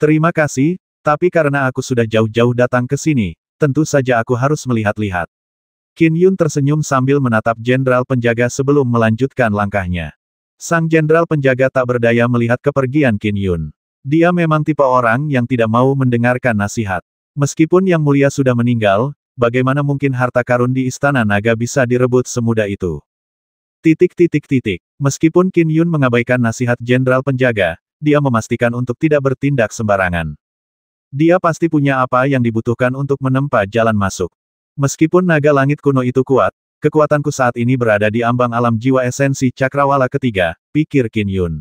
Terima kasih, tapi karena aku sudah jauh-jauh datang ke sini, tentu saja aku harus melihat-lihat. Qin Yun tersenyum sambil menatap jenderal penjaga sebelum melanjutkan langkahnya. Sang jenderal penjaga tak berdaya melihat kepergian Qin Yun. Dia memang tipe orang yang tidak mau mendengarkan nasihat. Meskipun Yang Mulia sudah meninggal, bagaimana mungkin harta karun di Istana Naga bisa direbut semudah itu? Meskipun Qin Yun mengabaikan nasihat jenderal penjaga, dia memastikan untuk tidak bertindak sembarangan. Dia pasti punya apa yang dibutuhkan untuk menempa jalan masuk. Meskipun naga langit kuno itu kuat, kekuatanku saat ini berada di ambang alam jiwa esensi cakrawala ketiga, pikir Qin Yun.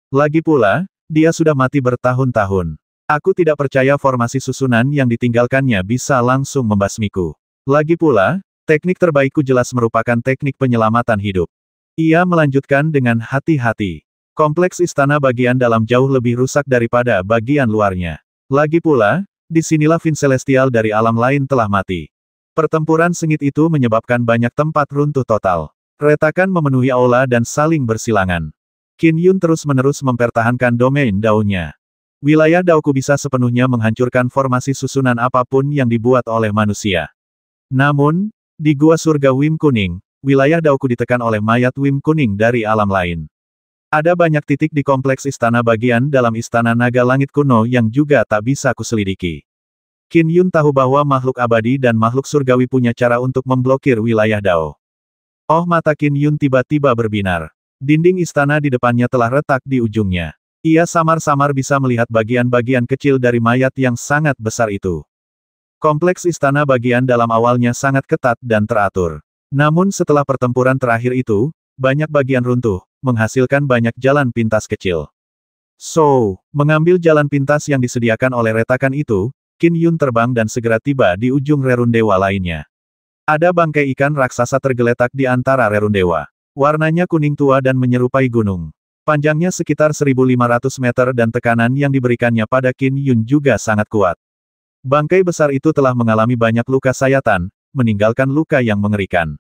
Lagi pula, dia sudah mati bertahun-tahun. Aku tidak percaya formasi susunan yang ditinggalkannya bisa langsung membasmiku. Lagi pula, teknik terbaikku jelas merupakan teknik penyelamatan hidup. Ia melanjutkan dengan hati-hati. Kompleks istana bagian dalam jauh lebih rusak daripada bagian luarnya. Lagi pula, disinilah Vin Celestial dari alam lain telah mati. Pertempuran sengit itu menyebabkan banyak tempat runtuh total. Retakan memenuhi aula dan saling bersilangan. Qin Yun terus-menerus mempertahankan domain Dao-nya. Wilayah Daoku bisa sepenuhnya menghancurkan formasi susunan apapun yang dibuat oleh manusia. Namun, di Gua Surga Wim Kuning, wilayah Daoku ditekan oleh mayat Wim Kuning dari alam lain. Ada banyak titik di kompleks istana bagian dalam Istana Naga Langit Kuno yang juga tak bisa kuselidiki. Qin Yun tahu bahwa makhluk abadi dan makhluk surgawi punya cara untuk memblokir wilayah Dao. Oh, mata Qin Yun tiba-tiba berbinar. Dinding istana di depannya telah retak di ujungnya. Ia samar-samar bisa melihat bagian-bagian kecil dari mayat yang sangat besar itu. Kompleks istana bagian dalam awalnya sangat ketat dan teratur. Namun setelah pertempuran terakhir itu, banyak bagian runtuh, menghasilkan banyak jalan pintas kecil. Mengambil jalan pintas yang disediakan oleh retakan itu, Qin Yun terbang dan segera tiba di ujung rerundewa lainnya. Ada bangkai ikan raksasa tergeletak di antara rerundewa. Warnanya kuning tua dan menyerupai gunung. Panjangnya sekitar 1.500 meter dan tekanan yang diberikannya pada Qin Yun juga sangat kuat. Bangkai besar itu telah mengalami banyak luka sayatan, meninggalkan luka yang mengerikan.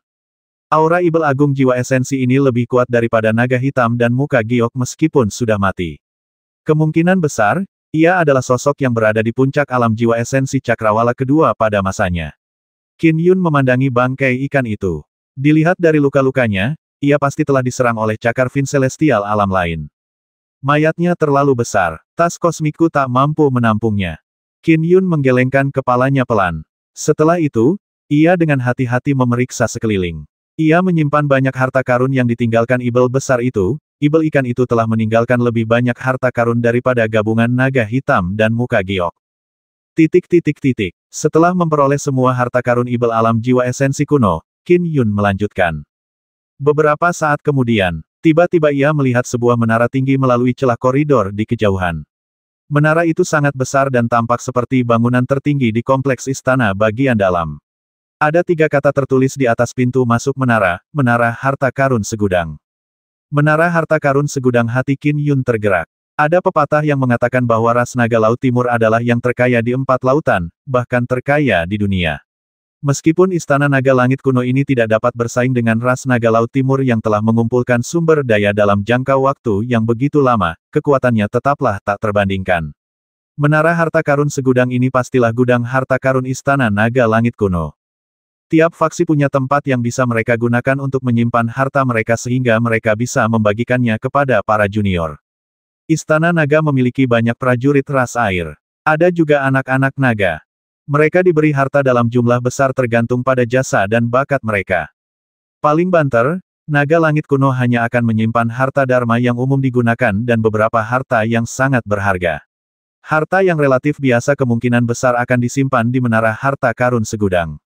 Aura Ibel Agung jiwa esensi ini lebih kuat daripada naga hitam dan muka giok meskipun sudah mati. Kemungkinan besar, ia adalah sosok yang berada di puncak alam jiwa esensi cakrawala kedua pada masanya. Qin Yun memandangi bangkai ikan itu. Dilihat dari luka-lukanya, ia pasti telah diserang oleh cakar Vin Celestial alam lain. Mayatnya terlalu besar, tas kosmikku tak mampu menampungnya. Qin Yun menggelengkan kepalanya pelan. Setelah itu, ia dengan hati-hati memeriksa sekeliling. Ia menyimpan banyak harta karun yang ditinggalkan Ibel besar itu. Ibel ikan itu telah meninggalkan lebih banyak harta karun daripada gabungan naga hitam dan muka giok. Setelah memperoleh semua harta karun Ibel alam jiwa esensi kuno, Qin Yun melanjutkan. Beberapa saat kemudian, tiba-tiba ia melihat sebuah menara tinggi melalui celah koridor di kejauhan. Menara itu sangat besar dan tampak seperti bangunan tertinggi di kompleks istana bagian dalam. Ada 3 kata tertulis di atas pintu masuk menara, Menara Harta Karun Segudang. Menara Harta Karun Segudang. Hati Qin Yun tergerak. Ada pepatah yang mengatakan bahwa ras naga Laut Timur adalah yang terkaya di 4 lautan, bahkan terkaya di dunia. Meskipun Istana Naga Langit Kuno ini tidak dapat bersaing dengan ras naga Laut Timur yang telah mengumpulkan sumber daya dalam jangka waktu yang begitu lama, kekuatannya tetaplah tak terbandingkan. Menara Harta Karun Segudang ini pastilah gudang harta karun Istana Naga Langit Kuno. Tiap faksi punya tempat yang bisa mereka gunakan untuk menyimpan harta mereka sehingga mereka bisa membagikannya kepada para junior. Istana Naga memiliki banyak prajurit ras air. Ada juga anak-anak naga. Mereka diberi harta dalam jumlah besar tergantung pada jasa dan bakat mereka. Paling banter, Naga Langit Kuno hanya akan menyimpan harta dharma yang umum digunakan dan beberapa harta yang sangat berharga. Harta yang relatif biasa kemungkinan besar akan disimpan di Menara Harta Karun Segudang.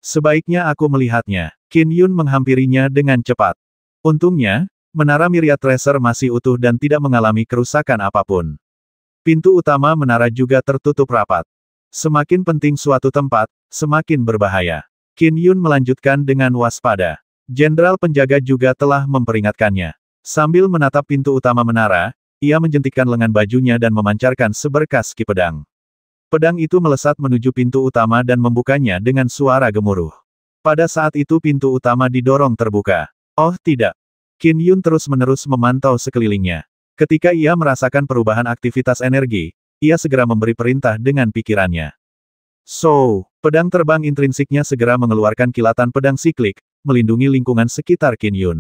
Sebaiknya aku melihatnya. Qin Yun menghampirinya dengan cepat. Untungnya, menara Myriad Tracer masih utuh dan tidak mengalami kerusakan apapun. Pintu utama menara juga tertutup rapat. Semakin penting suatu tempat, semakin berbahaya. Qin Yun melanjutkan dengan waspada. Jenderal penjaga juga telah memperingatkannya. Sambil menatap pintu utama menara, ia menjentikkan lengan bajunya dan memancarkan seberkas ki pedang. Pedang itu melesat menuju pintu utama dan membukanya dengan suara gemuruh. Pada saat itu pintu utama didorong terbuka. Oh tidak. Qin Yun terus-menerus memantau sekelilingnya. Ketika ia merasakan perubahan aktivitas energi, ia segera memberi perintah dengan pikirannya. So, pedang terbang intrinsiknya segera mengeluarkan kilatan pedang siklik, melindungi lingkungan sekitar Qin Yun.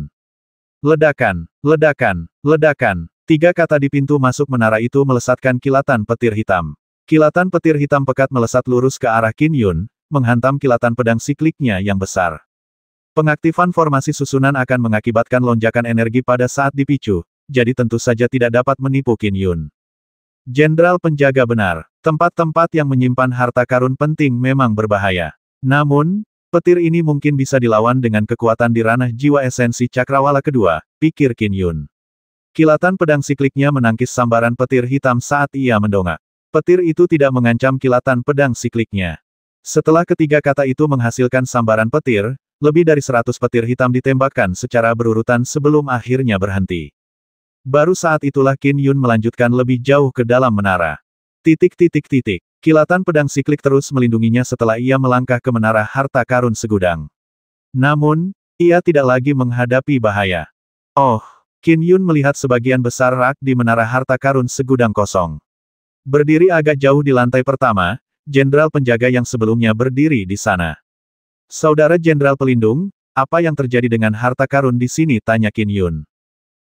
Ledakan, ledakan, ledakan. 3 kata di pintu masuk menara itu melesatkan kilatan petir hitam. Kilatan petir hitam pekat melesat lurus ke arah Qin Yun, menghantam kilatan pedang sikliknya yang besar. Pengaktifan formasi susunan akan mengakibatkan lonjakan energi pada saat dipicu, jadi tentu saja tidak dapat menipu Qin Yun. Jenderal penjaga benar, tempat-tempat yang menyimpan harta karun penting memang berbahaya. Namun, petir ini mungkin bisa dilawan dengan kekuatan di ranah jiwa esensi cakrawala kedua, pikir Qin Yun. Kilatan pedang sikliknya menangkis sambaran petir hitam saat ia mendongak. Petir itu tidak mengancam kilatan pedang sikliknya. Setelah ketiga kata itu menghasilkan sambaran petir, lebih dari 100 petir hitam ditembakkan secara berurutan sebelum akhirnya berhenti. Baru saat itulah Qin Yun melanjutkan lebih jauh ke dalam menara. Kilatan pedang siklik terus melindunginya setelah ia melangkah ke menara harta karun segudang. Namun, ia tidak lagi menghadapi bahaya. Oh, Qin Yun melihat sebagian besar rak di menara harta karun segudang kosong. Berdiri agak jauh di lantai pertama, jenderal penjaga yang sebelumnya berdiri di sana. Saudara Jenderal Pelindung, apa yang terjadi dengan harta karun di sini? Tanya Qin Yun.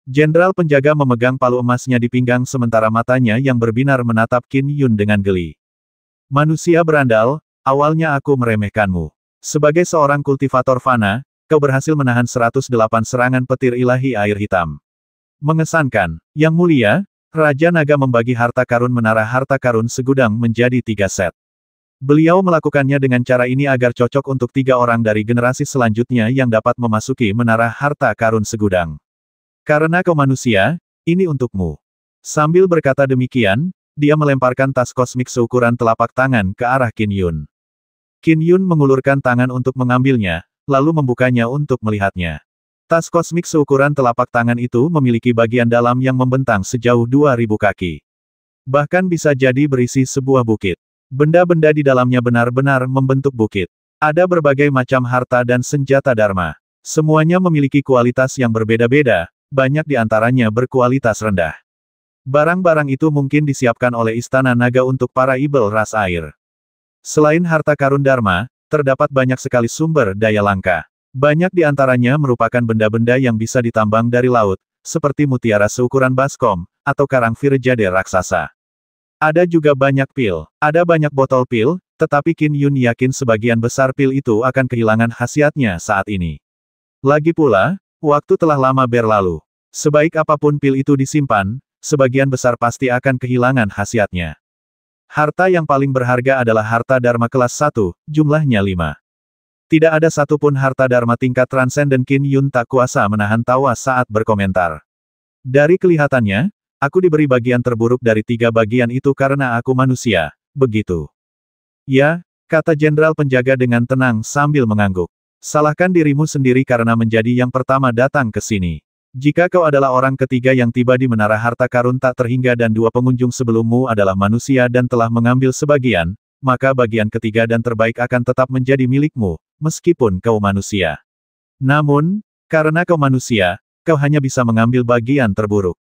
Jenderal penjaga memegang palu emasnya di pinggang sementara matanya yang berbinar menatap Qin Yun dengan geli. Manusia berandal, awalnya aku meremehkanmu. Sebagai seorang kultivator fana, kau berhasil menahan 108 serangan petir ilahi air hitam. Mengesankan, Yang Mulia, Raja Naga membagi harta karun menara harta karun segudang menjadi 3 set. Beliau melakukannya dengan cara ini agar cocok untuk 3 orang dari generasi selanjutnya yang dapat memasuki menara harta karun segudang. Karena kau manusia, ini untukmu. Sambil berkata demikian, dia melemparkan tas kosmik seukuran telapak tangan ke arah Qin Yun. Qin Yun mengulurkan tangan untuk mengambilnya, lalu membukanya untuk melihatnya. Tas kosmik seukuran telapak tangan itu memiliki bagian dalam yang membentang sejauh 2000 kaki. Bahkan bisa jadi berisi sebuah bukit. Benda-benda di dalamnya benar-benar membentuk bukit. Ada berbagai macam harta dan senjata Dharma. Semuanya memiliki kualitas yang berbeda-beda, banyak di antaranya berkualitas rendah. Barang-barang itu mungkin disiapkan oleh Istana Naga untuk para ibel ras air. Selain harta karun Dharma, terdapat banyak sekali sumber daya langka. Banyak di antaranya merupakan benda-benda yang bisa ditambang dari laut, seperti mutiara seukuran baskom, atau karang virjade raksasa. Ada juga banyak pil. Ada banyak botol pil, tetapi Qin Yun yakin sebagian besar pil itu akan kehilangan khasiatnya saat ini. Lagi pula, waktu telah lama berlalu. Sebaik apapun pil itu disimpan, sebagian besar pasti akan kehilangan khasiatnya. Harta yang paling berharga adalah harta Dharma kelas 1, jumlahnya 5. Tidak ada satupun harta Dharma tingkat transenden. Qin Yun tak kuasa menahan tawa saat berkomentar. Dari kelihatannya, aku diberi bagian terburuk dari 3 bagian itu karena aku manusia, begitu. Ya, kata jenderal penjaga dengan tenang sambil mengangguk. Salahkan dirimu sendiri karena menjadi yang pertama datang ke sini. Jika kau adalah orang ketiga yang tiba di menara harta karun tak terhingga dan 2 pengunjung sebelummu adalah manusia dan telah mengambil sebagian, maka bagian ketiga dan terbaik akan tetap menjadi milikmu, meskipun kau manusia. Namun, karena kau manusia, kau hanya bisa mengambil bagian terburuk.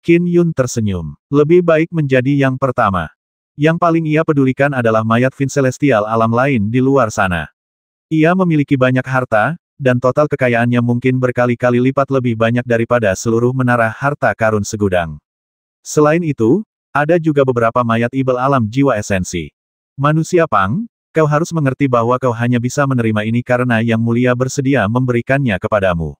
Qin Yun tersenyum. Lebih baik menjadi yang pertama. Yang paling ia pedulikan adalah mayat Fin Celestial alam lain di luar sana. Ia memiliki banyak harta, dan total kekayaannya mungkin berkali-kali lipat lebih banyak daripada seluruh menara harta karun segudang. Selain itu, ada juga beberapa mayat ibel alam jiwa esensi. Manusia Pang, kau harus mengerti bahwa kau hanya bisa menerima ini karena Yang Mulia bersedia memberikannya kepadamu.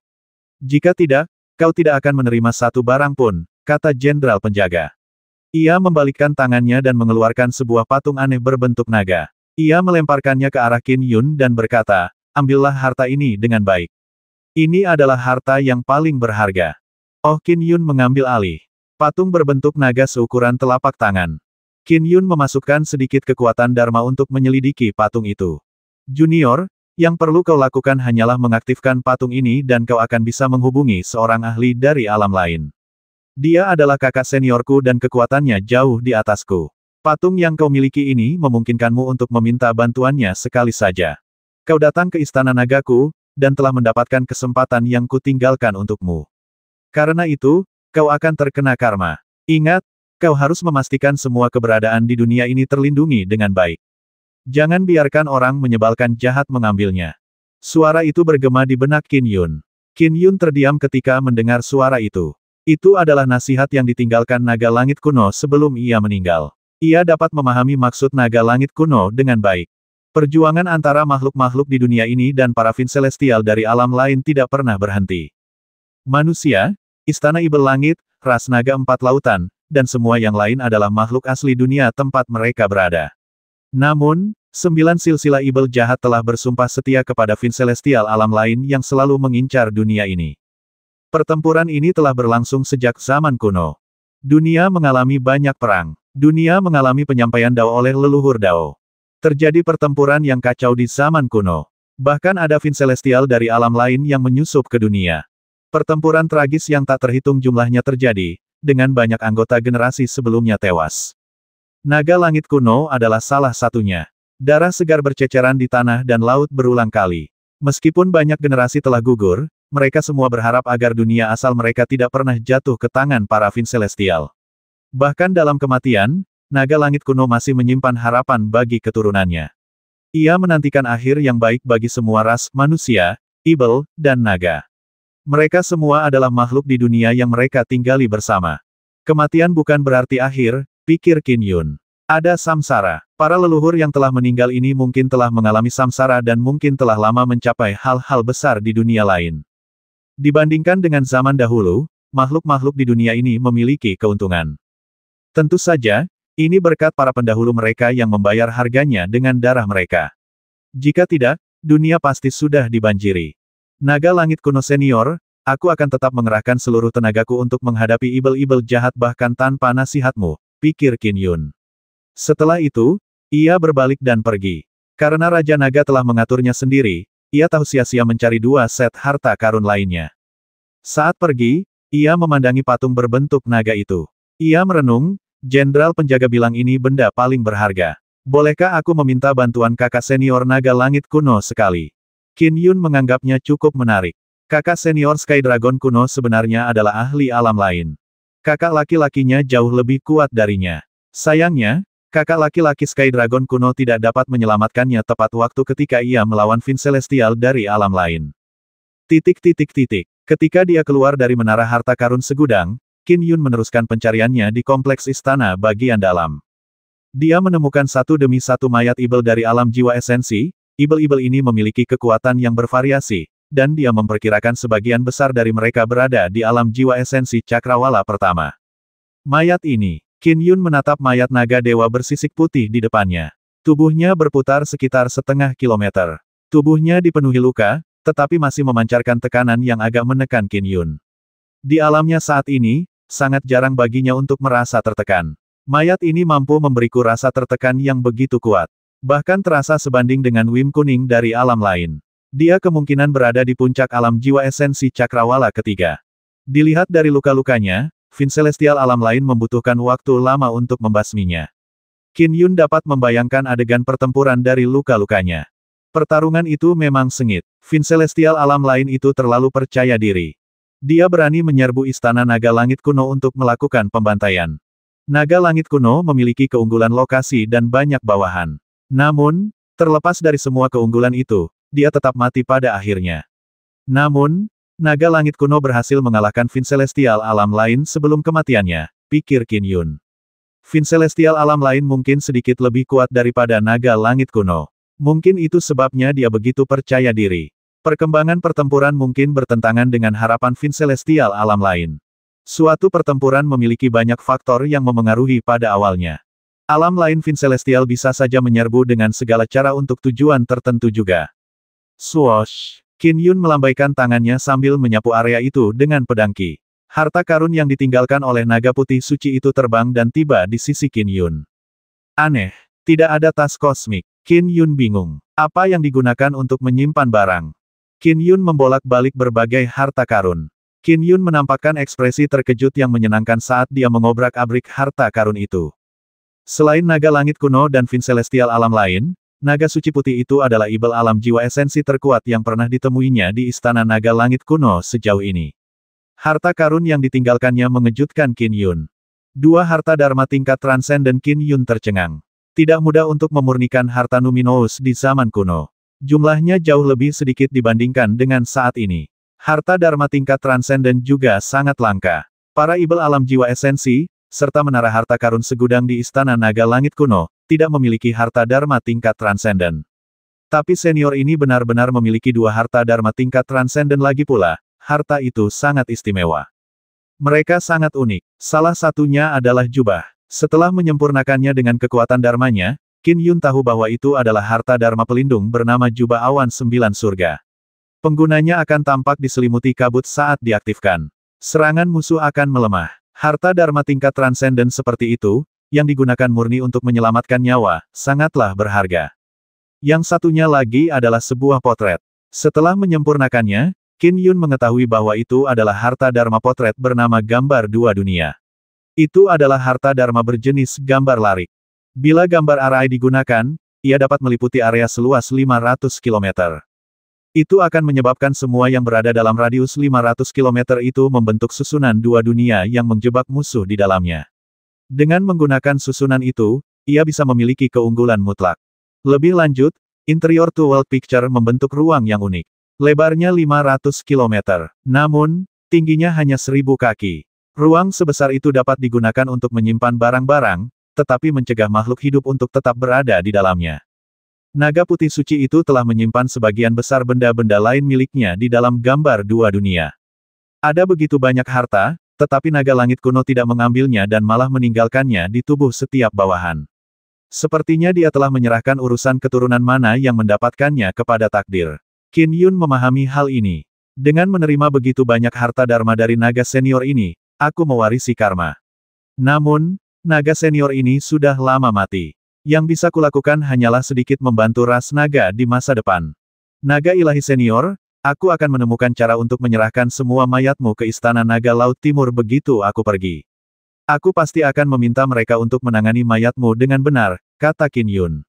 Jika tidak, kau tidak akan menerima satu barang pun, kata jenderal penjaga. Ia membalikkan tangannya dan mengeluarkan sebuah patung aneh berbentuk naga. Ia melemparkannya ke arah Qin Yun dan berkata, ambillah harta ini dengan baik. Ini adalah harta yang paling berharga. Oh, Qin Yun mengambil alih. Patung berbentuk naga seukuran telapak tangan. Qin Yun memasukkan sedikit kekuatan Dharma untuk menyelidiki patung itu. Junior, yang perlu kau lakukan hanyalah mengaktifkan patung ini dan kau akan bisa menghubungi seorang ahli dari alam lain. Dia adalah kakak seniorku dan kekuatannya jauh di atasku. Patung yang kau miliki ini memungkinkanmu untuk meminta bantuannya sekali saja. Kau datang ke Istana Nagaku, dan telah mendapatkan kesempatan yang kutinggalkan untukmu. Karena itu, kau akan terkena karma. Ingat, Kau harus memastikan semua keberadaan di dunia ini terlindungi dengan baik. Jangan biarkan orang menyebalkan jahat mengambilnya. Suara itu bergema di benak Qin Yun. Qin Yun terdiam ketika mendengar suara itu. Itu adalah nasihat yang ditinggalkan naga langit kuno sebelum ia meninggal. Ia dapat memahami maksud naga langit kuno dengan baik. Perjuangan antara makhluk-makhluk di dunia ini dan para Fin Celestial dari alam lain tidak pernah berhenti. Manusia, Istana Ibel Langit, ras naga empat lautan, dan semua yang lain adalah makhluk asli dunia tempat mereka berada. Namun, 9 silsilah Ibel jahat telah bersumpah setia kepada Fin Celestial alam lain yang selalu mengincar dunia ini. Pertempuran ini telah berlangsung sejak zaman kuno. Dunia mengalami banyak perang. Dunia mengalami penyampaian Dao oleh leluhur Dao. Terjadi pertempuran yang kacau di zaman kuno. Bahkan ada Fin Celestial dari alam lain yang menyusup ke dunia. Pertempuran tragis yang tak terhitung jumlahnya terjadi, dengan banyak anggota generasi sebelumnya tewas. Naga langit kuno adalah salah satunya. Darah segar berceceran di tanah dan laut berulang kali. Meskipun banyak generasi telah gugur, mereka semua berharap agar dunia asal mereka tidak pernah jatuh ke tangan para Fin Celestial. Bahkan dalam kematian, naga langit kuno masih menyimpan harapan bagi keturunannya. Ia menantikan akhir yang baik bagi semua ras manusia, Ibel, dan naga. Mereka semua adalah makhluk di dunia yang mereka tinggali bersama. Kematian bukan berarti akhir, pikir Qin Yun. Ada samsara. Para leluhur yang telah meninggal ini mungkin telah mengalami samsara dan mungkin telah lama mencapai hal-hal besar di dunia lain. Dibandingkan dengan zaman dahulu, makhluk-makhluk di dunia ini memiliki keuntungan. Tentu saja, ini berkat para pendahulu mereka yang membayar harganya dengan darah mereka. Jika tidak, dunia pasti sudah dibanjiri. Naga langit kuno senior, aku akan tetap mengerahkan seluruh tenagaku untuk menghadapi Ibel-Ibel jahat bahkan tanpa nasihatmu, pikir Qin Yun. Setelah itu, ia berbalik dan pergi. Karena Raja Naga telah mengaturnya sendiri, ia tahu sia-sia mencari 2 set harta karun lainnya. Saat pergi, ia memandangi patung berbentuk naga itu. Ia merenung, Jenderal Penjaga bilang ini benda paling berharga. Bolehkah aku meminta bantuan kakak senior naga langit kuno sekali? Qin Yun menganggapnya cukup menarik. Kakak senior Sky Dragon kuno sebenarnya adalah ahli alam lain. Kakak laki-lakinya jauh lebih kuat darinya. Sayangnya, kakak laki-laki Sky Dragon kuno tidak dapat menyelamatkannya tepat waktu ketika ia melawan Fin Celestial dari alam lain. Ketika dia keluar dari menara harta karun segudang, Qin Yun meneruskan pencariannya di kompleks istana bagian dalam. Dia menemukan satu demi satu mayat Ibel dari alam jiwa esensi. Ibel-Ibel ini memiliki kekuatan yang bervariasi, dan dia memperkirakan sebagian besar dari mereka berada di alam jiwa esensi Cakrawala pertama. Mayat ini, Qin Yun menatap mayat naga dewa bersisik putih di depannya. Tubuhnya berputar sekitar setengah kilometer. Tubuhnya dipenuhi luka, tetapi masih memancarkan tekanan yang agak menekan Qin Yun. Di alamnya saat ini, sangat jarang baginya untuk merasa tertekan. Mayat ini mampu memberiku rasa tertekan yang begitu kuat. Bahkan terasa sebanding dengan Wim kuning dari alam lain. Dia kemungkinan berada di puncak alam jiwa esensi Cakrawala ketiga. Dilihat dari luka-lukanya, Fin Celestial alam lain membutuhkan waktu lama untuk membasminya. Qin Yun dapat membayangkan adegan pertempuran dari luka-lukanya. Pertarungan itu memang sengit. Fin Celestial alam lain itu terlalu percaya diri. Dia berani menyerbu istana naga langit kuno untuk melakukan pembantaian. Naga langit kuno memiliki keunggulan lokasi dan banyak bawahan. Namun, terlepas dari semua keunggulan itu, dia tetap mati pada akhirnya. Namun, naga langit kuno berhasil mengalahkan Fin Celestial alam lain sebelum kematiannya, pikir Qin Yun. Fin Celestial alam lain mungkin sedikit lebih kuat daripada naga langit kuno. Mungkin itu sebabnya dia begitu percaya diri. Perkembangan pertempuran mungkin bertentangan dengan harapan Fin Celestial alam lain. Suatu pertempuran memiliki banyak faktor yang memengaruhi pada awalnya. Alam lain Fin Celestial bisa saja menyerbu dengan segala cara untuk tujuan tertentu juga. Swoosh! Qin Yun melambaikan tangannya sambil menyapu area itu dengan pedangki. Harta karun yang ditinggalkan oleh naga putih suci itu terbang dan tiba di sisi Qin Yun. Aneh, tidak ada tas kosmik. Qin Yun bingung. Apa yang digunakan untuk menyimpan barang? Qin Yun membolak-balik berbagai harta karun. Qin Yun menampakkan ekspresi terkejut yang menyenangkan saat dia mengobrak-abrik harta karun itu. Selain naga langit kuno dan Fin Celestial alam lain, naga suci putih itu adalah Ibel alam jiwa esensi terkuat yang pernah ditemuinya di istana naga langit kuno sejauh ini. Harta karun yang ditinggalkannya mengejutkan Qin Yun. Dua harta dharma tingkat transenden. Qin Yun tercengang. Tidak mudah untuk memurnikan harta numinous di zaman kuno. Jumlahnya jauh lebih sedikit dibandingkan dengan saat ini. Harta dharma tingkat transenden juga sangat langka. Para ibel alam jiwa esensi, serta menara harta karun segudang di Istana Naga Langit kuno, tidak memiliki harta dharma tingkat transenden. Tapi senior ini benar-benar memiliki dua harta dharma tingkat transenden lagi pula, harta itu sangat istimewa. Mereka sangat unik. Salah satunya adalah jubah. Setelah menyempurnakannya dengan kekuatan dharmanya, Qin Yun tahu bahwa itu adalah harta dharma pelindung bernama jubah awan 9 surga. Penggunanya akan tampak diselimuti kabut saat diaktifkan. Serangan musuh akan melemah. Harta dharma tingkat transenden seperti itu, yang digunakan murni untuk menyelamatkan nyawa, sangatlah berharga. Yang satunya lagi adalah sebuah potret. Setelah menyempurnakannya, Qin Yun mengetahui bahwa itu adalah harta dharma potret bernama gambar dua dunia. Itu adalah harta dharma berjenis gambar larik. Bila gambar arai digunakan, ia dapat meliputi area seluas 500 km. Itu akan menyebabkan semua yang berada dalam radius 500 km itu membentuk susunan dua dunia yang menjebak musuh di dalamnya. Dengan menggunakan susunan itu, ia bisa memiliki keunggulan mutlak. Lebih lanjut, interior Two World Picture membentuk ruang yang unik. Lebarnya 500 km, namun, tingginya hanya 1000 kaki. Ruang sebesar itu dapat digunakan untuk menyimpan barang-barang, tetapi mencegah makhluk hidup untuk tetap berada di dalamnya. Naga putih suci itu telah menyimpan sebagian besar benda-benda lain miliknya di dalam gambar dua dunia. Ada begitu banyak harta, tetapi naga langit kuno tidak mengambilnya dan malah meninggalkannya di tubuh setiap bawahan. Sepertinya dia telah menyerahkan urusan keturunan mana yang mendapatkannya kepada takdir. Qin Yun memahami hal ini. Dengan menerima begitu banyak harta dharma dari naga senior ini, aku mewarisi karma. Namun, naga senior ini sudah lama mati. Yang bisa kulakukan hanyalah sedikit membantu ras naga di masa depan. Naga ilahi senior, aku akan menemukan cara untuk menyerahkan semua mayatmu ke Istana Naga Laut Timur begitu aku pergi. Aku pasti akan meminta mereka untuk menangani mayatmu dengan benar, kata Qin Yun.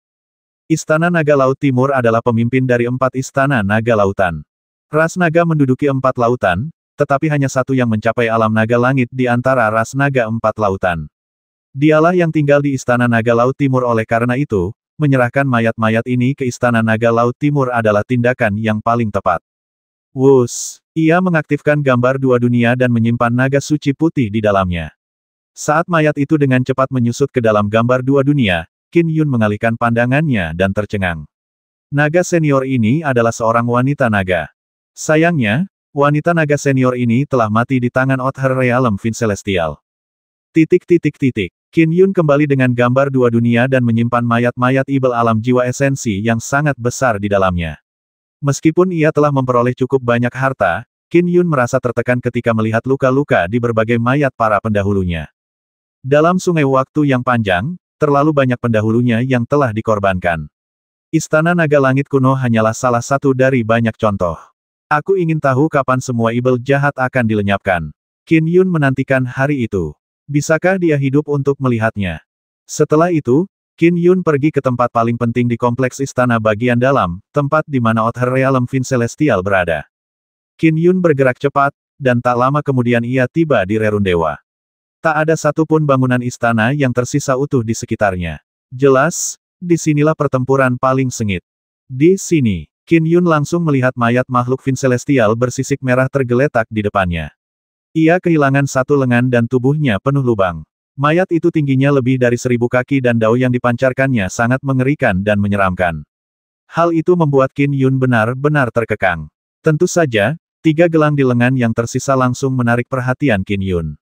Istana Naga Laut Timur adalah pemimpin dari 4 istana naga lautan. Ras naga menduduki 4 lautan, tetapi hanya satu yang mencapai alam naga langit di antara ras naga 4 lautan. Dialah yang tinggal di Istana Naga Laut Timur. Oleh karena itu, menyerahkan mayat-mayat ini ke Istana Naga Laut Timur adalah tindakan yang paling tepat. Wus! Ia mengaktifkan gambar dua dunia dan menyimpan naga suci putih di dalamnya. Saat mayat itu dengan cepat menyusut ke dalam gambar dua dunia, Qin Yun mengalihkan pandangannya dan tercengang. Naga senior ini adalah seorang wanita naga. Sayangnya, wanita naga senior ini telah mati di tangan Outer Realm Fin Celestial. Qin Yun kembali dengan gambar dua dunia dan menyimpan mayat-mayat ibel alam jiwa esensi yang sangat besar di dalamnya. Meskipun ia telah memperoleh cukup banyak harta, Qin Yun merasa tertekan ketika melihat luka-luka di berbagai mayat para pendahulunya. Dalam sungai waktu yang panjang, terlalu banyak pendahulunya yang telah dikorbankan. Istana Naga Langit kuno hanyalah salah satu dari banyak contoh. Aku ingin tahu kapan semua ibel jahat akan dilenyapkan. Qin Yun menantikan hari itu. Bisakah dia hidup untuk melihatnya? Setelah itu, Qin Yun pergi ke tempat paling penting di kompleks istana bagian dalam, tempat di mana Outer Realm Fin Celestial berada. Qin Yun bergerak cepat, dan tak lama kemudian ia tiba di Rerundewa. Tak ada satupun bangunan istana yang tersisa utuh di sekitarnya. Jelas, disinilah pertempuran paling sengit. Di sini, Qin Yun langsung melihat mayat makhluk Fin Celestial bersisik merah tergeletak di depannya. Ia kehilangan satu lengan dan tubuhnya penuh lubang. Mayat itu tingginya lebih dari 1000 kaki dan dao yang dipancarkannya sangat mengerikan dan menyeramkan. Hal itu membuat Qin Yun benar-benar terkekang. Tentu saja, 3 gelang di lengan yang tersisa langsung menarik perhatian Qin Yun.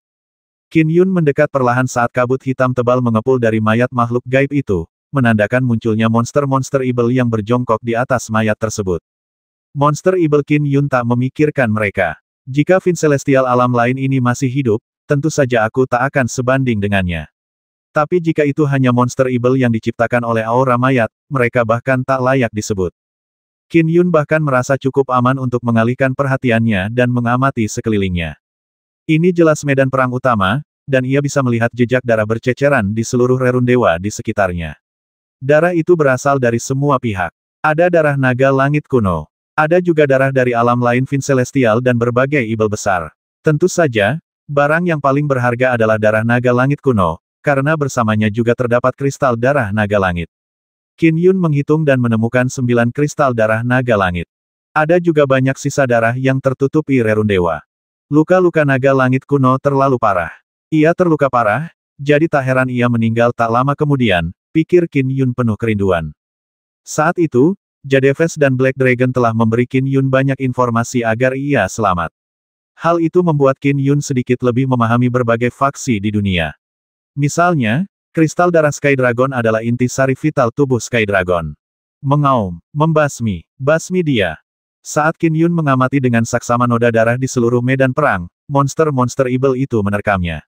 Qin Yun mendekat perlahan saat kabut hitam tebal mengepul dari mayat makhluk gaib itu, menandakan munculnya monster-monster ibel yang berjongkok di atas mayat tersebut. Monster ibel. Qin Yun tak memikirkan mereka. Jika Fin Celestial alam lain ini masih hidup, tentu saja aku tak akan sebanding dengannya. Tapi jika itu hanya monster ibel yang diciptakan oleh aura mayat, mereka bahkan tak layak disebut. Qin Yun bahkan merasa cukup aman untuk mengalihkan perhatiannya dan mengamati sekelilingnya. Ini jelas medan perang utama, dan ia bisa melihat jejak darah berceceran di seluruh Rerundewa di sekitarnya. Darah itu berasal dari semua pihak. Ada darah naga langit kuno. Ada juga darah dari alam lain Fin Celestial dan berbagai ibel besar. Tentu saja, Barang yang paling berharga adalah darah naga langit kuno, karena bersamanya juga terdapat kristal darah naga langit. Qin Yun menghitung dan menemukan 9 kristal darah naga langit. Ada juga banyak sisa darah yang tertutupi rerun dewa. Luka-luka naga langit kuno terlalu parah. Ia terluka parah, jadi tak heran ia meninggal tak lama kemudian, pikir Qin Yun penuh kerinduan. Saat itu, Jadeves dan Black Dragon telah memberi Qin Yun banyak informasi agar ia selamat. Hal itu membuat Qin Yun sedikit lebih memahami berbagai faksi di dunia. Misalnya, kristal darah Sky Dragon adalah inti sari vital tubuh Sky Dragon. Mengaum, basmi dia. Saat Qin Yun mengamati dengan saksama noda darah di seluruh medan perang, monster-monster evil itu menerkamnya.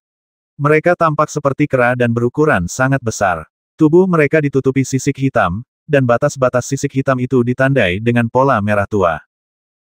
Mereka tampak seperti kera dan berukuran sangat besar. Tubuh mereka ditutupi sisik hitam, dan batas-batas sisik hitam itu ditandai dengan pola merah tua.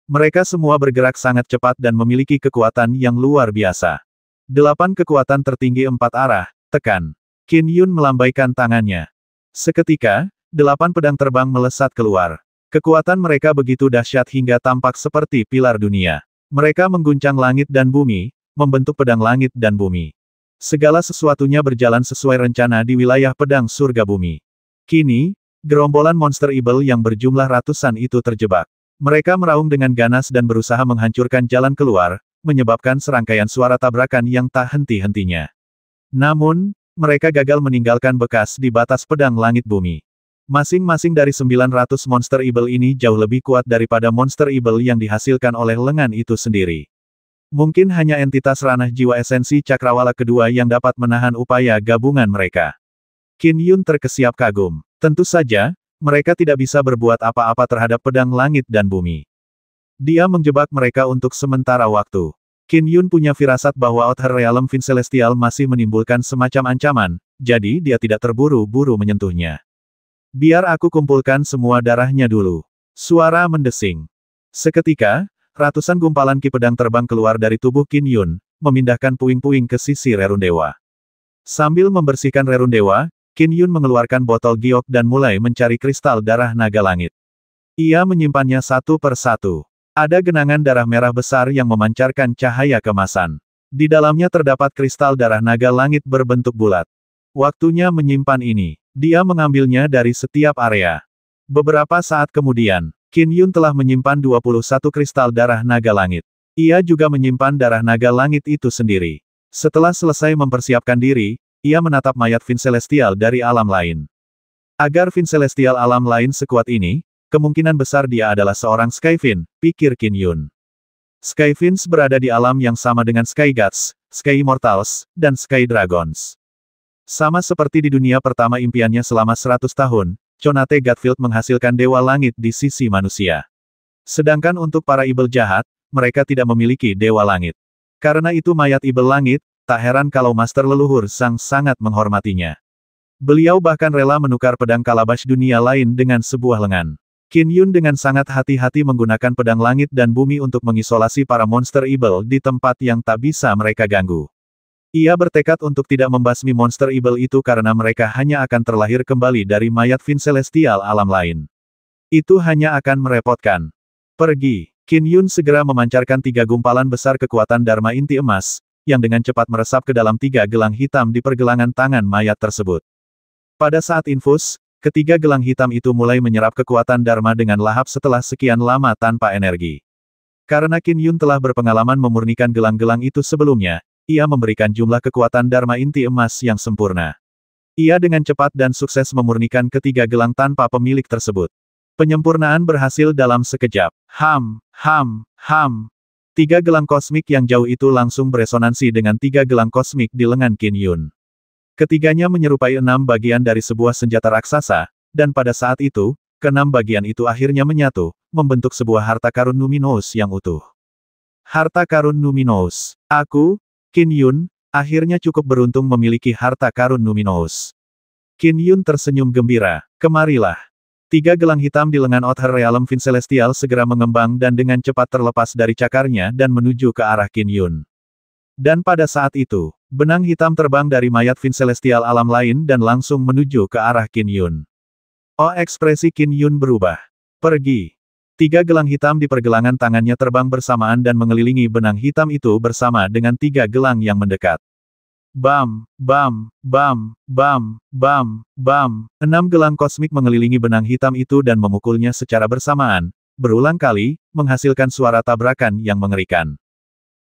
Mereka semua bergerak sangat cepat dan memiliki kekuatan yang luar biasa. 8 kekuatan tertinggi 4 arah, tekan. Qin Yun melambaikan tangannya. Seketika, 8 pedang terbang melesat keluar. Kekuatan mereka begitu dahsyat hingga tampak seperti pilar dunia. Mereka mengguncang langit dan bumi, membentuk pedang langit dan bumi. Segala sesuatunya berjalan sesuai rencana di wilayah pedang surga bumi. Kini, gerombolan monster evil yang berjumlah ratusan itu terjebak. Mereka meraung dengan ganas dan berusaha menghancurkan jalan keluar, menyebabkan serangkaian suara tabrakan yang tak henti-hentinya. Namun, mereka gagal meninggalkan bekas di batas pedang langit bumi. Masing-masing dari 900 monster evil ini jauh lebih kuat daripada monster evil yang dihasilkan oleh lengan itu sendiri. Mungkin hanya entitas ranah jiwa esensi cakrawala kedua yang dapat menahan upaya gabungan mereka. Qin Yun terkesiap kagum. Tentu saja, mereka tidak bisa berbuat apa-apa terhadap pedang langit dan bumi. Dia menjebak mereka untuk sementara waktu. Qin Yun punya firasat bahwa Outer Realm Fin Celestial masih menimbulkan semacam ancaman, jadi dia tidak terburu-buru menyentuhnya. Biar aku kumpulkan semua darahnya dulu. Suara mendesing. Seketika, ratusan gumpalan ki pedang terbang keluar dari tubuh Qin Yun, memindahkan puing-puing ke sisi rerun dewa. Sambil membersihkan rerun dewa, Qin Yun mengeluarkan botol giok dan mulai mencari kristal darah naga langit. Ia menyimpannya satu per satu. Ada genangan darah merah besar yang memancarkan cahaya kemasan. Di dalamnya terdapat kristal darah naga langit berbentuk bulat. Waktunya menyimpan ini. Dia mengambilnya dari setiap area. Beberapa saat kemudian, Qin Yun telah menyimpan 21 kristal darah naga langit. Ia juga menyimpan darah naga langit itu sendiri. Setelah selesai mempersiapkan diri, ia menatap mayat Fin Celestial dari alam lain. Agar Fin Celestial alam lain sekuat ini, kemungkinan besar dia adalah seorang Skyfin, pikir Qin Yun. Skyfins berada di alam yang sama dengan Sky Gods, Sky Immortals, dan Sky Dragons. Sama seperti di dunia pertama impiannya selama 100 tahun, Conate Godfield menghasilkan dewa langit di sisi manusia. Sedangkan untuk para ibel jahat, mereka tidak memiliki dewa langit. Karena itu mayat ibel langit, tak heran kalau master leluhur sang sangat menghormatinya. Beliau bahkan rela menukar pedang kalabash dunia lain dengan sebuah lengan. Qin Yun dengan sangat hati-hati menggunakan pedang langit dan bumi untuk mengisolasi para monster ibel di tempat yang tak bisa mereka ganggu. Ia bertekad untuk tidak membasmi monster evil itu karena mereka hanya akan terlahir kembali dari mayat Fin Celestial alam lain. Itu hanya akan merepotkan. Pergi. Qin Yun segera memancarkan 3 gumpalan besar kekuatan Dharma inti emas, yang dengan cepat meresap ke dalam 3 gelang hitam di pergelangan tangan mayat tersebut. Pada saat infus, ketiga gelang hitam itu mulai menyerap kekuatan Dharma dengan lahap setelah sekian lama tanpa energi. Karena Qin Yun telah berpengalaman memurnikan gelang-gelang itu sebelumnya, ia memberikan jumlah kekuatan Dharma inti emas yang sempurna. Ia dengan cepat dan sukses memurnikan ketiga gelang tanpa pemilik tersebut. Penyempurnaan berhasil dalam sekejap. Tiga gelang kosmik yang jauh itu langsung beresonansi dengan 3 gelang kosmik di lengan Qin Yun. Ketiganya menyerupai 6 bagian dari sebuah senjata raksasa, dan pada saat itu, ke-6 bagian itu akhirnya menyatu, membentuk sebuah harta karun numinous yang utuh. Harta karun numinous. Qin Yun, akhirnya cukup beruntung memiliki harta karun numinous. Qin Yun tersenyum gembira. Kemarilah. 3 gelang hitam di lengan Outer Realm Fin Celestial segera mengembang dan dengan cepat terlepas dari cakarnya dan menuju ke arah Qin Yun. Dan pada saat itu, benang hitam terbang dari mayat Fin Celestial alam lain dan langsung menuju ke arah Qin Yun. Oh, ekspresi Qin Yun berubah. Pergi. 3 gelang hitam di pergelangan tangannya terbang bersamaan dan mengelilingi benang hitam itu bersama dengan 3 gelang yang mendekat. Bam, bam, bam, bam, bam, bam. 6 gelang kosmik mengelilingi benang hitam itu dan memukulnya secara bersamaan, berulang kali, menghasilkan suara tabrakan yang mengerikan.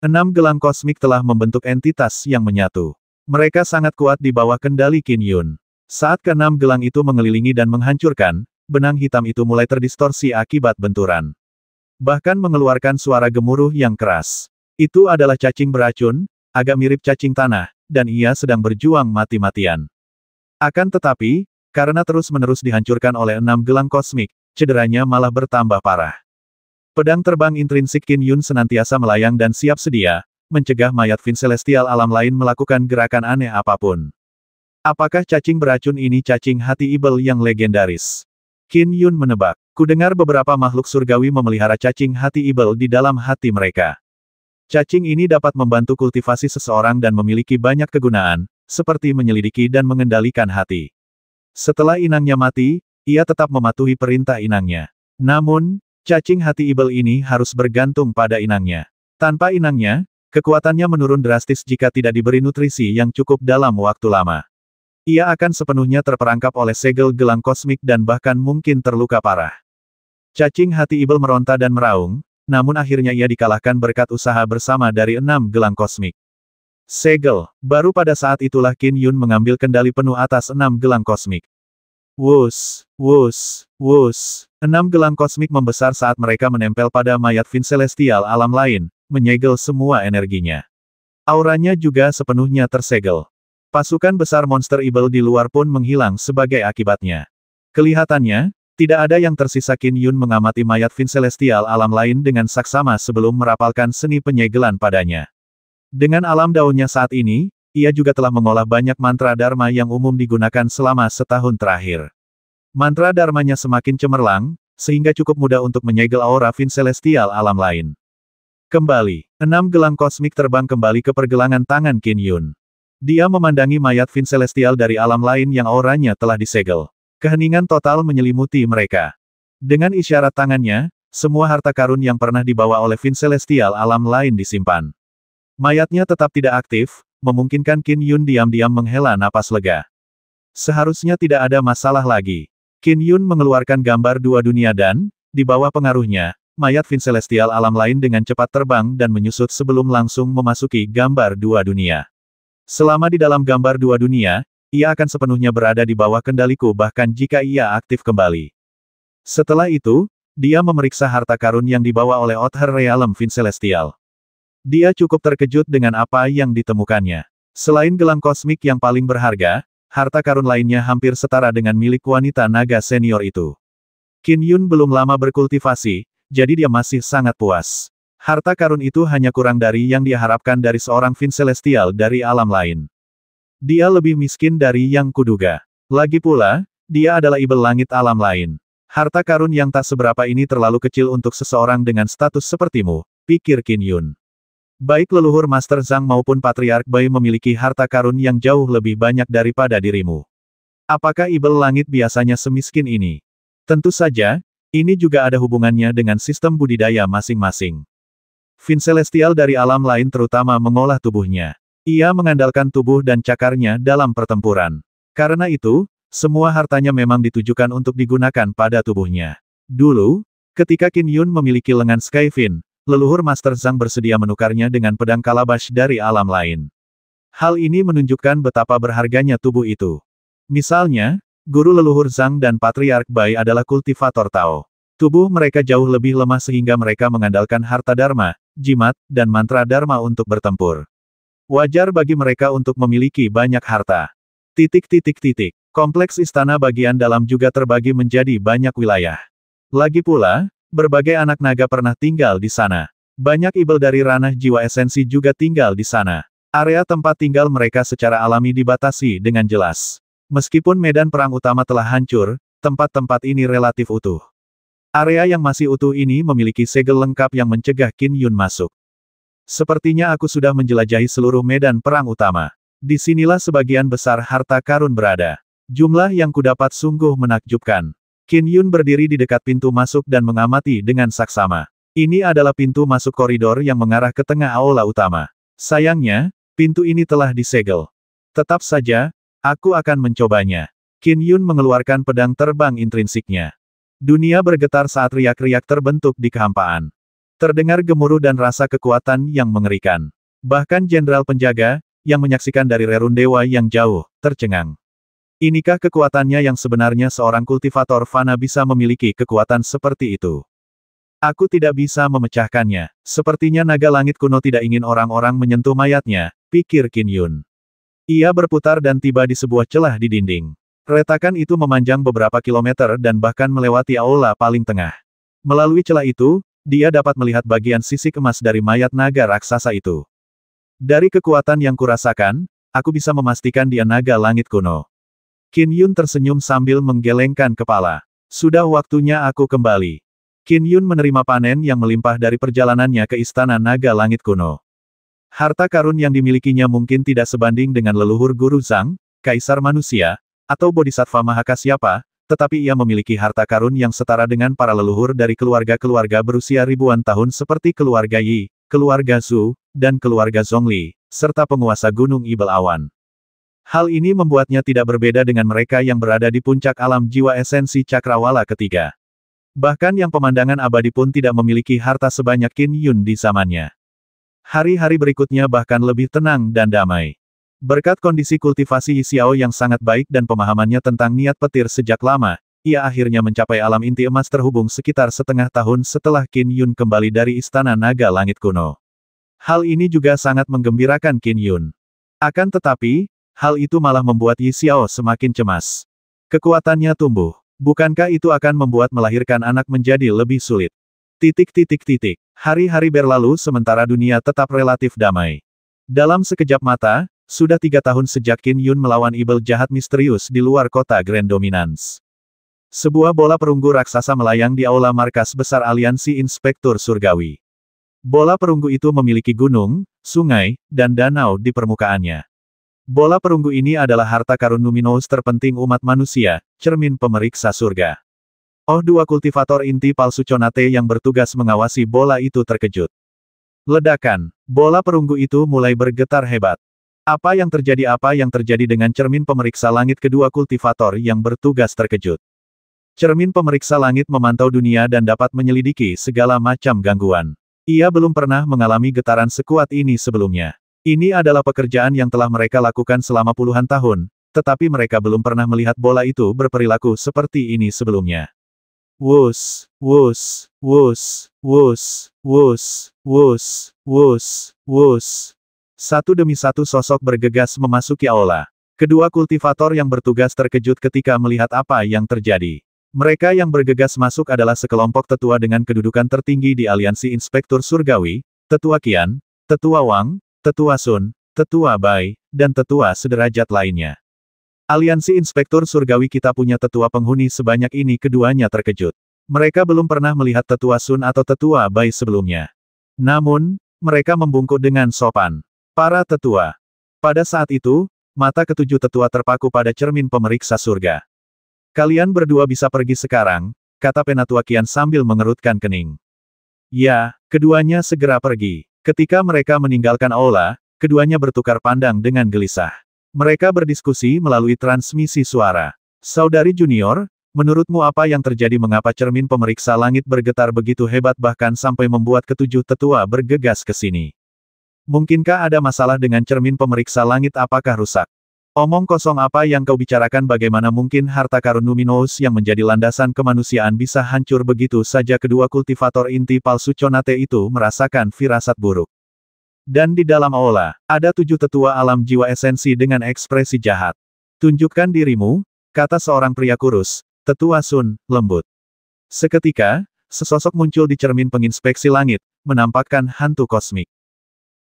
6 gelang kosmik telah membentuk entitas yang menyatu. Mereka sangat kuat di bawah kendali Qin Yun. Saat ke-6 gelang itu mengelilingi dan menghancurkan, benang hitam itu mulai terdistorsi akibat benturan. Bahkan mengeluarkan suara gemuruh yang keras. Itu adalah cacing beracun, agak mirip cacing tanah, dan ia sedang berjuang mati-matian. Akan tetapi, karena terus-menerus dihancurkan oleh 6 gelang kosmik, cederanya malah bertambah parah. Pedang terbang intrinsik Qin Yun senantiasa melayang dan siap sedia, mencegah mayat Fin Celestial alam lain melakukan gerakan aneh apapun. Apakah cacing beracun ini cacing hati ibel yang legendaris? Qin Yun menebak. Kudengar beberapa makhluk surgawi memelihara cacing hati ibel di dalam hati mereka. Cacing ini dapat membantu kultivasi seseorang dan memiliki banyak kegunaan, seperti menyelidiki dan mengendalikan hati. Setelah inangnya mati, ia tetap mematuhi perintah inangnya. Namun, cacing hati ibel ini harus bergantung pada inangnya. Tanpa inangnya, kekuatannya menurun drastis jika tidak diberi nutrisi yang cukup dalam waktu lama. Ia akan sepenuhnya terperangkap oleh segel gelang kosmik dan bahkan mungkin terluka parah. Cacing hati ibel meronta dan meraung, namun akhirnya ia dikalahkan berkat usaha bersama dari 6 gelang kosmik. Segel. Baru pada saat itulah Qin Yun mengambil kendali penuh atas 6 gelang kosmik. Wus, wus, wus. 6 gelang kosmik membesar saat mereka menempel pada mayat Fin Celestial alam lain, menyegel semua energinya. Auranya juga sepenuhnya tersegel. Pasukan besar monster ibel di luar pun menghilang sebagai akibatnya. Kelihatannya, tidak ada yang tersisa. Qin Yun mengamati mayat Fin Celestial alam lain dengan saksama sebelum merapalkan seni penyegelan padanya. Dengan alam daunnya saat ini, ia juga telah mengolah banyak mantra Dharma yang umum digunakan selama setahun terakhir. Mantra Dharmanya semakin cemerlang, sehingga cukup mudah untuk menyegel aura Fin Celestial alam lain. Kembali, 6 gelang kosmik terbang kembali ke pergelangan tangan Qin Yun. Dia memandangi mayat Fin Celestial dari alam lain yang auranya telah disegel. Keheningan total menyelimuti mereka. Dengan isyarat tangannya, semua harta karun yang pernah dibawa oleh Fin Celestial alam lain disimpan. Mayatnya tetap tidak aktif, memungkinkan Qin Yun diam-diam menghela napas lega. Seharusnya tidak ada masalah lagi. Qin Yun mengeluarkan gambar 2 dunia dan, di bawah pengaruhnya, mayat Fin Celestial alam lain dengan cepat terbang dan menyusut sebelum langsung memasuki gambar 2 dunia. Selama di dalam gambar 2 dunia, ia akan sepenuhnya berada di bawah kendaliku bahkan jika ia aktif kembali. Setelah itu, dia memeriksa harta karun yang dibawa oleh Outer Realm Fin Celestial. Dia cukup terkejut dengan apa yang ditemukannya. Selain gelang kosmik yang paling berharga, harta karun lainnya hampir setara dengan milik wanita naga senior itu. Qin Yun belum lama berkultivasi, jadi dia masih sangat puas. Harta karun itu hanya kurang dari yang dia harapkan dari seorang Fin Celestial dari alam lain. Dia lebih miskin dari yang kuduga. Lagi pula, dia adalah ibel langit alam lain. Harta karun yang tak seberapa ini terlalu kecil untuk seseorang dengan status sepertimu, pikir Qin Yun. Baik leluhur Master Zhang maupun Patriark Bai memiliki harta karun yang jauh lebih banyak daripada dirimu. Apakah ibel langit biasanya semiskin ini? Tentu saja, ini juga ada hubungannya dengan sistem budidaya masing-masing. Fin Celestial dari alam lain terutama mengolah tubuhnya. Ia mengandalkan tubuh dan cakarnya dalam pertempuran. Karena itu, semua hartanya memang ditujukan untuk digunakan pada tubuhnya. Dulu, ketika Qin Yun memiliki lengan Skyfin, leluhur Master Zhang bersedia menukarnya dengan pedang Kalabash dari alam lain. Hal ini menunjukkan betapa berharganya tubuh itu. Misalnya, guru leluhur Zhang dan Patriark Bai adalah kultivator Tao. Tubuh mereka jauh lebih lemah sehingga mereka mengandalkan harta Dharma, jimat, dan mantra Dharma untuk bertempur. Wajar bagi mereka untuk memiliki banyak harta. Kompleks istana bagian dalam juga terbagi menjadi banyak wilayah. Lagi pula, berbagai anak naga pernah tinggal di sana. Banyak ibel dari ranah jiwa esensi juga tinggal di sana. Area tempat tinggal mereka secara alami dibatasi dengan jelas. Meskipun medan perang utama telah hancur, tempat-tempat ini relatif utuh. Area yang masih utuh ini memiliki segel lengkap yang mencegah Qin Yun masuk. Sepertinya aku sudah menjelajahi seluruh medan perang utama. Disinilah sebagian besar harta karun berada. Jumlah yang kudapat sungguh menakjubkan. Qin Yun berdiri di dekat pintu masuk dan mengamati dengan saksama. Ini adalah pintu masuk koridor yang mengarah ke tengah aula utama. Sayangnya, pintu ini telah disegel. Tetap saja, aku akan mencobanya. Qin Yun mengeluarkan pedang terbang intrinsiknya. Dunia bergetar saat riak-riak terbentuk di kehampaan. Terdengar gemuruh dan rasa kekuatan yang mengerikan. Bahkan Jenderal Penjaga, yang menyaksikan dari rerun dewa yang jauh, tercengang. Inikah kekuatannya yang sebenarnya seorang kultivator fana bisa memiliki kekuatan seperti itu? Aku tidak bisa memecahkannya. Sepertinya naga langit kuno tidak ingin orang-orang menyentuh mayatnya, pikir Qin Yun. Ia berputar dan tiba di sebuah celah di dinding. Retakan itu memanjang beberapa kilometer dan bahkan melewati aula paling tengah. Melalui celah itu, dia dapat melihat bagian sisik emas dari mayat naga raksasa itu. Dari kekuatan yang kurasakan, aku bisa memastikan dia naga langit kuno. Qin Yun tersenyum sambil menggelengkan kepala. Sudah waktunya aku kembali. Qin Yun menerima panen yang melimpah dari perjalanannya ke Istana Naga Langit Kuno. Harta karun yang dimilikinya mungkin tidak sebanding dengan leluhur Guru Zhang, Kaisar Manusia, atau Bodhisattva Mahakasyapa, tetapi ia memiliki harta karun yang setara dengan para leluhur dari keluarga-keluarga berusia ribuan tahun seperti keluarga Yi, keluarga Zhu, dan keluarga Zhongli, serta penguasa Gunung Ibel Awan. Hal ini membuatnya tidak berbeda dengan mereka yang berada di puncak alam jiwa esensi cakrawala ketiga. Bahkan yang pemandangan abadi pun tidak memiliki harta sebanyak Qin Yun di zamannya. Hari-hari berikutnya bahkan lebih tenang dan damai. Berkat kondisi kultivasi Yi Xiao yang sangat baik dan pemahamannya tentang niat petir sejak lama, ia akhirnya mencapai alam inti emas terhubung sekitar setengah tahun setelah Qin Yun kembali dari Istana Naga Langit Kuno. Hal ini juga sangat menggembirakan Qin Yun. Akan tetapi, hal itu malah membuat Yi Xiao semakin cemas. Kekuatannya tumbuh. Bukankah itu akan membuat melahirkan anak menjadi lebih sulit? Hari-hari berlalu sementara dunia tetap relatif damai. Dalam sekejap mata, sudah 3 tahun sejak Qin Yun melawan ibel jahat misterius di luar kota Grand Dominance. Sebuah bola perunggu raksasa melayang di aula markas besar Aliansi Inspektur Surgawi. Bola perunggu itu memiliki gunung, sungai, dan danau di permukaannya. Bola perunggu ini adalah harta karun luminous terpenting umat manusia, cermin pemeriksa surga. Oh, 2 kultivator inti palsu Conate yang bertugas mengawasi bola itu terkejut. Ledakan, bola perunggu itu mulai bergetar hebat. Apa yang terjadi dengan cermin pemeriksa langit? Kedua kultivator yang bertugas terkejut. Cermin pemeriksa langit memantau dunia dan dapat menyelidiki segala macam gangguan. Ia belum pernah mengalami getaran sekuat ini sebelumnya. Ini adalah pekerjaan yang telah mereka lakukan selama puluhan tahun, tetapi mereka belum pernah melihat bola itu berperilaku seperti ini sebelumnya. Wus, wus, wus, wus, wus, wus, wus, wus. Satu demi satu sosok bergegas memasuki aula. Kedua kultivator yang bertugas terkejut ketika melihat apa yang terjadi. Mereka yang bergegas masuk adalah sekelompok tetua dengan kedudukan tertinggi di Aliansi Inspektur Surgawi, Tetua Qian, Tetua Wang, Tetua Sun, Tetua Bai, dan Tetua sederajat lainnya. Aliansi Inspektur Surgawi kita punya tetua penghuni sebanyak ini. Keduanya terkejut. Mereka belum pernah melihat Tetua Sun atau Tetua Bai sebelumnya. Namun, mereka membungkuk dengan sopan. Para tetua. Pada saat itu, mata ketujuh tetua terpaku pada cermin pemeriksa surga. Kalian berdua bisa pergi sekarang, kata Penatua Qian sambil mengerutkan kening. Ya, keduanya segera pergi. Ketika mereka meninggalkan aula, keduanya bertukar pandang dengan gelisah. Mereka berdiskusi melalui transmisi suara. Saudari junior, menurutmu apa yang terjadi? Mengapa cermin pemeriksa langit bergetar begitu hebat bahkan sampai membuat ketujuh tetua bergegas ke sini? Mungkinkah ada masalah dengan cermin pemeriksa langit? Apakah rusak? Omong kosong, apa yang kau bicarakan? Bagaimana mungkin harta karun luminous yang menjadi landasan kemanusiaan bisa hancur begitu saja? Kedua kultivator inti palsu Conate itu merasakan firasat buruk. Dan di dalam aula, ada 7 tetua alam jiwa esensi dengan ekspresi jahat. Tunjukkan dirimu, kata seorang pria kurus, Tetua Sun, lembut. Seketika, sesosok muncul di cermin penginspeksi langit, menampakkan hantu kosmik.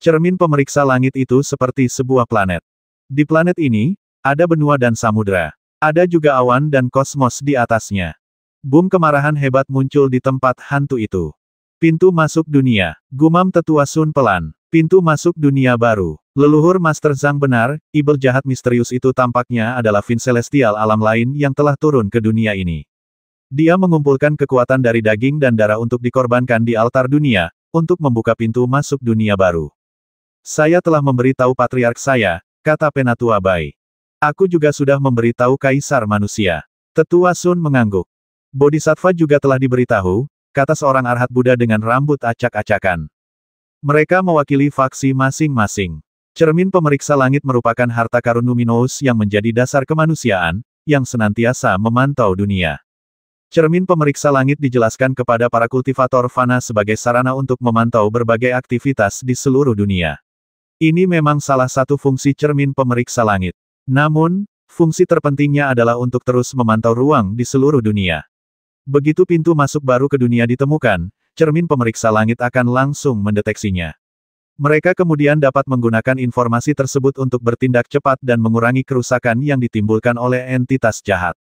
Cermin pemeriksa langit itu seperti sebuah planet. Di planet ini, ada benua dan samudra. Ada juga awan dan kosmos di atasnya. Boom kemarahan hebat muncul di tempat hantu itu. Pintu masuk dunia, gumam Tetua Sun pelan. Pintu masuk dunia baru. Leluhur Master Zhang benar, ibel jahat misterius itu tampaknya adalah Fin Celestial alam lain yang telah turun ke dunia ini. Dia mengumpulkan kekuatan dari daging dan darah untuk dikorbankan di altar dunia, untuk membuka pintu masuk dunia baru. Saya telah memberitahu patriark saya, kata Penatua Bai. Aku juga sudah memberitahu Kaisar Manusia. Tetua Sun mengangguk. Bodhisattva juga telah diberitahu, kata seorang arhat Buddha dengan rambut acak-acakan. Mereka mewakili faksi masing-masing. Cermin pemeriksa langit merupakan harta karun luminous yang menjadi dasar kemanusiaan, yang senantiasa memantau dunia. Cermin pemeriksa langit dijelaskan kepada para kultivator fana sebagai sarana untuk memantau berbagai aktivitas di seluruh dunia. Ini memang salah satu fungsi cermin pemeriksa langit. Namun, fungsi terpentingnya adalah untuk terus memantau ruang di seluruh dunia. Begitu pintu masuk baru ke dunia ditemukan, cermin pemeriksa langit akan langsung mendeteksinya. Mereka kemudian dapat menggunakan informasi tersebut untuk bertindak cepat dan mengurangi kerusakan yang ditimbulkan oleh entitas jahat.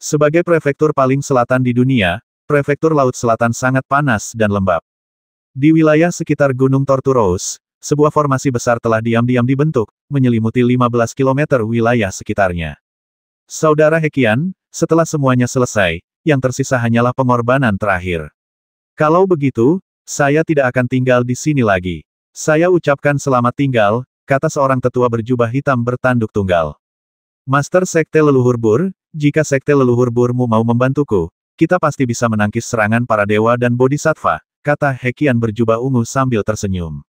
Sebagai prefektur paling selatan di dunia, prefektur Laut Selatan sangat panas dan lembab. Di wilayah sekitar Gunung Torturous, sebuah formasi besar telah diam-diam dibentuk, menyelimuti 15 km wilayah sekitarnya. Saudara Hekian, setelah semuanya selesai, yang tersisa hanyalah pengorbanan terakhir. Kalau begitu, saya tidak akan tinggal di sini lagi. Saya ucapkan selamat tinggal, kata seorang tetua berjubah hitam bertanduk tunggal. Master Sekte Leluhur Bur, jika Sekte Leluhur Burmu mau membantuku, kita pasti bisa menangkis serangan para dewa dan bodhisattva, kata Hekian berjubah ungu sambil tersenyum.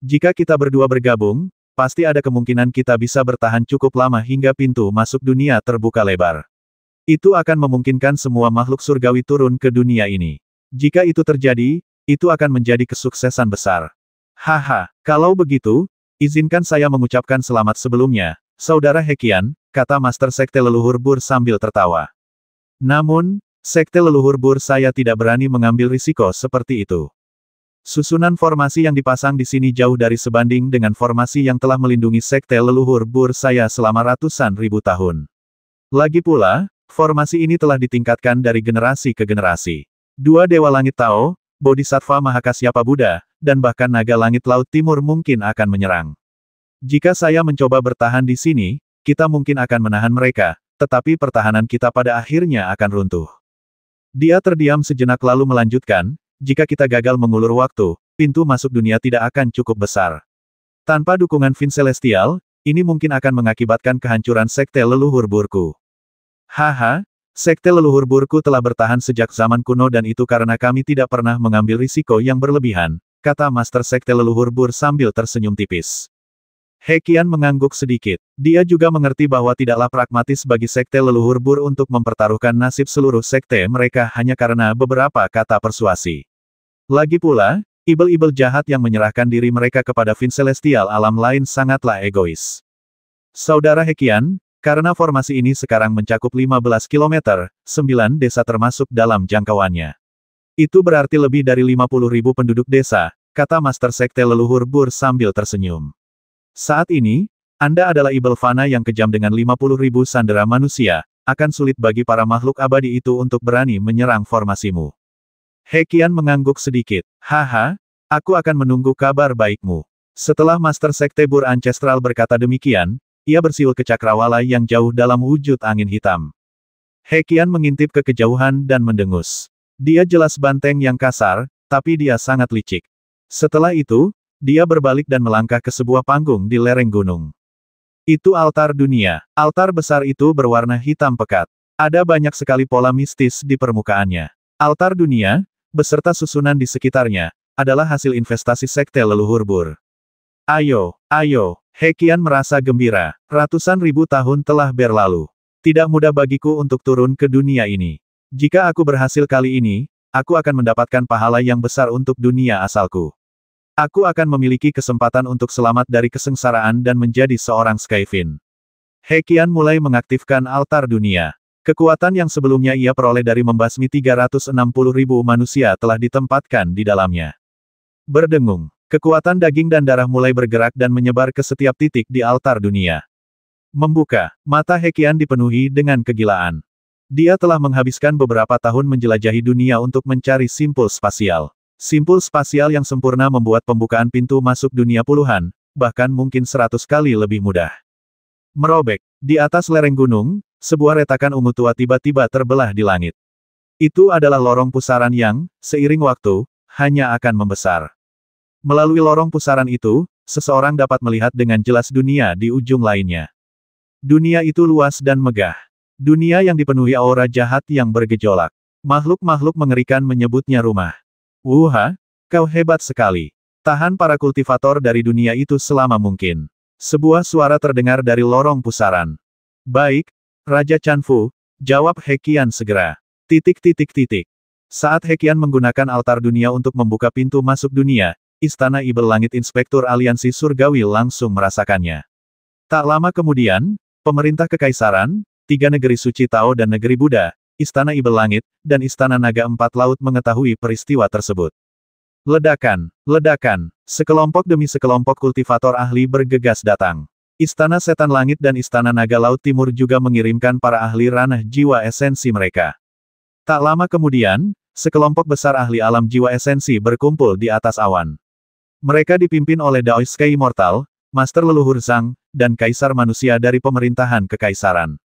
Jika kita berdua bergabung, pasti ada kemungkinan kita bisa bertahan cukup lama hingga pintu masuk dunia terbuka lebar. Itu akan memungkinkan semua makhluk surgawi turun ke dunia ini. Jika itu terjadi, itu akan menjadi kesuksesan besar. Haha, kalau begitu, izinkan saya mengucapkan selamat sebelumnya, Saudara Hekian, kata Master Sekte Leluhur Bur sambil tertawa. Namun, Sekte Leluhur Bur saya tidak berani mengambil risiko seperti itu. Susunan formasi yang dipasang di sini jauh dari sebanding dengan formasi yang telah melindungi Sekte Leluhur Bur saya selama ratusan ribu tahun. Lagi pula, formasi ini telah ditingkatkan dari generasi ke generasi. Dua Dewa Langit Tao, Bodhisattva Mahakasyapa Buddha, dan bahkan Naga Langit Laut Timur mungkin akan menyerang. Jika saya mencoba bertahan di sini, kita mungkin akan menahan mereka, tetapi pertahanan kita pada akhirnya akan runtuh. Dia terdiam sejenak lalu melanjutkan, jika kita gagal mengulur waktu, pintu masuk dunia tidak akan cukup besar. Tanpa dukungan Vin Celestial, ini mungkin akan mengakibatkan kehancuran Sekte Leluhur Burku. Haha, Sekte Leluhur Burku telah bertahan sejak zaman kuno dan itu karena kami tidak pernah mengambil risiko yang berlebihan, kata Master Sekte Leluhur Bur sambil tersenyum tipis. Hekian mengangguk sedikit. Dia juga mengerti bahwa tidaklah pragmatis bagi Sekte Leluhur Bur untuk mempertaruhkan nasib seluruh sekte mereka hanya karena beberapa kata persuasi. Lagi pula, ibel-ibel jahat yang menyerahkan diri mereka kepada Vin Celestial alam lain sangatlah egois. Saudara Hekian, karena formasi ini sekarang mencakup 15 km, 9 desa termasuk dalam jangkauannya. Itu berarti lebih dari 50.000 penduduk desa, kata Master Sekte Leluhur Bur sambil tersenyum. Saat ini, Anda adalah ibel fana yang kejam dengan 50.000 sandera manusia, akan sulit bagi para makhluk abadi itu untuk berani menyerang formasimu. Hekian mengangguk sedikit. Haha, aku akan menunggu kabar baikmu. Setelah Master Sekte Bur Ancestral berkata demikian, ia bersiul ke cakrawala yang jauh dalam wujud angin hitam. Hekian mengintip ke kejauhan dan mendengus. Dia jelas banteng yang kasar, tapi dia sangat licik. Setelah itu, dia berbalik dan melangkah ke sebuah panggung di lereng gunung. Itu altar dunia. Altar besar itu berwarna hitam pekat. Ada banyak sekali pola mistis di permukaannya. Altar dunia, beserta susunan di sekitarnya, adalah hasil investasi Sekte Leluhur Bur. Ayo, ayo. Hekian merasa gembira. Ratusan ribu tahun telah berlalu. Tidak mudah bagiku untuk turun ke dunia ini. Jika aku berhasil kali ini, aku akan mendapatkan pahala yang besar untuk dunia asalku. Aku akan memiliki kesempatan untuk selamat dari kesengsaraan dan menjadi seorang Skyfin. Hekian mulai mengaktifkan altar dunia. Kekuatan yang sebelumnya ia peroleh dari membasmi 360.000 manusia telah ditempatkan di dalamnya. Berdengung. Kekuatan daging dan darah mulai bergerak dan menyebar ke setiap titik di altar dunia. Membuka, mata Hekian dipenuhi dengan kegilaan. Dia telah menghabiskan beberapa tahun menjelajahi dunia untuk mencari simpul spasial. Simpul spasial yang sempurna membuat pembukaan pintu masuk dunia puluhan, bahkan mungkin 100 kali lebih mudah. Merobek, di atas lereng gunung, sebuah retakan ungu tua tiba-tiba terbelah di langit. Itu adalah lorong pusaran yang, seiring waktu, hanya akan membesar. Melalui lorong pusaran itu, seseorang dapat melihat dengan jelas dunia di ujung lainnya. Dunia itu luas dan megah. Dunia yang dipenuhi aura jahat yang bergejolak. Makhluk-makhluk mengerikan menyebutnya rumah. Wuha, kau hebat sekali. Tahan para kultivator dari dunia itu selama mungkin. Sebuah suara terdengar dari lorong pusaran. Baik, Raja Chanfu, jawab Hekian segera. Saat Hekian menggunakan altar dunia untuk membuka pintu masuk dunia, Istana Ibel Langit Inspektur Aliansi Surgawi langsung merasakannya. Tak lama kemudian, pemerintah kekaisaran, 3 negeri suci Tao dan negeri Buddha, Istana Ibel Langit, dan Istana Naga Empat Laut mengetahui peristiwa tersebut. Ledakan, ledakan, sekelompok demi sekelompok kultivator ahli bergegas datang. Istana Setan Langit dan Istana Naga Laut Timur juga mengirimkan para ahli ranah jiwa esensi mereka. Tak lama kemudian, sekelompok besar ahli alam jiwa esensi berkumpul di atas awan. Mereka dipimpin oleh Daoiske Immortal, Master Leluhur Zhang, dan Kaisar Manusia dari pemerintahan kekaisaran.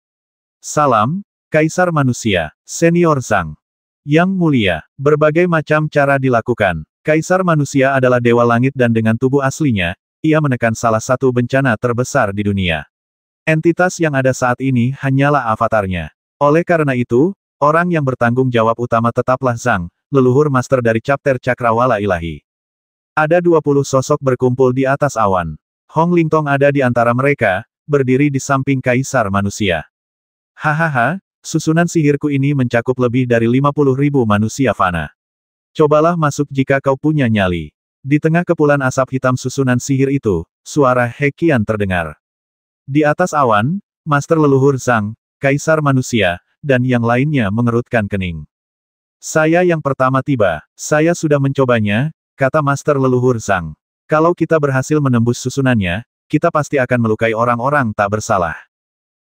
Salam, Kaisar Manusia, Senior Zhang. Yang mulia, berbagai macam cara dilakukan. Kaisar Manusia adalah Dewa Langit dan dengan tubuh aslinya, ia menekan salah satu bencana terbesar di dunia. Entitas yang ada saat ini hanyalah avatarnya. Oleh karena itu, orang yang bertanggung jawab utama tetaplah Zhang, leluhur master dari chapter Cakrawala Ilahi. Ada 20 sosok berkumpul di atas awan. Hong Lingtong ada di antara mereka, berdiri di samping Kaisar Manusia. Hahaha, susunan sihirku ini mencakup lebih dari 50.000 manusia fana. Cobalah masuk jika kau punya nyali. Di tengah kepulan asap hitam susunan sihir itu, suara Hekian terdengar. Di atas awan, Master Leluhur Zhang, Kaisar Manusia, dan yang lainnya mengerutkan kening. Saya yang pertama tiba, saya sudah mencobanya, kata Master Leluhur Zhang. Kalau kita berhasil menembus susunannya, kita pasti akan melukai orang-orang tak bersalah.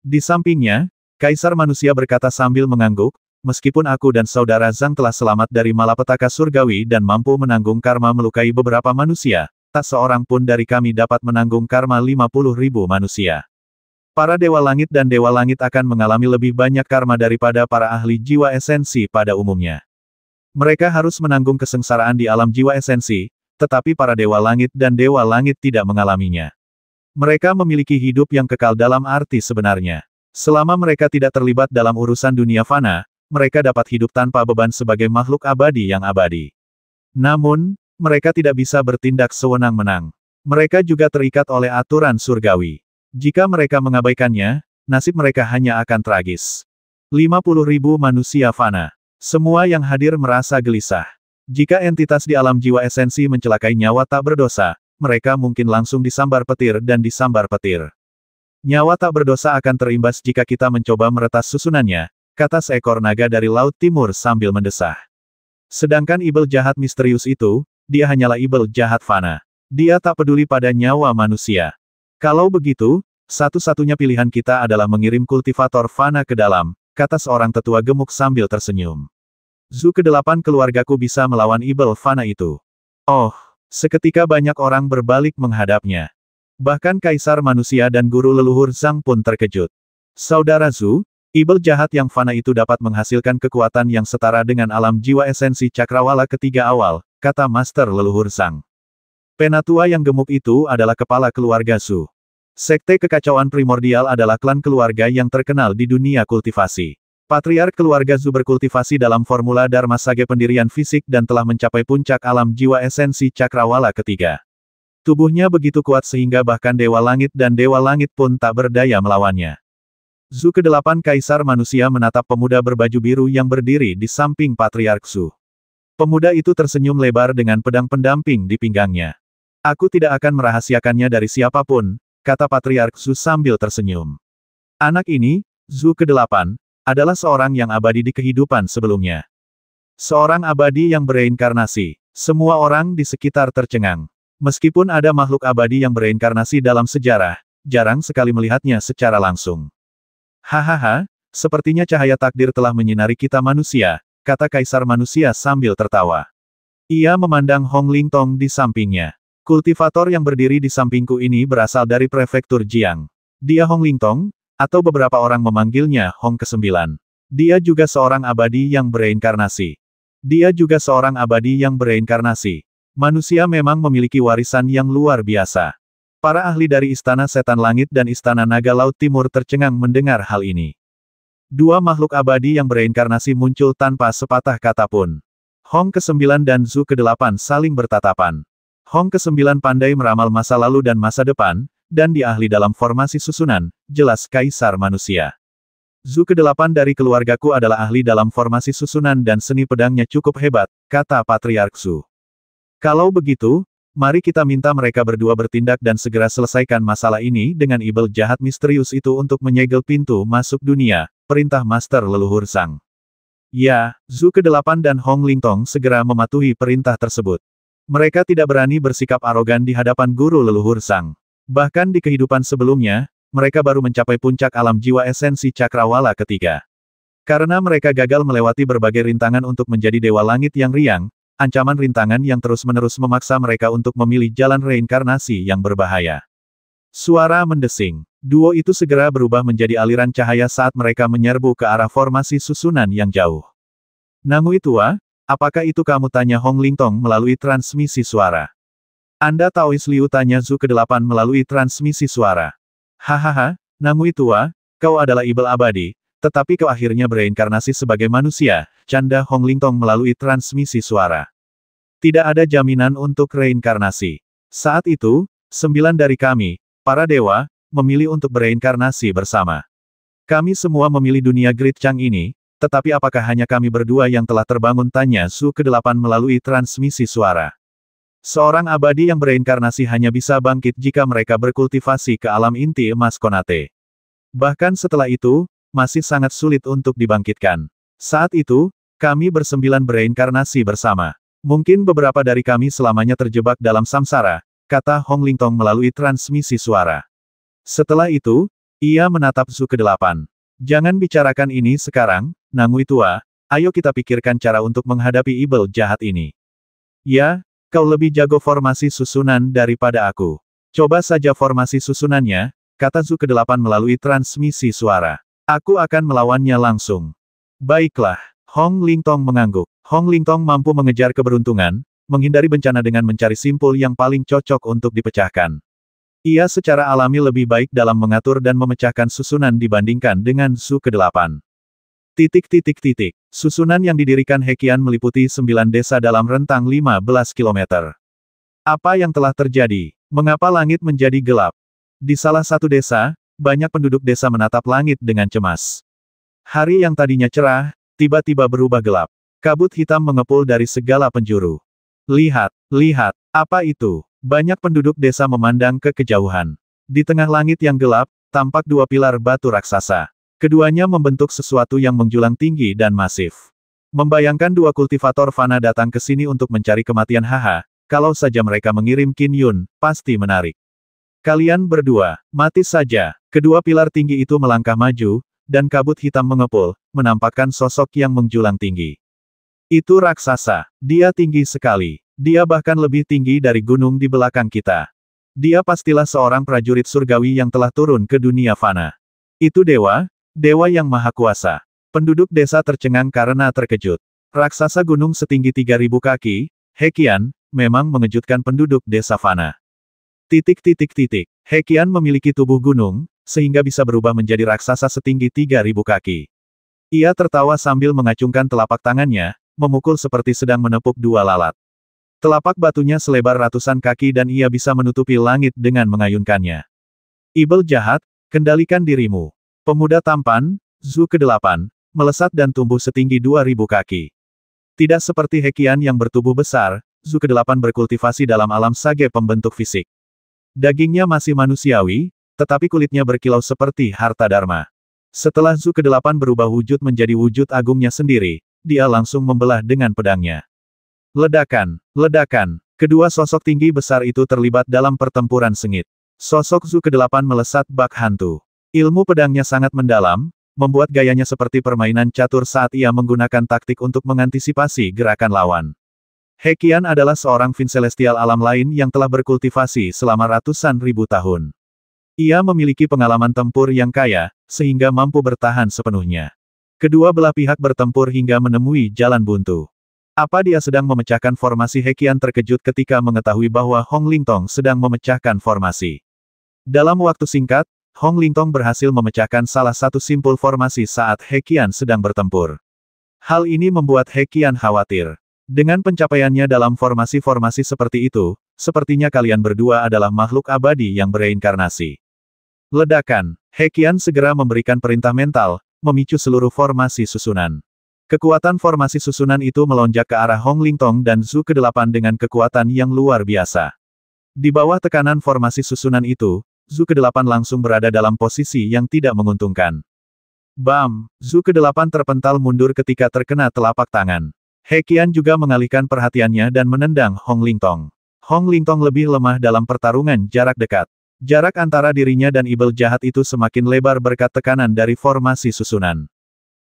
Di sampingnya, Kaisar Manusia berkata sambil mengangguk, meskipun aku dan saudara Zhang telah selamat dari malapetaka surgawi dan mampu menanggung karma melukai beberapa manusia, tak seorang pun dari kami dapat menanggung karma 50.000 manusia. Para Dewa Langit dan Dewa Langit akan mengalami lebih banyak karma daripada para ahli jiwa esensi pada umumnya. Mereka harus menanggung kesengsaraan di alam jiwa esensi, tetapi para Dewa Langit dan Dewa Langit tidak mengalaminya. Mereka memiliki hidup yang kekal dalam arti sebenarnya. Selama mereka tidak terlibat dalam urusan dunia fana, mereka dapat hidup tanpa beban sebagai makhluk abadi yang abadi. Namun, mereka tidak bisa bertindak sewenang-wenang. Mereka juga terikat oleh aturan surgawi. Jika mereka mengabaikannya, nasib mereka hanya akan tragis. 50.000 manusia fana. Semua yang hadir merasa gelisah. Jika entitas di alam jiwa esensi mencelakai nyawa tak berdosa, mereka mungkin langsung disambar petir dan disambar petir. Nyawa tak berdosa akan terimbas jika kita mencoba meretas susunannya, kata seekor naga dari Laut Timur sambil mendesah. Sedangkan ibel jahat misterius itu, dia hanyalah ibel jahat fana. Dia tak peduli pada nyawa manusia. Kalau begitu, satu-satunya pilihan kita adalah mengirim kultivator fana ke dalam, kata seorang tetua gemuk sambil tersenyum. Zu ke-8 keluargaku bisa melawan ibel fana itu. Oh, seketika banyak orang berbalik menghadapnya. Bahkan Kaisar Manusia dan Guru Leluhur Zhang pun terkejut. Saudara Zu, ibel jahat yang fana itu dapat menghasilkan kekuatan yang setara dengan alam jiwa esensi Cakrawala ketiga awal, kata Master Leluhur Zhang. Penatua yang gemuk itu adalah kepala keluarga Zu. Sekte kekacauan primordial adalah klan keluarga yang terkenal di dunia kultivasi. Patriark keluarga Zu berkultivasi dalam formula Dharma Sage pendirian fisik dan telah mencapai puncak alam jiwa esensi Cakrawala ketiga. Tubuhnya begitu kuat sehingga bahkan Dewa Langit dan Dewa Langit pun tak berdaya melawannya. Zu ke-8 Kaisar Manusia menatap pemuda berbaju biru yang berdiri di samping Patriark Zu. Pemuda itu tersenyum lebar dengan pedang pendamping di pinggangnya. Aku tidak akan merahasiakannya dari siapapun, kata Patriark Zu sambil tersenyum. Anak ini, Zu ke-8, adalah seorang yang abadi di kehidupan sebelumnya. Seorang abadi yang bereinkarnasi. Semua orang di sekitar tercengang. Meskipun ada makhluk abadi yang bereinkarnasi dalam sejarah, jarang sekali melihatnya secara langsung. Hahaha, sepertinya cahaya takdir telah menyinari kita manusia, kata Kaisar Manusia sambil tertawa. Ia memandang Hong Lingtong di sampingnya. Kultivator yang berdiri di sampingku ini berasal dari prefektur Jiang. Dia Hong Lingtong, atau beberapa orang memanggilnya Hong ke-9. Dia juga seorang abadi yang bereinkarnasi. Dia juga seorang abadi yang bereinkarnasi. Manusia memang memiliki warisan yang luar biasa. Para ahli dari Istana Setan Langit dan Istana Naga Laut Timur tercengang mendengar hal ini. Dua makhluk abadi yang bereinkarnasi muncul tanpa sepatah kata pun. Hong ke-9 dan Zhu ke-8 saling bertatapan. Hong ke-9 pandai meramal masa lalu dan masa depan, dan dia ahli dalam formasi susunan, jelas kaisar manusia. Zhu ke-8 dari keluargaku adalah ahli dalam formasi susunan dan seni pedangnya cukup hebat, kata Patriark Zhu. Kalau begitu, mari kita minta mereka berdua bertindak dan segera selesaikan masalah ini dengan ibel jahat misterius itu untuk menyegel pintu masuk dunia, perintah Master Leluhur Sang. Ya, Zhu ke-8 dan Hong Lingtong segera mematuhi perintah tersebut. Mereka tidak berani bersikap arogan di hadapan Guru Leluhur Sang. Bahkan di kehidupan sebelumnya, mereka baru mencapai puncak alam jiwa esensi Cakrawala ketiga. Karena mereka gagal melewati berbagai rintangan untuk menjadi Dewa Langit yang riang, ancaman rintangan yang terus-menerus memaksa mereka untuk memilih jalan reinkarnasi yang berbahaya. Suara mendesing. Duo itu segera berubah menjadi aliran cahaya saat mereka menyerbu ke arah formasi susunan yang jauh. Nangui tua, apakah itu kamu, tanya Hong Lingtong melalui transmisi suara. Anda Taois Liu, tanya Zhu ke-8 melalui transmisi suara. Hahaha, Nangui tua, kau adalah ibel abadi, tetapi kau akhirnya bereinkarnasi sebagai manusia, canda Hong Lingtong melalui transmisi suara. Tidak ada jaminan untuk reinkarnasi. Saat itu, 9 dari kami, para dewa, memilih untuk bereinkarnasi bersama. Kami semua memilih dunia Great Chang ini, tetapi apakah hanya kami berdua yang telah terbangun, tanya Zhu ke-8 melalui transmisi suara. Seorang abadi yang bereinkarnasi hanya bisa bangkit jika mereka berkultivasi ke alam inti emas Konate. Bahkan setelah itu, masih sangat sulit untuk dibangkitkan. Saat itu, kami bersembilan bereinkarnasi bersama. Mungkin beberapa dari kami selamanya terjebak dalam samsara, kata Hong Lingtong melalui transmisi suara. Setelah itu, ia menatap Zhu ke-8. Jangan bicarakan ini sekarang, Nangui tua, ayo kita pikirkan cara untuk menghadapi ibel jahat ini. Ya, kau lebih jago formasi susunan daripada aku. Coba saja formasi susunannya, kata Zhu ke-8 melalui transmisi suara. Aku akan melawannya langsung. Baiklah, Hong Lingtong mengangguk. Hong Lingtong mampu mengejar keberuntungan, menghindari bencana dengan mencari simpul yang paling cocok untuk dipecahkan. Ia secara alami lebih baik dalam mengatur dan memecahkan susunan dibandingkan dengan Zhu ke-8. Susunan yang didirikan Heqian meliputi 9 desa dalam rentang 15 km. Apa yang telah terjadi? Mengapa langit menjadi gelap? Di salah satu desa, banyak penduduk desa menatap langit dengan cemas. Hari yang tadinya cerah, tiba-tiba berubah gelap. Kabut hitam mengepul dari segala penjuru. Lihat, lihat, apa itu? Banyak penduduk desa memandang ke kejauhan. Di tengah langit yang gelap, tampak dua pilar batu raksasa. Keduanya membentuk sesuatu yang menjulang tinggi dan masif. Membayangkan dua kultivator fana datang ke sini untuk mencari kematian. Haha, kalau saja mereka mengirim Qin Yun, pasti menarik. Kalian berdua, mati saja. Kedua pilar tinggi itu melangkah maju, dan kabut hitam mengepul, menampakkan sosok yang menjulang tinggi. Itu raksasa. Dia tinggi sekali. Dia bahkan lebih tinggi dari gunung di belakang kita. Dia pastilah seorang prajurit surgawi yang telah turun ke dunia fana. Itu dewa, dewa yang maha kuasa. Penduduk desa tercengang karena terkejut. Raksasa gunung setinggi 3.000 kaki, Heqian, memang mengejutkan penduduk desa fana. Heqian memiliki tubuh gunung, sehingga bisa berubah menjadi raksasa setinggi 3.000 kaki. Ia tertawa sambil mengacungkan telapak tangannya, memukul seperti sedang menepuk dua lalat. Telapak batunya selebar ratusan kaki dan ia bisa menutupi langit dengan mengayunkannya. Ibel jahat, kendalikan dirimu. Pemuda tampan, Zhu ke-8, melesat dan tumbuh setinggi 2.000 kaki. Tidak seperti Heqian yang bertubuh besar, Zhu ke-8 berkultivasi dalam alam sage pembentuk fisik. Dagingnya masih manusiawi, tetapi kulitnya berkilau seperti harta dharma. Setelah Zhu ke-8 berubah wujud menjadi wujud agungnya sendiri, dia langsung membelah dengan pedangnya. Ledakan, ledakan. Kedua sosok tinggi besar itu terlibat dalam pertempuran sengit. Sosok Zhu ke-8 melesat bak hantu. Ilmu pedangnya sangat mendalam, membuat gayanya seperti permainan catur saat ia menggunakan taktik untuk mengantisipasi gerakan lawan. Heqian adalah seorang Fin Celestial alam lain yang telah berkultivasi selama ratusan ribu tahun. Ia memiliki pengalaman tempur yang kaya, sehingga mampu bertahan sepenuhnya. Kedua belah pihak bertempur hingga menemui jalan buntu. Apa dia sedang memecahkan formasi? He Qian terkejut ketika mengetahui bahwa Hong Lingtong sedang memecahkan formasi. Dalam waktu singkat, Hong Lingtong berhasil memecahkan salah satu simpul formasi saat He Qian sedang bertempur. Hal ini membuat He Qian khawatir. Dengan pencapaiannya dalam formasi-formasi seperti itu, sepertinya kalian berdua adalah makhluk abadi yang bereinkarnasi. Ledakan. He Qian segera memberikan perintah mental, memicu seluruh formasi susunan. Kekuatan formasi susunan itu melonjak ke arah Hong Lingtong dan Zhu ke-8 dengan kekuatan yang luar biasa. Di bawah tekanan formasi susunan itu, Zhu ke-8 langsung berada dalam posisi yang tidak menguntungkan. Bam! Zhu ke-8 terpental mundur ketika terkena telapak tangan. He Qian juga mengalihkan perhatiannya dan menendang Hong Lingtong. Hong Lingtong lebih lemah dalam pertarungan jarak dekat. Jarak antara dirinya dan ibel jahat itu semakin lebar berkat tekanan dari formasi susunan.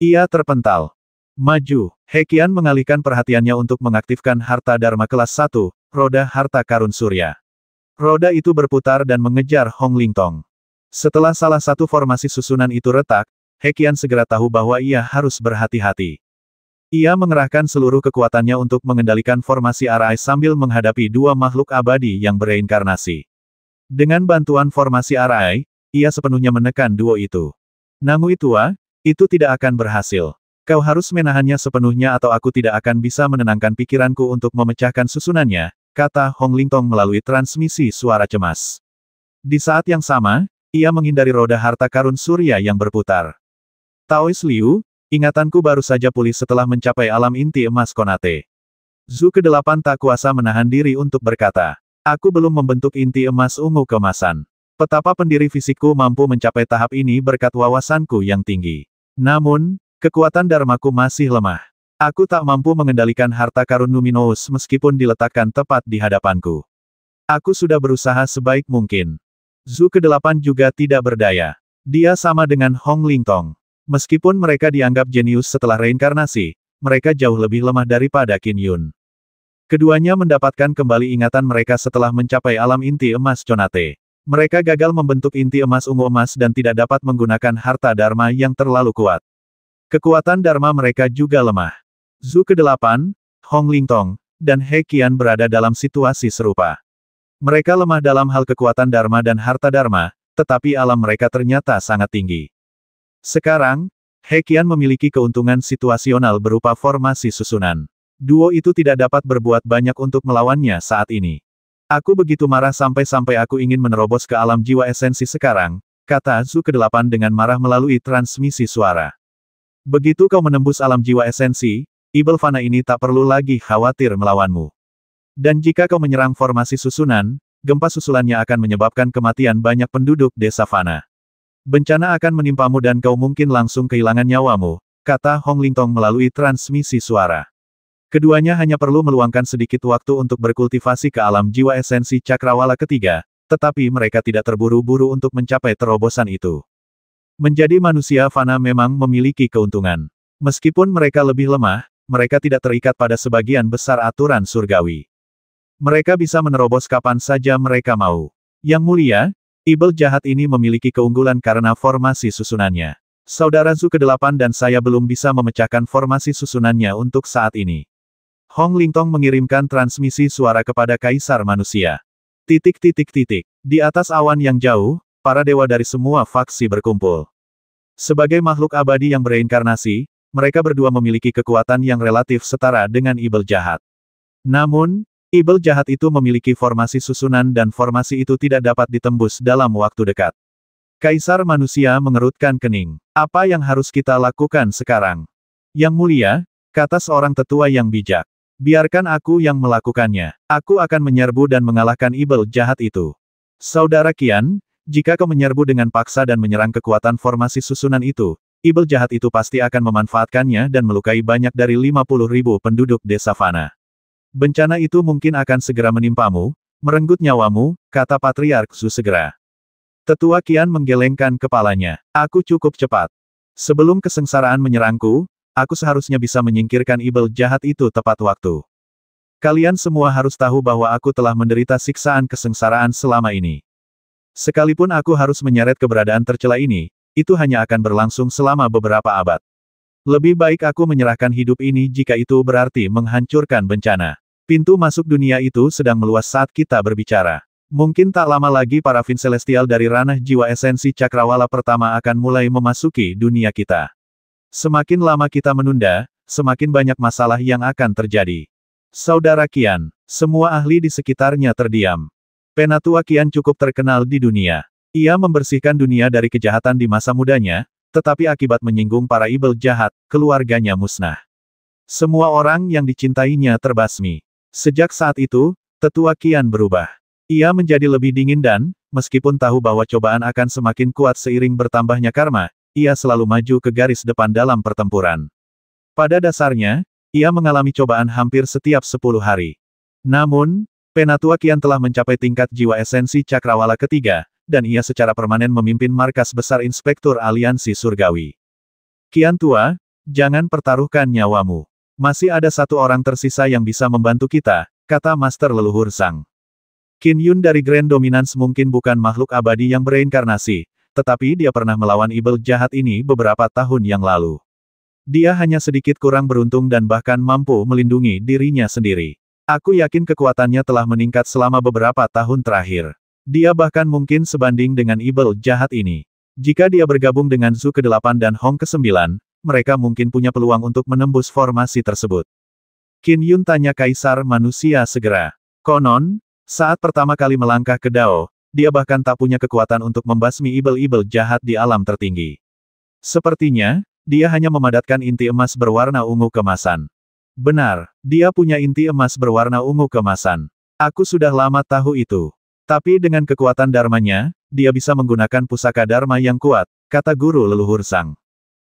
Ia terpental. Maju. He Qian mengalihkan perhatiannya untuk mengaktifkan harta Dharma kelas 1, roda harta karun surya. Roda itu berputar dan mengejar Hong Lingtong. Setelah salah satu formasi susunan itu retak, He Qian segera tahu bahwa ia harus berhati-hati. Ia mengerahkan seluruh kekuatannya untuk mengendalikan formasi Arai sambil menghadapi dua makhluk abadi yang bereinkarnasi. Dengan bantuan formasi Arai, ia sepenuhnya menekan duo itu. Nangui tua, itu tidak akan berhasil. Kau harus menahannya sepenuhnya atau aku tidak akan bisa menenangkan pikiranku untuk memecahkan susunannya, kata Hong Lingtong melalui transmisi suara cemas. Di saat yang sama, ia menghindari roda harta karun surya yang berputar. Taois Liu, ingatanku baru saja pulih setelah mencapai alam inti emas Konate. Zhu ke-8 tak kuasa menahan diri untuk berkata. Aku belum membentuk inti emas ungu keemasan. Petapa pendiri fisikku mampu mencapai tahap ini berkat wawasanku yang tinggi. Namun, kekuatan Dharmaku masih lemah. Aku tak mampu mengendalikan harta karun luminous meskipun diletakkan tepat di hadapanku. Aku sudah berusaha sebaik mungkin. Zhu ke-8 juga tidak berdaya. Dia sama dengan Hong Lingtong. Meskipun mereka dianggap jenius setelah reinkarnasi, mereka jauh lebih lemah daripada Qin Yun. Keduanya mendapatkan kembali ingatan mereka setelah mencapai alam inti emas Conate. Mereka gagal membentuk inti emas ungu emas dan tidak dapat menggunakan harta Dharma yang terlalu kuat. Kekuatan Dharma mereka juga lemah. Zhu ke-8, Hong Lingtong, dan He Qian berada dalam situasi serupa. Mereka lemah dalam hal kekuatan Dharma dan harta Dharma, tetapi alam mereka ternyata sangat tinggi. Sekarang, He Qian memiliki keuntungan situasional berupa formasi susunan. Duo itu tidak dapat berbuat banyak untuk melawannya saat ini. Aku begitu marah sampai-sampai aku ingin menerobos ke alam jiwa esensi sekarang, kata Zhu ke-8 dengan marah melalui transmisi suara. Begitu kau menembus alam jiwa esensi, ibel fana ini tak perlu lagi khawatir melawanmu. Dan jika kau menyerang formasi susunan, gempa susulannya akan menyebabkan kematian banyak penduduk desa fana. Bencana akan menimpamu dan kau mungkin langsung kehilangan nyawamu, kata Hong Lingtong melalui transmisi suara. Keduanya hanya perlu meluangkan sedikit waktu untuk berkultivasi ke alam jiwa esensi cakrawala ketiga, tetapi mereka tidak terburu-buru untuk mencapai terobosan itu. Menjadi manusia fana memang memiliki keuntungan. Meskipun mereka lebih lemah, mereka tidak terikat pada sebagian besar aturan surgawi. Mereka bisa menerobos kapan saja mereka mau. Yang mulia, ibel jahat ini memiliki keunggulan karena formasi susunannya. Saudara Zhu ke-8 dan saya belum bisa memecahkan formasi susunannya untuk saat ini. Hong Lingtong mengirimkan transmisi suara kepada Kaisar Manusia. Di atas awan yang jauh, para dewa dari semua faksi berkumpul. Sebagai makhluk abadi yang bereinkarnasi, mereka berdua memiliki kekuatan yang relatif setara dengan ibel jahat. Namun, ibel jahat itu memiliki formasi susunan dan formasi itu tidak dapat ditembus dalam waktu dekat. Kaisar Manusia mengerutkan kening. Apa yang harus kita lakukan sekarang? Yang mulia, kata seorang tetua yang bijak. Biarkan aku yang melakukannya. Aku akan menyerbu dan mengalahkan ibel jahat itu. Saudara Qian, jika kau menyerbu dengan paksa dan menyerang kekuatan formasi susunan itu, ibel jahat itu pasti akan memanfaatkannya dan melukai banyak dari 50.000 penduduk desa fana. Bencana itu mungkin akan segera menimpamu, merenggut nyawamu, kata Patriark Zhu segera. Tetua Qian menggelengkan kepalanya. Aku cukup cepat. Sebelum kesengsaraan menyerangku, aku seharusnya bisa menyingkirkan ibel jahat itu tepat waktu. Kalian semua harus tahu bahwa aku telah menderita siksaan kesengsaraan selama ini. Sekalipun aku harus menyeret keberadaan tercela ini, itu hanya akan berlangsung selama beberapa abad. Lebih baik aku menyerahkan hidup ini jika itu berarti menghancurkan bencana. Pintu masuk dunia itu sedang meluas saat kita berbicara. Mungkin tak lama lagi para Fin Celestial dari ranah jiwa esensi Cakrawala pertama akan mulai memasuki dunia kita. Semakin lama kita menunda, semakin banyak masalah yang akan terjadi. Saudara Qian, semua ahli di sekitarnya terdiam. Penatua Qian cukup terkenal di dunia. Ia membersihkan dunia dari kejahatan di masa mudanya, tetapi akibat menyinggung para ibel jahat, keluarganya musnah. Semua orang yang dicintainya terbasmi. Sejak saat itu, tetua Qian berubah. Ia menjadi lebih dingin dan, meskipun tahu bahwa cobaan akan semakin kuat seiring bertambahnya karma, ia selalu maju ke garis depan dalam pertempuran. Pada dasarnya, ia mengalami cobaan hampir setiap 10 hari. Namun, Penatua Qian telah mencapai tingkat jiwa esensi Cakrawala ketiga, dan ia secara permanen memimpin markas besar Inspektur Aliansi Surgawi. Qian tua, jangan pertaruhkan nyawamu. Masih ada satu orang tersisa yang bisa membantu kita, kata Master Leluhur Sang. Qin Yun dari Grand Dominance mungkin bukan makhluk abadi yang bereinkarnasi, tetapi dia pernah melawan ibel jahat ini beberapa tahun yang lalu. Dia hanya sedikit kurang beruntung dan bahkan mampu melindungi dirinya sendiri. Aku yakin kekuatannya telah meningkat selama beberapa tahun terakhir. Dia bahkan mungkin sebanding dengan ibel jahat ini. Jika dia bergabung dengan Zhu ke-8 dan Hong ke-9, mereka mungkin punya peluang untuk menembus formasi tersebut. Qin Yun tanya Kaisar Manusia segera. Konon, saat pertama kali melangkah ke Dao, dia bahkan tak punya kekuatan untuk membasmi ibel-ibel jahat di alam tertinggi. Sepertinya, dia hanya memadatkan inti emas berwarna ungu kemasan. Benar, dia punya inti emas berwarna ungu kemasan. Aku sudah lama tahu itu. Tapi dengan kekuatan dharmanya, dia bisa menggunakan pusaka dharma yang kuat, kata Guru Leluhur Sang.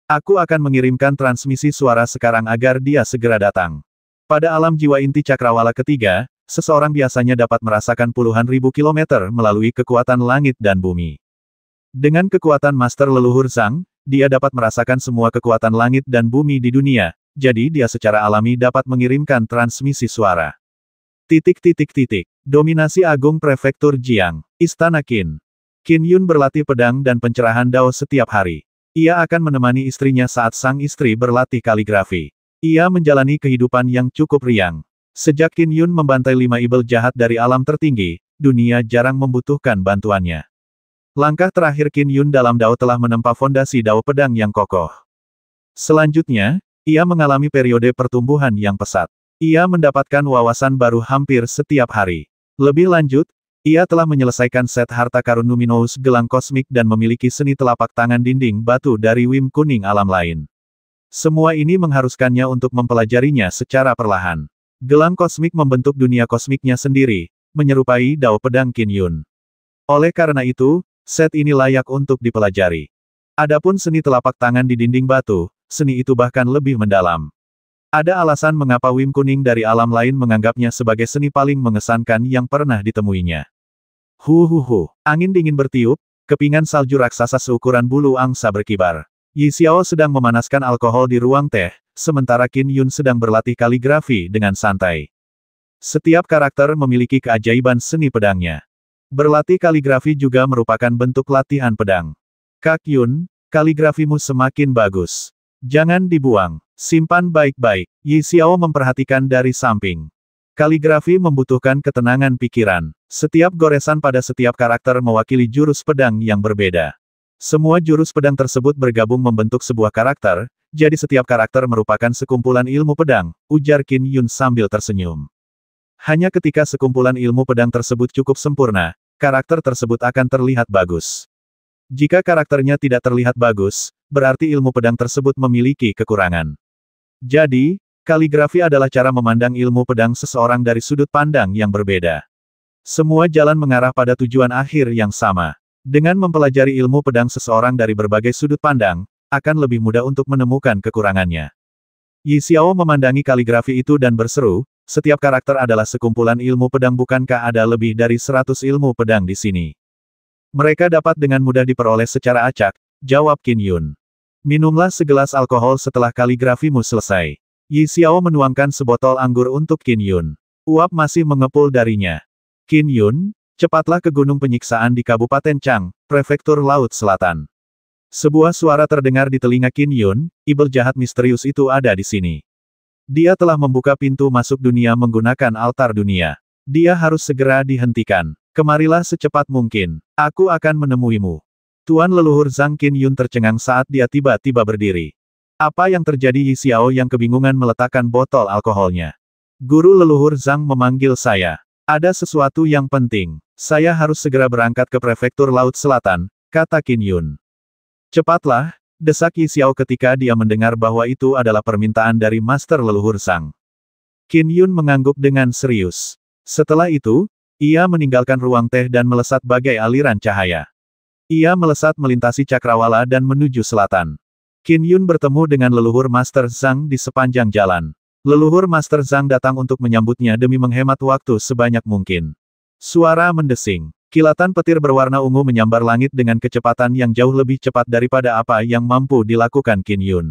Aku akan mengirimkan transmisi suara sekarang agar dia segera datang. Pada alam jiwa inti Cakrawala ketiga, seseorang biasanya dapat merasakan puluhan ribu kilometer melalui kekuatan langit dan bumi. Dengan kekuatan Master Leluhur Sang, dia dapat merasakan semua kekuatan langit dan bumi di dunia, jadi dia secara alami dapat mengirimkan transmisi suara. Dominasi Agung Prefektur Jiang, Istana Qin. Qin Yun berlatih pedang dan pencerahan Dao setiap hari. Ia akan menemani istrinya saat sang istri berlatih kaligrafi. Ia menjalani kehidupan yang cukup riang. Sejak Qin Yun membantai 5 ibel jahat dari alam tertinggi, dunia jarang membutuhkan bantuannya. Langkah terakhir Qin Yun dalam Dao telah menempa fondasi Dao pedang yang kokoh. Selanjutnya, ia mengalami periode pertumbuhan yang pesat. Ia mendapatkan wawasan baru hampir setiap hari. Lebih lanjut, ia telah menyelesaikan set harta karun Numinous gelang kosmik dan memiliki seni telapak tangan dinding batu dari Wim kuning alam lain. Semua ini mengharuskannya untuk mempelajarinya secara perlahan. Gelang kosmik membentuk dunia kosmiknya sendiri, menyerupai Dao pedang Qin Yun. Oleh karena itu, set ini layak untuk dipelajari. Adapun seni telapak tangan di dinding batu, seni itu bahkan lebih mendalam. Ada alasan mengapa Wim kuning dari alam lain menganggapnya sebagai seni paling mengesankan yang pernah ditemuinya. Angin dingin bertiup, kepingan salju raksasa seukuran bulu angsa berkibar. Yi Xiao sedang memanaskan alkohol di ruang teh, sementara Qin Yun sedang berlatih kaligrafi dengan santai. Setiap karakter memiliki keajaiban seni pedangnya. Berlatih kaligrafi juga merupakan bentuk latihan pedang. Kak Yun, kaligrafimu semakin bagus. Jangan dibuang. Simpan baik-baik. Yi Xiao memperhatikan dari samping. Kaligrafi membutuhkan ketenangan pikiran. Setiap goresan pada setiap karakter mewakili jurus pedang yang berbeda. Semua jurus pedang tersebut bergabung membentuk sebuah karakter, jadi setiap karakter merupakan sekumpulan ilmu pedang, ujar Qin Yun sambil tersenyum. Hanya ketika sekumpulan ilmu pedang tersebut cukup sempurna, karakter tersebut akan terlihat bagus. Jika karakternya tidak terlihat bagus, berarti ilmu pedang tersebut memiliki kekurangan. Jadi, kaligrafi adalah cara memandang ilmu pedang seseorang dari sudut pandang yang berbeda. Semua jalan mengarah pada tujuan akhir yang sama. Dengan mempelajari ilmu pedang seseorang dari berbagai sudut pandang, akan lebih mudah untuk menemukan kekurangannya. Yi Xiao memandangi kaligrafi itu dan berseru, setiap karakter adalah sekumpulan ilmu pedang, bukankah ada lebih dari 100 ilmu pedang di sini? Mereka dapat dengan mudah diperoleh secara acak, jawab Qin Yun. Minumlah segelas alkohol setelah kaligrafimu selesai. Yi Xiao menuangkan sebotol anggur untuk Qin Yun. Uap masih mengepul darinya. Qin Yun, cepatlah ke Gunung Penyiksaan di Kabupaten Chang, Prefektur Laut Selatan. Sebuah suara terdengar di telinga Qin Yun, ibel jahat misterius itu ada di sini. Dia telah membuka pintu masuk dunia menggunakan altar dunia. Dia harus segera dihentikan. Kemarilah secepat mungkin. Aku akan menemuimu. Tuan leluhur Zhang Qin Yun tercengang saat dia tiba-tiba berdiri. Apa yang terjadi? Yi Xiao yang kebingungan meletakkan botol alkoholnya. Guru leluhur Zhang memanggil saya. Ada sesuatu yang penting. Saya harus segera berangkat ke prefektur Laut Selatan, kata Qin Yun. Cepatlah, desak Yi Xiao ketika dia mendengar bahwa itu adalah permintaan dari Master Leluhur Zhang. Qin Yun mengangguk dengan serius. Setelah itu, ia meninggalkan ruang teh dan melesat bagai aliran cahaya. Ia melesat melintasi cakrawala dan menuju selatan. Qin Yun bertemu dengan leluhur Master Zhang di sepanjang jalan. Leluhur Master Zhang datang untuk menyambutnya demi menghemat waktu sebanyak mungkin. Suara mendesing. Kilatan petir berwarna ungu menyambar langit dengan kecepatan yang jauh lebih cepat daripada apa yang mampu dilakukan Qin Yun.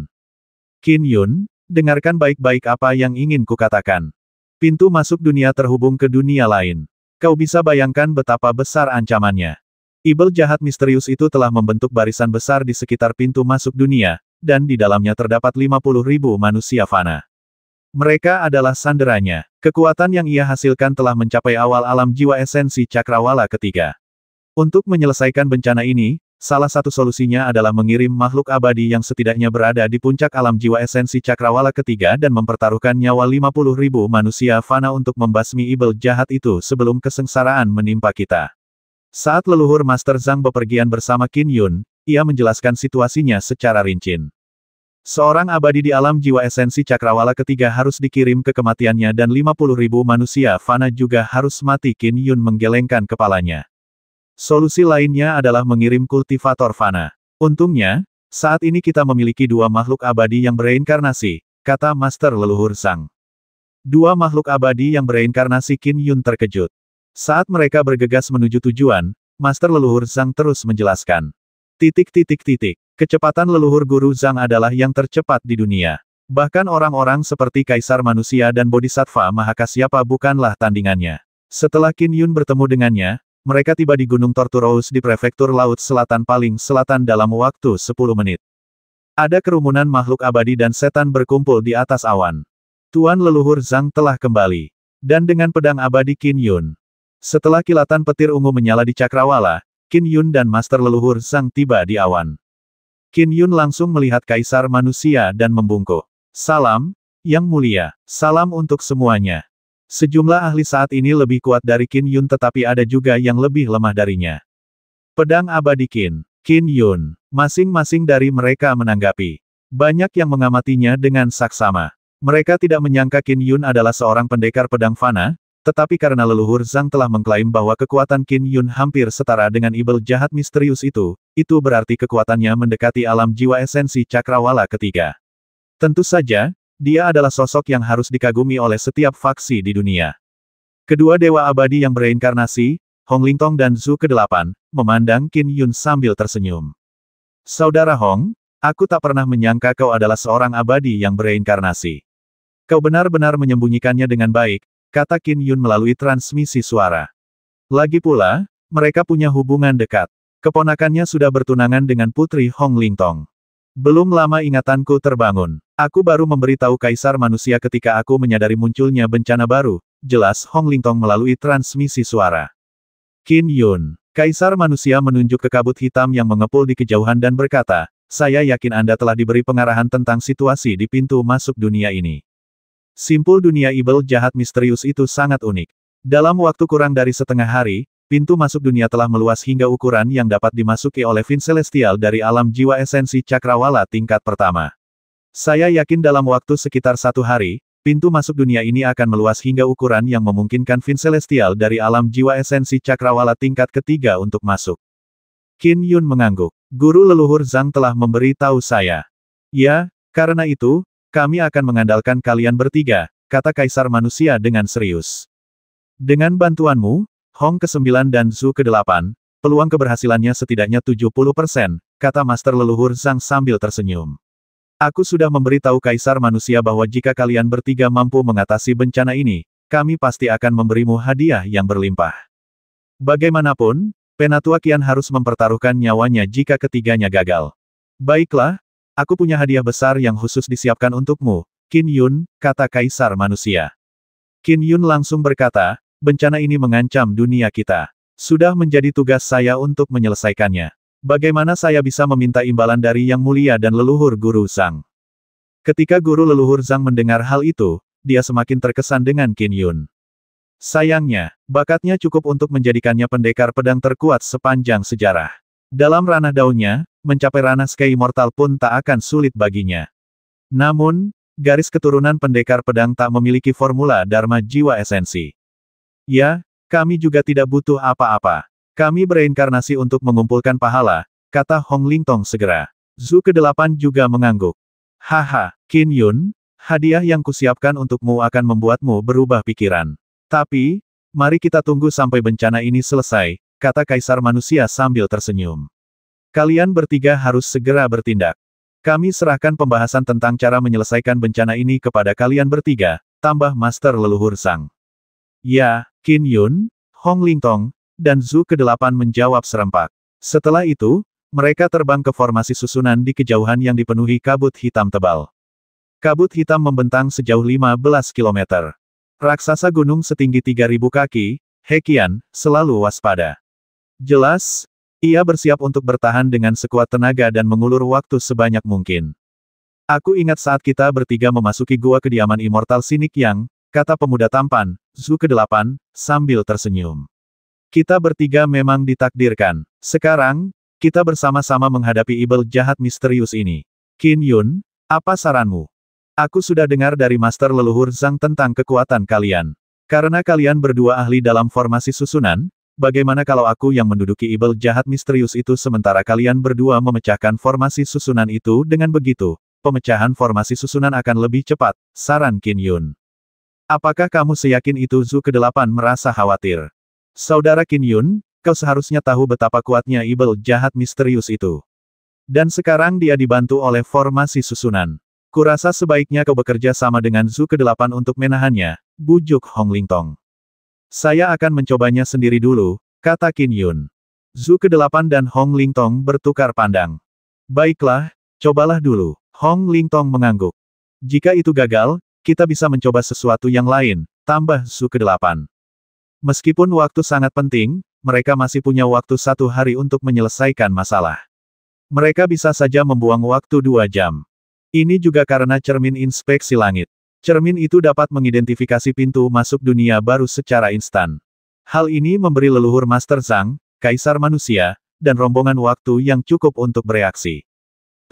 Qin Yun, dengarkan baik-baik apa yang ingin kukatakan. Pintu masuk dunia terhubung ke dunia lain. Kau bisa bayangkan betapa besar ancamannya. Ibel jahat misterius itu telah membentuk barisan besar di sekitar pintu masuk dunia, dan di dalamnya terdapat 50.000 manusia fana. Mereka adalah sanderanya. Kekuatan yang ia hasilkan telah mencapai awal alam jiwa esensi cakrawala ketiga. Untuk menyelesaikan bencana ini, salah satu solusinya adalah mengirim makhluk abadi yang setidaknya berada di puncak alam jiwa esensi cakrawala ketiga dan mempertaruhkan nyawa 50.000 manusia fana untuk membasmi ibel jahat itu sebelum kesengsaraan menimpa kita. Saat leluhur Master Zhang bepergian bersama Qin Yun, ia menjelaskan situasinya secara rinci. Seorang abadi di alam jiwa esensi cakrawala ketiga harus dikirim ke kematiannya dan 50.000 manusia fana juga harus mati. Qin Yun menggelengkan kepalanya. Solusi lainnya adalah mengirim kultivator fana. Untungnya, saat ini kita memiliki dua makhluk abadi yang bereinkarnasi, kata Master Leluhur Zhang. Dua makhluk abadi yang bereinkarnasi. Qin Yun terkejut. Saat mereka bergegas menuju tujuan, Master Leluhur Zhang terus menjelaskan. Kecepatan leluhur guru Zhang adalah yang tercepat di dunia. Bahkan orang-orang seperti Kaisar Manusia dan Bodhisattva Mahakasyapa bukanlah tandingannya. Setelah Qin Yun bertemu dengannya, mereka tiba di Gunung Torturous di prefektur Laut Selatan paling selatan dalam waktu 10 menit. Ada kerumunan makhluk abadi dan setan berkumpul di atas awan. Tuan leluhur Zhang telah kembali. Dan dengan pedang abadi Qin Yun. Setelah kilatan petir ungu menyala di cakrawala, Qin Yun dan Master Leluhur Zhang tiba di awan. Qin Yun langsung melihat Kaisar Manusia dan membungkuk. Salam, Yang Mulia. Salam untuk semuanya. Sejumlah ahli saat ini lebih kuat dari Qin Yun tetapi ada juga yang lebih lemah darinya. Pedang abadi Qin Yun. Masing-masing dari mereka menanggapi. Banyak yang mengamatinya dengan saksama. Mereka tidak menyangka Qin Yun adalah seorang pendekar pedang fana, tetapi karena leluhur Zhang telah mengklaim bahwa kekuatan Qin Yun hampir setara dengan ibel jahat misterius itu berarti kekuatannya mendekati alam jiwa esensi cakrawala ketiga. Tentu saja, dia adalah sosok yang harus dikagumi oleh setiap faksi di dunia. Kedua dewa abadi yang bereinkarnasi, Hong Lingtong dan Zhu ke-8, memandang Qin Yun sambil tersenyum. Saudara Hong, aku tak pernah menyangka kau adalah seorang abadi yang bereinkarnasi. Kau benar-benar menyembunyikannya dengan baik, kata Qin Yun melalui transmisi suara. Lagi pula, mereka punya hubungan dekat. Keponakannya sudah bertunangan dengan putri Hong Lingtong. Belum lama ingatanku terbangun. Aku baru memberitahu Kaisar Manusia ketika aku menyadari munculnya bencana baru, jelas Hong Lingtong melalui transmisi suara. Qin Yun, Kaisar Manusia menunjuk ke kabut hitam yang mengepul di kejauhan dan berkata, saya yakin Anda telah diberi pengarahan tentang situasi di pintu masuk dunia ini. Simpul dunia ibel jahat misterius itu sangat unik. Dalam waktu kurang dari setengah hari, pintu masuk dunia telah meluas hingga ukuran yang dapat dimasuki oleh Vin Celestial dari alam jiwa esensi cakrawala tingkat pertama. Saya yakin dalam waktu sekitar 1 hari, pintu masuk dunia ini akan meluas hingga ukuran yang memungkinkan Vin Celestial dari alam jiwa esensi cakrawala tingkat ketiga untuk masuk. Qin Yun mengangguk. Guru leluhur Zhang telah memberitahu saya. Ya, karena itu, kami akan mengandalkan kalian bertiga, kata Kaisar Manusia dengan serius. Dengan bantuanmu, Hong ke-9 dan Zhu ke-8, peluang keberhasilannya setidaknya 70%, kata Master Leluhur Zhang sambil tersenyum. Aku sudah memberitahu Kaisar Manusia bahwa jika kalian bertiga mampu mengatasi bencana ini, kami pasti akan memberimu hadiah yang berlimpah. Bagaimanapun, Penatua Qian harus mempertaruhkan nyawanya jika ketiganya gagal. Baiklah, aku punya hadiah besar yang khusus disiapkan untukmu, Qin Yun, kata Kaisar Manusia. Qin Yun langsung berkata, bencana ini mengancam dunia kita. Sudah menjadi tugas saya untuk menyelesaikannya. Bagaimana saya bisa meminta imbalan dari Yang Mulia dan leluhur Guru Zhang? Ketika guru leluhur Zhang mendengar hal itu, dia semakin terkesan dengan Qin Yun. Sayangnya, bakatnya cukup untuk menjadikannya pendekar pedang terkuat sepanjang sejarah. Dalam ranah daunnya, mencapai ranah Sky Immortal pun tak akan sulit baginya. Namun, garis keturunan pendekar pedang tak memiliki formula Dharma Jiwa Esensi. Ya, kami juga tidak butuh apa-apa. Kami bereinkarnasi untuk mengumpulkan pahala, kata Hong Lingtong segera. Zhu ke-8 juga mengangguk. Haha, Qin Yun, hadiah yang kusiapkan untukmu akan membuatmu berubah pikiran. Tapi, mari kita tunggu sampai bencana ini selesai, kata Kaisar Manusia sambil tersenyum. Kalian bertiga harus segera bertindak. Kami serahkan pembahasan tentang cara menyelesaikan bencana ini kepada kalian bertiga, tambah Master Leluhur Zhang. Ya, Qin Yun, Hong Lingtong, dan Zhu ke-8 menjawab serempak. Setelah itu, mereka terbang ke formasi susunan di kejauhan yang dipenuhi kabut hitam tebal. Kabut hitam membentang sejauh 15 km. Raksasa gunung setinggi 3.000 kaki, Heqian, selalu waspada. Jelas, ia bersiap untuk bertahan dengan sekuat tenaga dan mengulur waktu sebanyak mungkin. Aku ingat saat kita bertiga memasuki gua kediaman Immortal Sinik Yang, kata pemuda tampan, Zhu ke-8, sambil tersenyum. Kita bertiga memang ditakdirkan. Sekarang, kita bersama-sama menghadapi ibel jahat misterius ini. Qin Yun, apa saranmu? Aku sudah dengar dari Master Leluhur Zhang tentang kekuatan kalian. Karena kalian berdua ahli dalam formasi susunan, bagaimana kalau aku yang menduduki ibel jahat misterius itu sementara kalian berdua memecahkan formasi susunan itu? Dengan begitu, pemecahan formasi susunan akan lebih cepat, saran Qin Yun. Apakah kamu seyakin itu? Zhu ke-8 merasa khawatir. Saudara Qin Yun, kau seharusnya tahu betapa kuatnya ibel jahat misterius itu. Dan sekarang dia dibantu oleh formasi susunan. Kurasa sebaiknya kau bekerja sama dengan Zhu ke-8 untuk menahannya, bujuk Hong Lingtong. Saya akan mencobanya sendiri dulu, kata Qin Yun. Zhu ke-8 dan Hong Lingtong bertukar pandang. Baiklah, cobalah dulu. Hong Lingtong mengangguk. Jika itu gagal, kita bisa mencoba sesuatu yang lain, tambah Zhu ke-8. Meskipun waktu sangat penting, mereka masih punya waktu 1 hari untuk menyelesaikan masalah. Mereka bisa saja membuang waktu 2 jam. Ini juga karena cermin inspeksi langit. Cermin itu dapat mengidentifikasi pintu masuk dunia baru secara instan. Hal ini memberi leluhur Master Zhang, Kaisar Manusia, dan rombongan waktu yang cukup untuk bereaksi.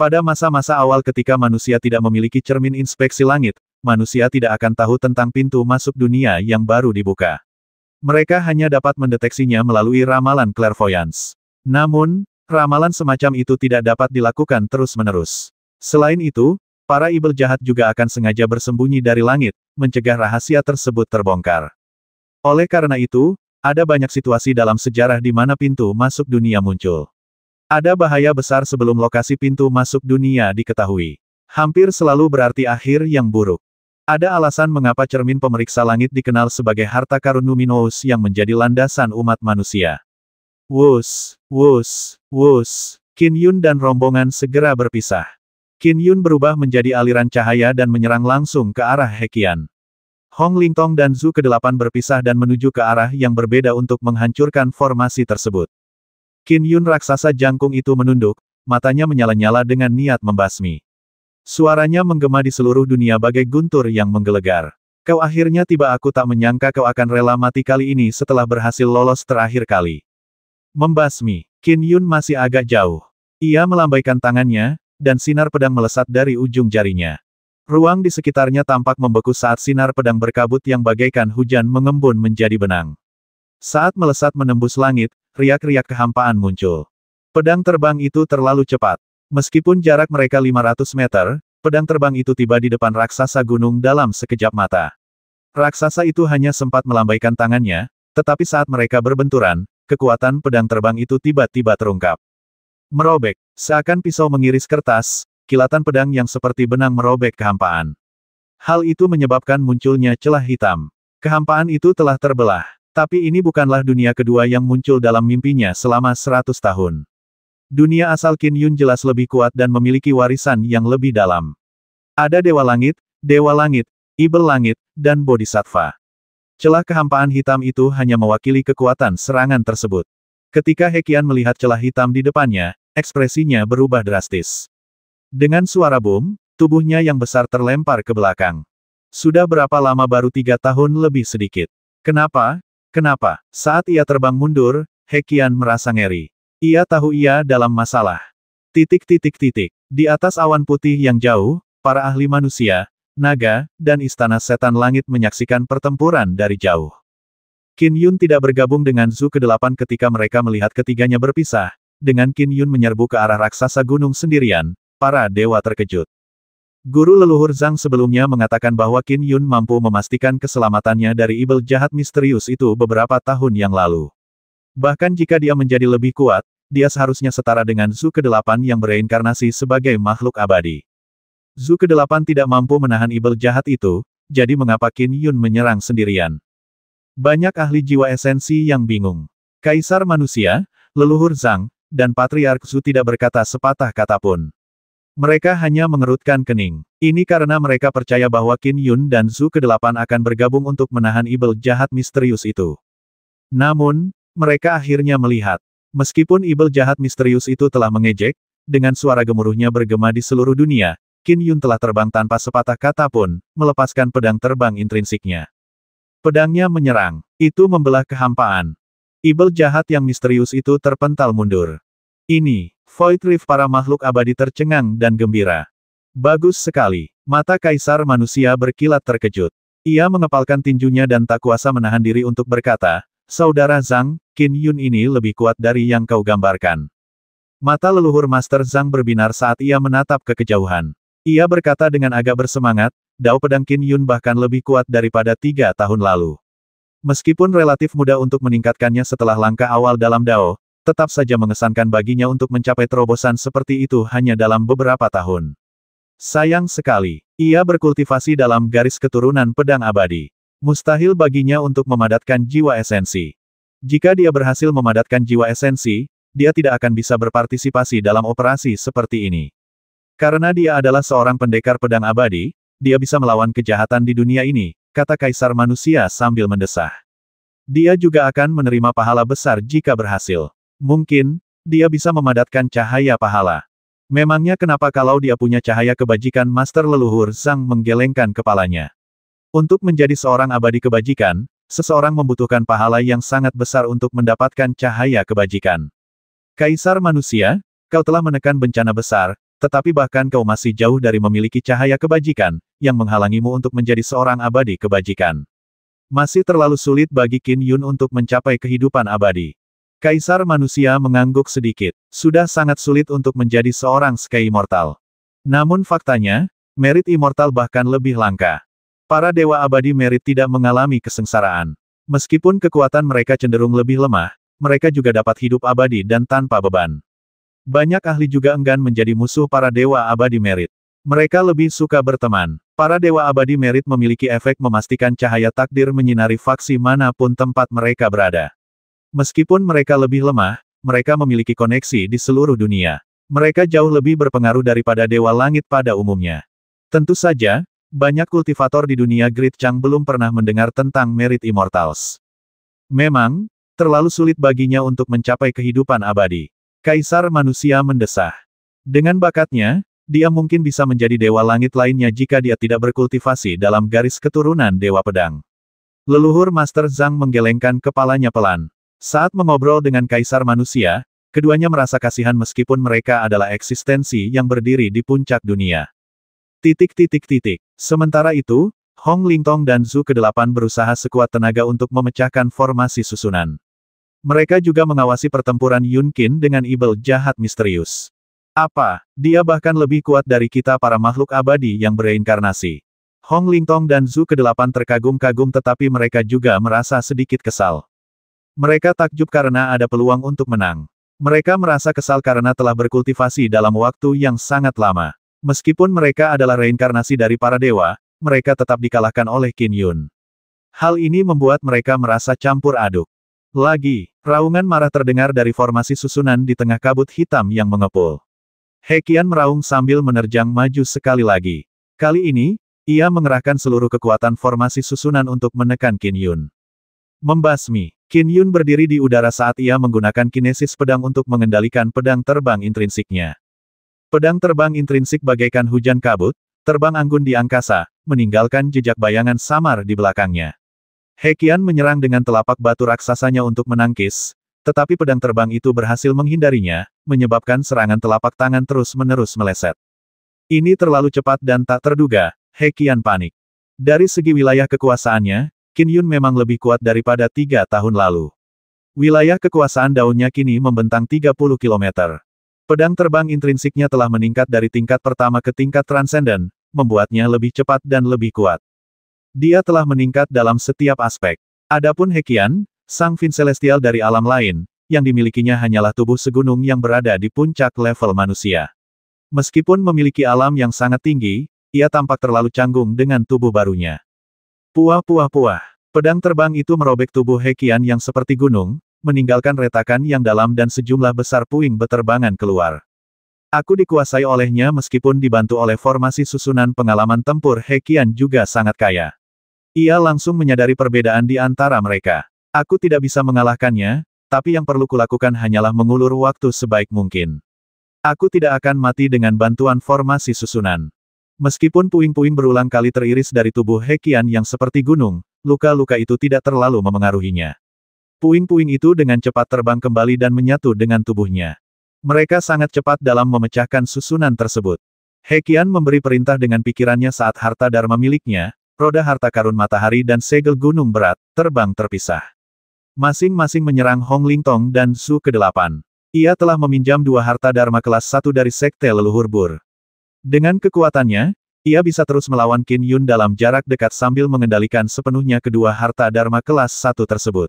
Pada masa-masa awal ketika manusia tidak memiliki cermin inspeksi langit, manusia tidak akan tahu tentang pintu masuk dunia yang baru dibuka. Mereka hanya dapat mendeteksinya melalui ramalan clairvoyance. Namun, ramalan semacam itu tidak dapat dilakukan terus-menerus. Selain itu, para ibel jahat juga akan sengaja bersembunyi dari langit, mencegah rahasia tersebut terbongkar. Oleh karena itu, ada banyak situasi dalam sejarah di mana pintu masuk dunia muncul. Ada bahaya besar sebelum lokasi pintu masuk dunia diketahui. Hampir selalu berarti akhir yang buruk. Ada alasan mengapa cermin pemeriksa langit dikenal sebagai harta karun luminous yang menjadi landasan umat manusia. Wus, wus, wus. Qin Yun dan rombongan segera berpisah. Qin Yun berubah menjadi aliran cahaya dan menyerang langsung ke arah Heqian. Hong Lingtong dan Zhu ke-8 berpisah dan menuju ke arah yang berbeda untuk menghancurkan formasi tersebut. Qin Yun raksasa jangkung itu menunduk, matanya menyala-nyala dengan niat membasmi. Suaranya menggema di seluruh dunia bagai guntur yang menggelegar. Kau akhirnya tiba, aku tak menyangka kau akan rela mati kali ini setelah berhasil lolos terakhir kali. Membasmi, Qin Yun masih agak jauh. Ia melambaikan tangannya, dan sinar pedang melesat dari ujung jarinya. Ruang di sekitarnya tampak membeku saat sinar pedang berkabut yang bagaikan hujan mengembun menjadi benang. Saat melesat menembus langit, riak-riak kehampaan muncul. Pedang terbang itu terlalu cepat. Meskipun jarak mereka 500 meter, pedang terbang itu tiba di depan raksasa gunung dalam sekejap mata. Raksasa itu hanya sempat melambaikan tangannya, tetapi saat mereka berbenturan, kekuatan pedang terbang itu tiba-tiba terungkap. Merobek, seakan pisau mengiris kertas, kilatan pedang yang seperti benang merobek kehampaan. Hal itu menyebabkan munculnya celah hitam. Kehampaan itu telah terbelah. Tapi ini bukanlah dunia kedua yang muncul dalam mimpinya selama 100 tahun. Dunia asal Qin Yun jelas lebih kuat dan memiliki warisan yang lebih dalam. Ada Dewa Langit, Ibel Langit, dan Bodhisattva. Celah kehampaan hitam itu hanya mewakili kekuatan serangan tersebut. Ketika He Qian melihat celah hitam di depannya, ekspresinya berubah drastis. Dengan suara boom, tubuhnya yang besar terlempar ke belakang. Sudah berapa lama baru 3 tahun lebih sedikit. Kenapa? Saat ia terbang mundur, He Qian merasa ngeri. Ia tahu ia dalam masalah. Di atas awan putih yang jauh, para ahli manusia, naga, dan istana setan langit menyaksikan pertempuran dari jauh. Qin Yun tidak bergabung dengan Zhu ke-8 ketika mereka melihat ketiganya berpisah. Dengan Qin Yun menyerbu ke arah raksasa gunung sendirian, para dewa terkejut. Guru leluhur Zhang sebelumnya mengatakan bahwa Qin Yun mampu memastikan keselamatannya dari ibel jahat misterius itu beberapa tahun yang lalu. Bahkan jika dia menjadi lebih kuat, dia seharusnya setara dengan Zhu ke-8 yang bereinkarnasi sebagai makhluk abadi. Zhu ke-8 tidak mampu menahan ibel jahat itu, jadi mengapa Qin Yun menyerang sendirian? Banyak ahli jiwa esensi yang bingung. Kaisar manusia, leluhur Zhang, dan Patriark Zhu tidak berkata sepatah kata pun. Mereka hanya mengerutkan kening. Ini karena mereka percaya bahwa Qin Yun dan Zhu ke-8 akan bergabung untuk menahan ibel jahat misterius itu. Namun, mereka akhirnya melihat. Meskipun ibel jahat misterius itu telah mengejek, dengan suara gemuruhnya bergema di seluruh dunia, Qin Yun telah terbang tanpa sepatah kata pun, melepaskan pedang terbang intrinsiknya. Pedangnya menyerang. Itu membelah kehampaan. Ibel jahat yang misterius itu terpental mundur. Ini, Void Rift para makhluk abadi tercengang dan gembira. Bagus sekali. Mata kaisar manusia berkilat terkejut. Ia mengepalkan tinjunya dan tak kuasa menahan diri untuk berkata, Saudara Zhang, Qin Yun ini lebih kuat dari yang kau gambarkan. Mata leluhur Master Zhang berbinar saat ia menatap ke kejauhan. Ia berkata dengan agak bersemangat, dao pedang Qin Yun bahkan lebih kuat daripada 3 tahun lalu. Meskipun relatif mudah untuk meningkatkannya setelah langkah awal dalam dao, tetap saja mengesankan baginya untuk mencapai terobosan seperti itu hanya dalam beberapa tahun. Sayang sekali, ia berkultivasi dalam garis keturunan pedang abadi. Mustahil baginya untuk memadatkan jiwa esensi. Jika dia berhasil memadatkan jiwa esensi, dia tidak akan bisa berpartisipasi dalam operasi seperti ini. Karena dia adalah seorang pendekar pedang abadi, dia bisa melawan kejahatan di dunia ini, kata kaisar manusia sambil mendesah. Dia juga akan menerima pahala besar jika berhasil. Mungkin, dia bisa memadatkan cahaya pahala. Memangnya kenapa kalau dia punya cahaya kebajikan? Master leluhur Zhang menggelengkan kepalanya. Untuk menjadi seorang abadi kebajikan, seseorang membutuhkan pahala yang sangat besar untuk mendapatkan cahaya kebajikan. Kaisar manusia, kau telah menekan bencana besar, tetapi bahkan kau masih jauh dari memiliki cahaya kebajikan, yang menghalangimu untuk menjadi seorang abadi kebajikan. Masih terlalu sulit bagi Qin Yun untuk mencapai kehidupan abadi. Kaisar manusia mengangguk sedikit. Sudah sangat sulit untuk menjadi seorang Sky Immortal. Namun faktanya, merit immortal bahkan lebih langka. Para dewa abadi merit tidak mengalami kesengsaraan. Meskipun kekuatan mereka cenderung lebih lemah, mereka juga dapat hidup abadi dan tanpa beban. Banyak ahli juga enggan menjadi musuh para dewa abadi merit. Mereka lebih suka berteman. Para dewa abadi merit memiliki efek memastikan cahaya takdir menyinari faksi manapun tempat mereka berada. Meskipun mereka lebih lemah, mereka memiliki koneksi di seluruh dunia. Mereka jauh lebih berpengaruh daripada dewa langit pada umumnya. Tentu saja, banyak kultivator di dunia Great Chang belum pernah mendengar tentang merit immortals. Memang, terlalu sulit baginya untuk mencapai kehidupan abadi. Kaisar manusia mendesah. Dengan bakatnya, dia mungkin bisa menjadi dewa langit lainnya jika dia tidak berkultivasi dalam garis keturunan dewa pedang. Leluhur Master Zhang menggelengkan kepalanya pelan. Saat mengobrol dengan kaisar manusia, keduanya merasa kasihan meskipun mereka adalah eksistensi yang berdiri di puncak dunia. Sementara itu, Hong Lingtong dan Zhu ke-8 berusaha sekuat tenaga untuk memecahkan formasi susunan. Mereka juga mengawasi pertempuran Yun Qin dengan ibel jahat misterius. Apa, dia bahkan lebih kuat dari kita para makhluk abadi yang bereinkarnasi. Hong Lingtong dan Zhu ke-8 terkagum-kagum tetapi mereka juga merasa sedikit kesal. Mereka takjub karena ada peluang untuk menang. Mereka merasa kesal karena telah berkultivasi dalam waktu yang sangat lama. Meskipun mereka adalah reinkarnasi dari para dewa, mereka tetap dikalahkan oleh Qin Yun. Hal ini membuat mereka merasa campur aduk. Lagi, raungan marah terdengar dari formasi susunan di tengah kabut hitam yang mengepul. He Qian meraung sambil menerjang maju sekali lagi. Kali ini, ia mengerahkan seluruh kekuatan formasi susunan untuk menekan Qin Yun. Membasmi. Qin Yun berdiri di udara saat ia menggunakan kinesis pedang untuk mengendalikan pedang terbang intrinsiknya. Pedang terbang intrinsik bagaikan hujan kabut, terbang anggun di angkasa, meninggalkan jejak bayangan samar di belakangnya. He Qian menyerang dengan telapak batu raksasanya untuk menangkis, tetapi pedang terbang itu berhasil menghindarinya, menyebabkan serangan telapak tangan terus-menerus meleset. Ini terlalu cepat dan tak terduga, He Qian panik. Dari segi wilayah kekuasaannya, Qin Yun memang lebih kuat daripada 3 tahun lalu. Wilayah kekuasaan daunnya kini membentang 30 km. Pedang terbang intrinsiknya telah meningkat dari tingkat pertama ke tingkat transenden, membuatnya lebih cepat dan lebih kuat. Dia telah meningkat dalam setiap aspek. Adapun He Qian, sang Fin Celestial dari alam lain, yang dimilikinya hanyalah tubuh segunung yang berada di puncak level manusia. Meskipun memiliki alam yang sangat tinggi, ia tampak terlalu canggung dengan tubuh barunya. Puah puah puah. Pedang terbang itu merobek tubuh He Qian yang seperti gunung, meninggalkan retakan yang dalam dan sejumlah besar puing beterbangan keluar. Aku dikuasai olehnya meskipun dibantu oleh formasi susunan pengalaman tempur He Qian juga sangat kaya. Ia langsung menyadari perbedaan di antara mereka. Aku tidak bisa mengalahkannya, tapi yang perlu kulakukan hanyalah mengulur waktu sebaik mungkin. Aku tidak akan mati dengan bantuan formasi susunan. Meskipun puing-puing berulang kali teriris dari tubuh He Qian yang seperti gunung, luka-luka itu tidak terlalu memengaruhinya. Puing-puing itu dengan cepat terbang kembali dan menyatu dengan tubuhnya. Mereka sangat cepat dalam memecahkan susunan tersebut. He Qian memberi perintah dengan pikirannya saat harta dharma miliknya, roda harta karun matahari dan segel gunung berat, terbang terpisah. Masing-masing menyerang Hong Lingtong dan Su ke-8. Ia telah meminjam 2 harta dharma kelas 1 dari Sekte Leluhur Bur. Dengan kekuatannya, ia bisa terus melawan Qin Yun dalam jarak dekat sambil mengendalikan sepenuhnya kedua harta dharma kelas 1 tersebut.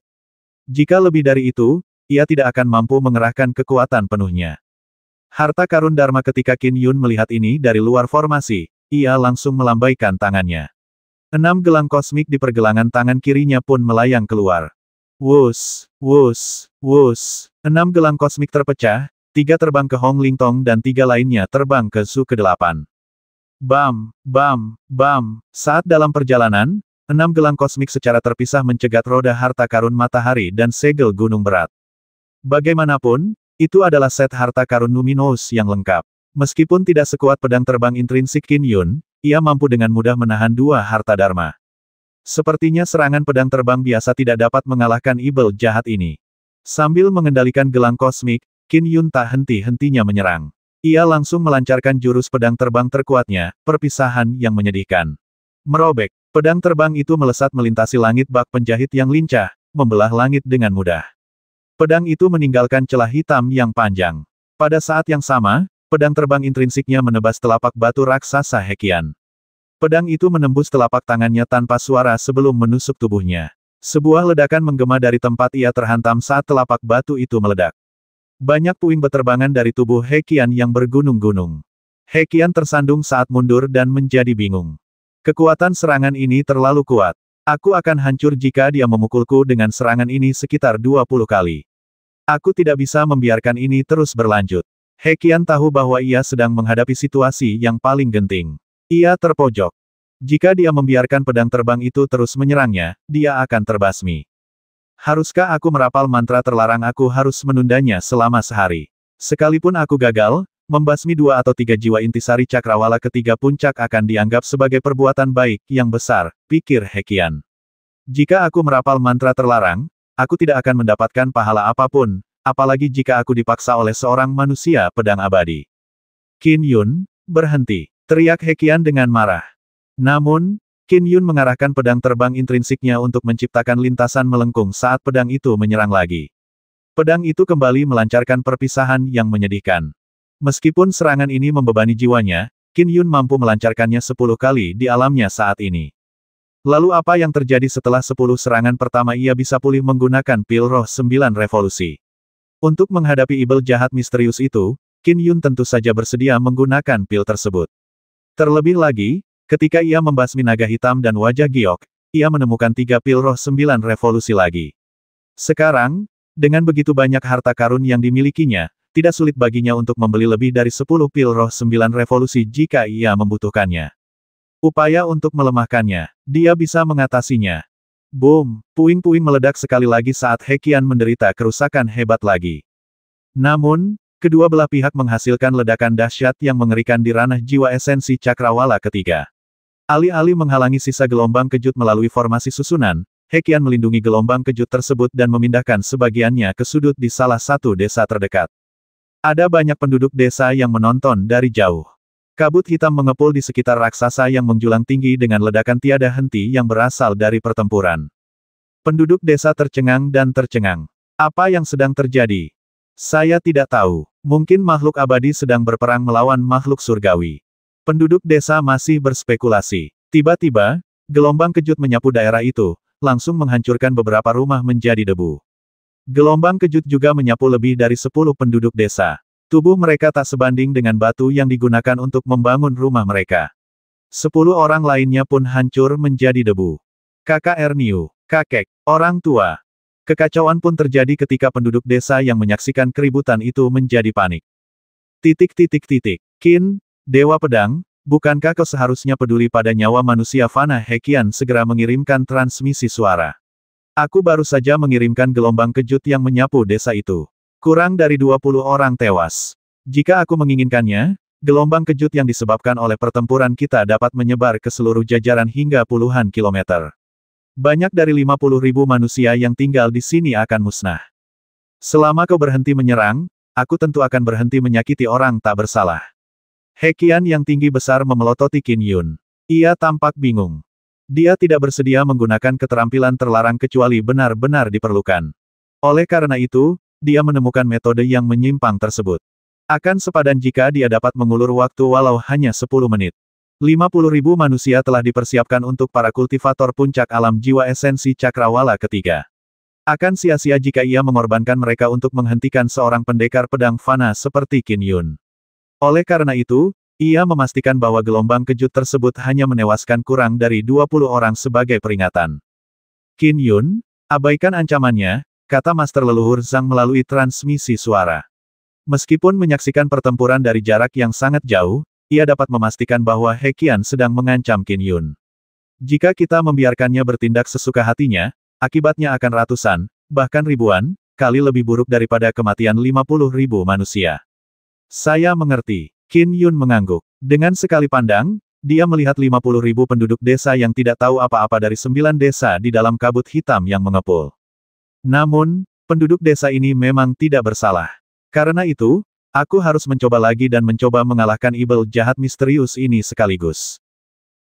Jika lebih dari itu, ia tidak akan mampu mengerahkan kekuatan penuhnya. Harta karun dharma ketika Qin Yun melihat ini dari luar formasi, ia langsung melambaikan tangannya. 6 gelang kosmik di pergelangan tangan kirinya pun melayang keluar. Wus, wus, wus. 6 gelang kosmik terpecah, 3 terbang ke Hong Lingtong dan 3 lainnya terbang ke Su ke-8. Bam, bam, bam. Saat dalam perjalanan, 6 gelang kosmik secara terpisah mencegat roda harta karun matahari dan segel gunung berat. Bagaimanapun, itu adalah set harta karun luminous yang lengkap. Meskipun tidak sekuat pedang terbang intrinsik Qin Yun, ia mampu dengan mudah menahan 2 harta dharma. Sepertinya serangan pedang terbang biasa tidak dapat mengalahkan ibel jahat ini. Sambil mengendalikan gelang kosmik, Qin Yun tak henti-hentinya menyerang. Ia langsung melancarkan jurus pedang terbang terkuatnya, perpisahan yang menyedihkan. Merobek, pedang terbang itu melesat melintasi langit bak penjahit yang lincah, membelah langit dengan mudah. Pedang itu meninggalkan celah hitam yang panjang. Pada saat yang sama, pedang terbang intrinsiknya menebas telapak batu raksasa He Qian. Pedang itu menembus telapak tangannya tanpa suara sebelum menusuk tubuhnya. Sebuah ledakan menggema dari tempat ia terhantam saat telapak batu itu meledak. Banyak puing beterbangan dari tubuh He Qian yang bergunung-gunung. He Qian tersandung saat mundur dan menjadi bingung. Kekuatan serangan ini terlalu kuat. Aku akan hancur jika dia memukulku dengan serangan ini sekitar 20 kali. Aku tidak bisa membiarkan ini terus berlanjut. He Qian tahu bahwa ia sedang menghadapi situasi yang paling genting. Ia terpojok. Jika dia membiarkan pedang terbang itu terus menyerangnya, dia akan terbasmi. Haruskah aku merapal mantra terlarang? Aku harus menundanya selama sehari. Sekalipun aku gagal, membasmi 2 atau 3 jiwa intisari cakrawala ketiga puncak akan dianggap sebagai perbuatan baik yang besar, pikir He Qian. Jika aku merapal mantra terlarang, aku tidak akan mendapatkan pahala apapun, apalagi jika aku dipaksa oleh seorang manusia pedang abadi. Qin Yun, berhenti, teriak He Qian dengan marah. Namun, Qin Yun mengarahkan pedang terbang intrinsiknya untuk menciptakan lintasan melengkung saat pedang itu menyerang lagi. Pedang itu kembali melancarkan perpisahan yang menyedihkan. Meskipun serangan ini membebani jiwanya, Qin Yun mampu melancarkannya 10 kali di alamnya saat ini. Lalu apa yang terjadi setelah 10 serangan pertama? Ia bisa pulih menggunakan pil roh 9 revolusi. Untuk menghadapi ibel jahat misterius itu, Qin Yun tentu saja bersedia menggunakan pil tersebut. Terlebih lagi, ketika ia membasmi naga hitam dan wajah giok, ia menemukan 3 pil roh 9 revolusi lagi. Sekarang, dengan begitu banyak harta karun yang dimilikinya, tidak sulit baginya untuk membeli lebih dari 10 pil roh 9 revolusi jika ia membutuhkannya. Upaya untuk melemahkannya, dia bisa mengatasinya. Boom! Puing-puing meledak sekali lagi saat He Qian menderita kerusakan hebat lagi. Namun, kedua belah pihak menghasilkan ledakan dahsyat yang mengerikan di ranah jiwa esensi cakrawala ketiga. Alih-alih menghalangi sisa gelombang kejut melalui formasi susunan, He Qian melindungi gelombang kejut tersebut dan memindahkan sebagiannya ke sudut di salah satu desa terdekat. Ada banyak penduduk desa yang menonton dari jauh. Kabut hitam mengepul di sekitar raksasa yang menjulang tinggi dengan ledakan tiada henti yang berasal dari pertempuran. Penduduk desa tercengang dan tercengang. Apa yang sedang terjadi? Saya tidak tahu. Mungkin makhluk abadi sedang berperang melawan makhluk surgawi. Penduduk desa masih berspekulasi. Tiba-tiba, gelombang kejut menyapu daerah itu, langsung menghancurkan beberapa rumah menjadi debu. Gelombang kejut juga menyapu lebih dari 10 penduduk desa. Tubuh mereka tak sebanding dengan batu yang digunakan untuk membangun rumah mereka. 10 orang lainnya pun hancur menjadi debu. Kakak Erniu, kakek, orang tua. Kekacauan pun terjadi ketika penduduk desa yang menyaksikan keributan itu menjadi panik. Qin, Dewa Pedang, bukankah kau seharusnya peduli pada nyawa manusia fana? He Qian segera mengirimkan transmisi suara. Aku baru saja mengirimkan gelombang kejut yang menyapu desa itu. Kurang dari 20 orang tewas. Jika aku menginginkannya, gelombang kejut yang disebabkan oleh pertempuran kita dapat menyebar ke seluruh jajaran hingga puluhan kilometer. Banyak dari 50.000 manusia yang tinggal di sini akan musnah. Selama kau berhenti menyerang, aku tentu akan berhenti menyakiti orang tak bersalah. He Qian yang tinggi besar memelototi Qin Yun. Ia tampak bingung. Dia tidak bersedia menggunakan keterampilan terlarang kecuali benar-benar diperlukan. Oleh karena itu, dia menemukan metode yang menyimpang tersebut. Akan sepadan jika dia dapat mengulur waktu walau hanya 10 menit. 50.000 manusia telah dipersiapkan untuk para kultivator puncak alam jiwa esensi cakrawala ketiga. Akan sia-sia jika ia mengorbankan mereka untuk menghentikan seorang pendekar pedang fana seperti Qin Yun. Oleh karena itu, ia memastikan bahwa gelombang kejut tersebut hanya menewaskan kurang dari 20 orang sebagai peringatan. Qin Yun, abaikan ancamannya, kata Master Leluhur Zhang melalui transmisi suara. Meskipun menyaksikan pertempuran dari jarak yang sangat jauh, ia dapat memastikan bahwa He Qian sedang mengancam Qin Yun. Jika kita membiarkannya bertindak sesuka hatinya, akibatnya akan ratusan, bahkan ribuan, kali lebih buruk daripada kematian 50.000 manusia. Saya mengerti. Qin Yun mengangguk. Dengan sekali pandang, dia melihat 50.000 penduduk desa yang tidak tahu apa-apa dari 9 desa di dalam kabut hitam yang mengepul. Namun, penduduk desa ini memang tidak bersalah. Karena itu, aku harus mencoba lagi dan mencoba mengalahkan ibel jahat misterius ini sekaligus.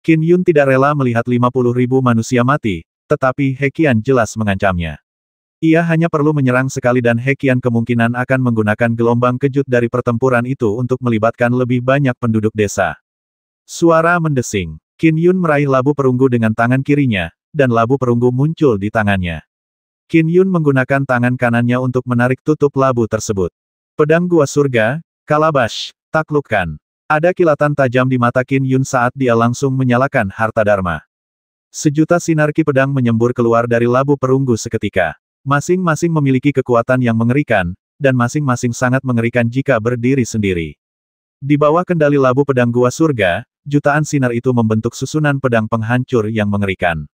Qin Yun tidak rela melihat 50.000 manusia mati, tetapi He Qian jelas mengancamnya. Ia hanya perlu menyerang sekali dan He Qian kemungkinan akan menggunakan gelombang kejut dari pertempuran itu untuk melibatkan lebih banyak penduduk desa. Suara mendesing. Qin Yun meraih labu perunggu dengan tangan kirinya, dan labu perunggu muncul di tangannya. Qin Yun menggunakan tangan kanannya untuk menarik tutup labu tersebut. Pedang Gua Surga, Kalabash, taklukkan. Ada kilatan tajam di mata Qin Yun saat dia langsung menyalakan harta dharma. Sejuta sinar ki pedang menyembur keluar dari labu perunggu seketika. Masing-masing memiliki kekuatan yang mengerikan, dan masing-masing sangat mengerikan jika berdiri sendiri. Di bawah kendali labu pedang Gua Surga, jutaan sinar itu membentuk susunan pedang penghancur yang mengerikan.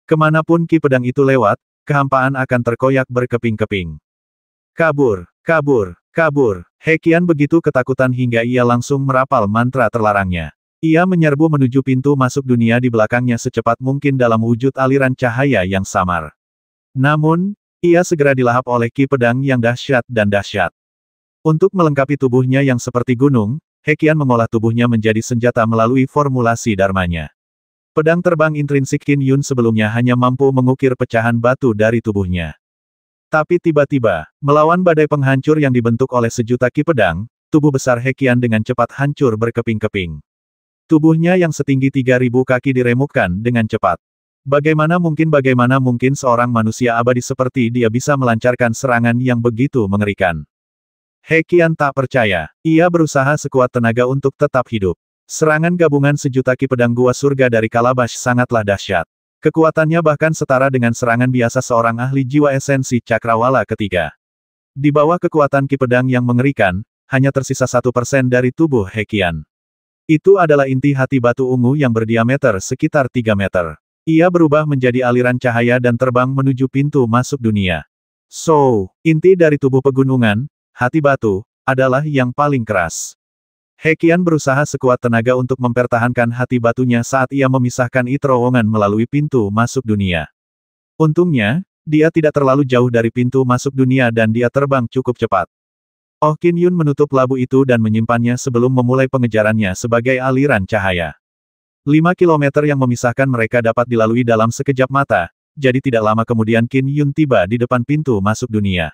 Kemanapun ki pedang itu lewat, kehampaan akan terkoyak berkeping-keping. Kabur, kabur, kabur. He Qian begitu ketakutan hingga ia langsung merapal mantra terlarangnya. Ia menyerbu menuju pintu masuk dunia di belakangnya secepat mungkin dalam wujud aliran cahaya yang samar. Namun, ia segera dilahap oleh ki pedang yang dahsyat dan dahsyat. Untuk melengkapi tubuhnya yang seperti gunung, He Qian mengolah tubuhnya menjadi senjata melalui formulasi dharmanya. Pedang terbang intrinsik Qin Yun sebelumnya hanya mampu mengukir pecahan batu dari tubuhnya. Tapi tiba-tiba, melawan badai penghancur yang dibentuk oleh sejuta ki pedang, tubuh besar He Qian dengan cepat hancur berkeping-keping. Tubuhnya yang setinggi 3.000 kaki diremukkan dengan cepat. Bagaimana mungkin seorang manusia abadi seperti dia bisa melancarkan serangan yang begitu mengerikan? He Qian tak percaya. Ia berusaha sekuat tenaga untuk tetap hidup. Serangan gabungan sejuta ki pedang Gua Surga dari Kalabash sangatlah dahsyat. Kekuatannya bahkan setara dengan serangan biasa seorang ahli jiwa esensi cakrawala ketiga. Di bawah kekuatan Ki Pedang yang mengerikan, hanya tersisa 1% dari tubuh He Qian. Itu adalah inti hati batu ungu yang berdiameter sekitar 3 meter. Ia berubah menjadi aliran cahaya dan terbang menuju pintu masuk dunia. So, inti dari tubuh pegunungan, hati batu, adalah yang paling keras. He Qian berusaha sekuat tenaga untuk mempertahankan hati batunya saat ia memisahkan terowongan melalui pintu masuk dunia. Untungnya, dia tidak terlalu jauh dari pintu masuk dunia dan dia terbang cukup cepat. Oh Qin Yun menutup labu itu dan menyimpannya sebelum memulai pengejarannya sebagai aliran cahaya. 5 kilometer yang memisahkan mereka dapat dilalui dalam sekejap mata, jadi tidak lama kemudian Qin Yun tiba di depan pintu masuk dunia.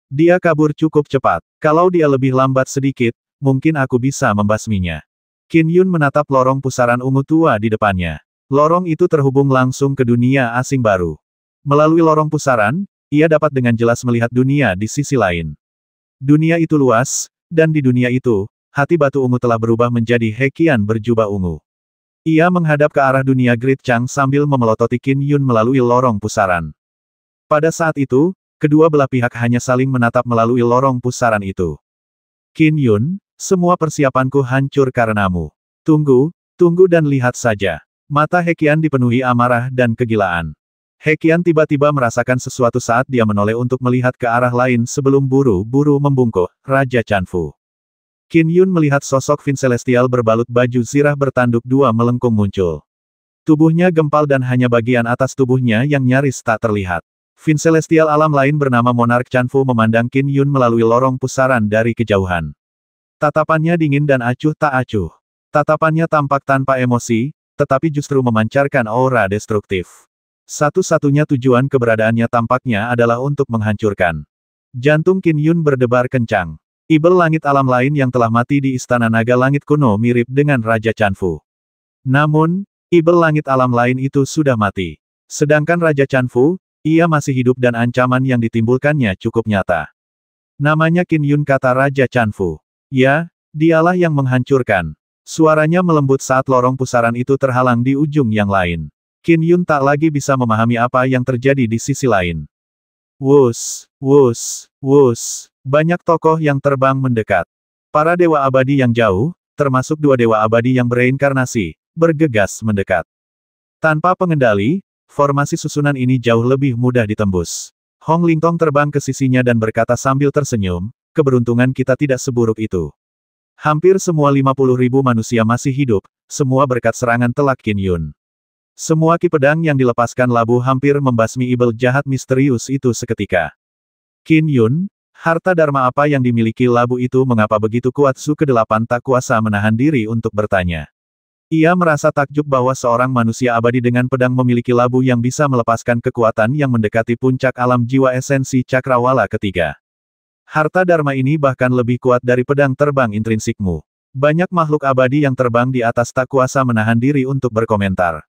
Dia kabur cukup cepat. Kalau dia lebih lambat sedikit, mungkin aku bisa membasminya. Qin Yun menatap lorong pusaran ungu tua di depannya. Lorong itu terhubung langsung ke dunia asing baru. Melalui lorong pusaran, ia dapat dengan jelas melihat dunia di sisi lain. Dunia itu luas, dan di dunia itu, hati batu ungu telah berubah menjadi He Qian berjubah ungu. Ia menghadap ke arah dunia Great Chang sambil memelototi Qin Yun melalui lorong pusaran. Pada saat itu, kedua belah pihak hanya saling menatap melalui lorong pusaran itu. Qin Yun, semua persiapanku hancur karenamu. Tunggu dan lihat saja. Mata He Qian dipenuhi amarah dan kegilaan. He Qian tiba-tiba merasakan sesuatu saat dia menoleh untuk melihat ke arah lain sebelum buru-buru membungkuk, Raja Chanfu. Qin Yun melihat sosok Fin Celestial berbalut baju zirah bertanduk dua melengkung muncul. Tubuhnya gempal dan hanya bagian atas tubuhnya yang nyaris tak terlihat. Fin Celestial alam lain bernama Monarch Chanfu memandang Qin Yun melalui lorong pusaran dari kejauhan. Tatapannya dingin dan acuh tak acuh. Tatapannya tampak tanpa emosi, tetapi justru memancarkan aura destruktif. Satu-satunya tujuan keberadaannya tampaknya adalah untuk menghancurkan. Jantung Qin Yun berdebar kencang. Ibel langit alam lain yang telah mati di Istana Naga Langit kuno mirip dengan Raja Chanfu. Namun, ibel langit alam lain itu sudah mati. Sedangkan Raja Chanfu, ia masih hidup dan ancaman yang ditimbulkannya cukup nyata. Namanya Qin Yun, kata Raja Chanfu. Ya, dialah yang menghancurkan. Suaranya melembut saat lorong pusaran itu terhalang di ujung yang lain. Qin Yun tak lagi bisa memahami apa yang terjadi di sisi lain. Wus, wus, wus. Banyak tokoh yang terbang mendekat. Para dewa abadi yang jauh, termasuk dua dewa abadi yang bereinkarnasi, bergegas mendekat. Tanpa pengendali, formasi susunan ini jauh lebih mudah ditembus. Hong Lingtong terbang ke sisinya dan berkata sambil tersenyum, keberuntungan kita tidak seburuk itu. Hampir semua 50.000 manusia masih hidup, semua berkat serangan telak Qin Yun. Semua ki pedang yang dilepaskan labu hampir membasmi ibel jahat misterius itu seketika. Qin Yun, harta dharma apa yang dimiliki labu itu mengapa begitu kuat? Su ke-8 tak kuasa menahan diri untuk bertanya. Ia merasa takjub bahwa seorang manusia abadi dengan pedang memiliki labu yang bisa melepaskan kekuatan yang mendekati puncak alam jiwa esensi cakrawala ketiga. Harta dharma ini bahkan lebih kuat dari pedang terbang intrinsikmu. Banyak makhluk abadi yang terbang di atas tak kuasa menahan diri untuk berkomentar.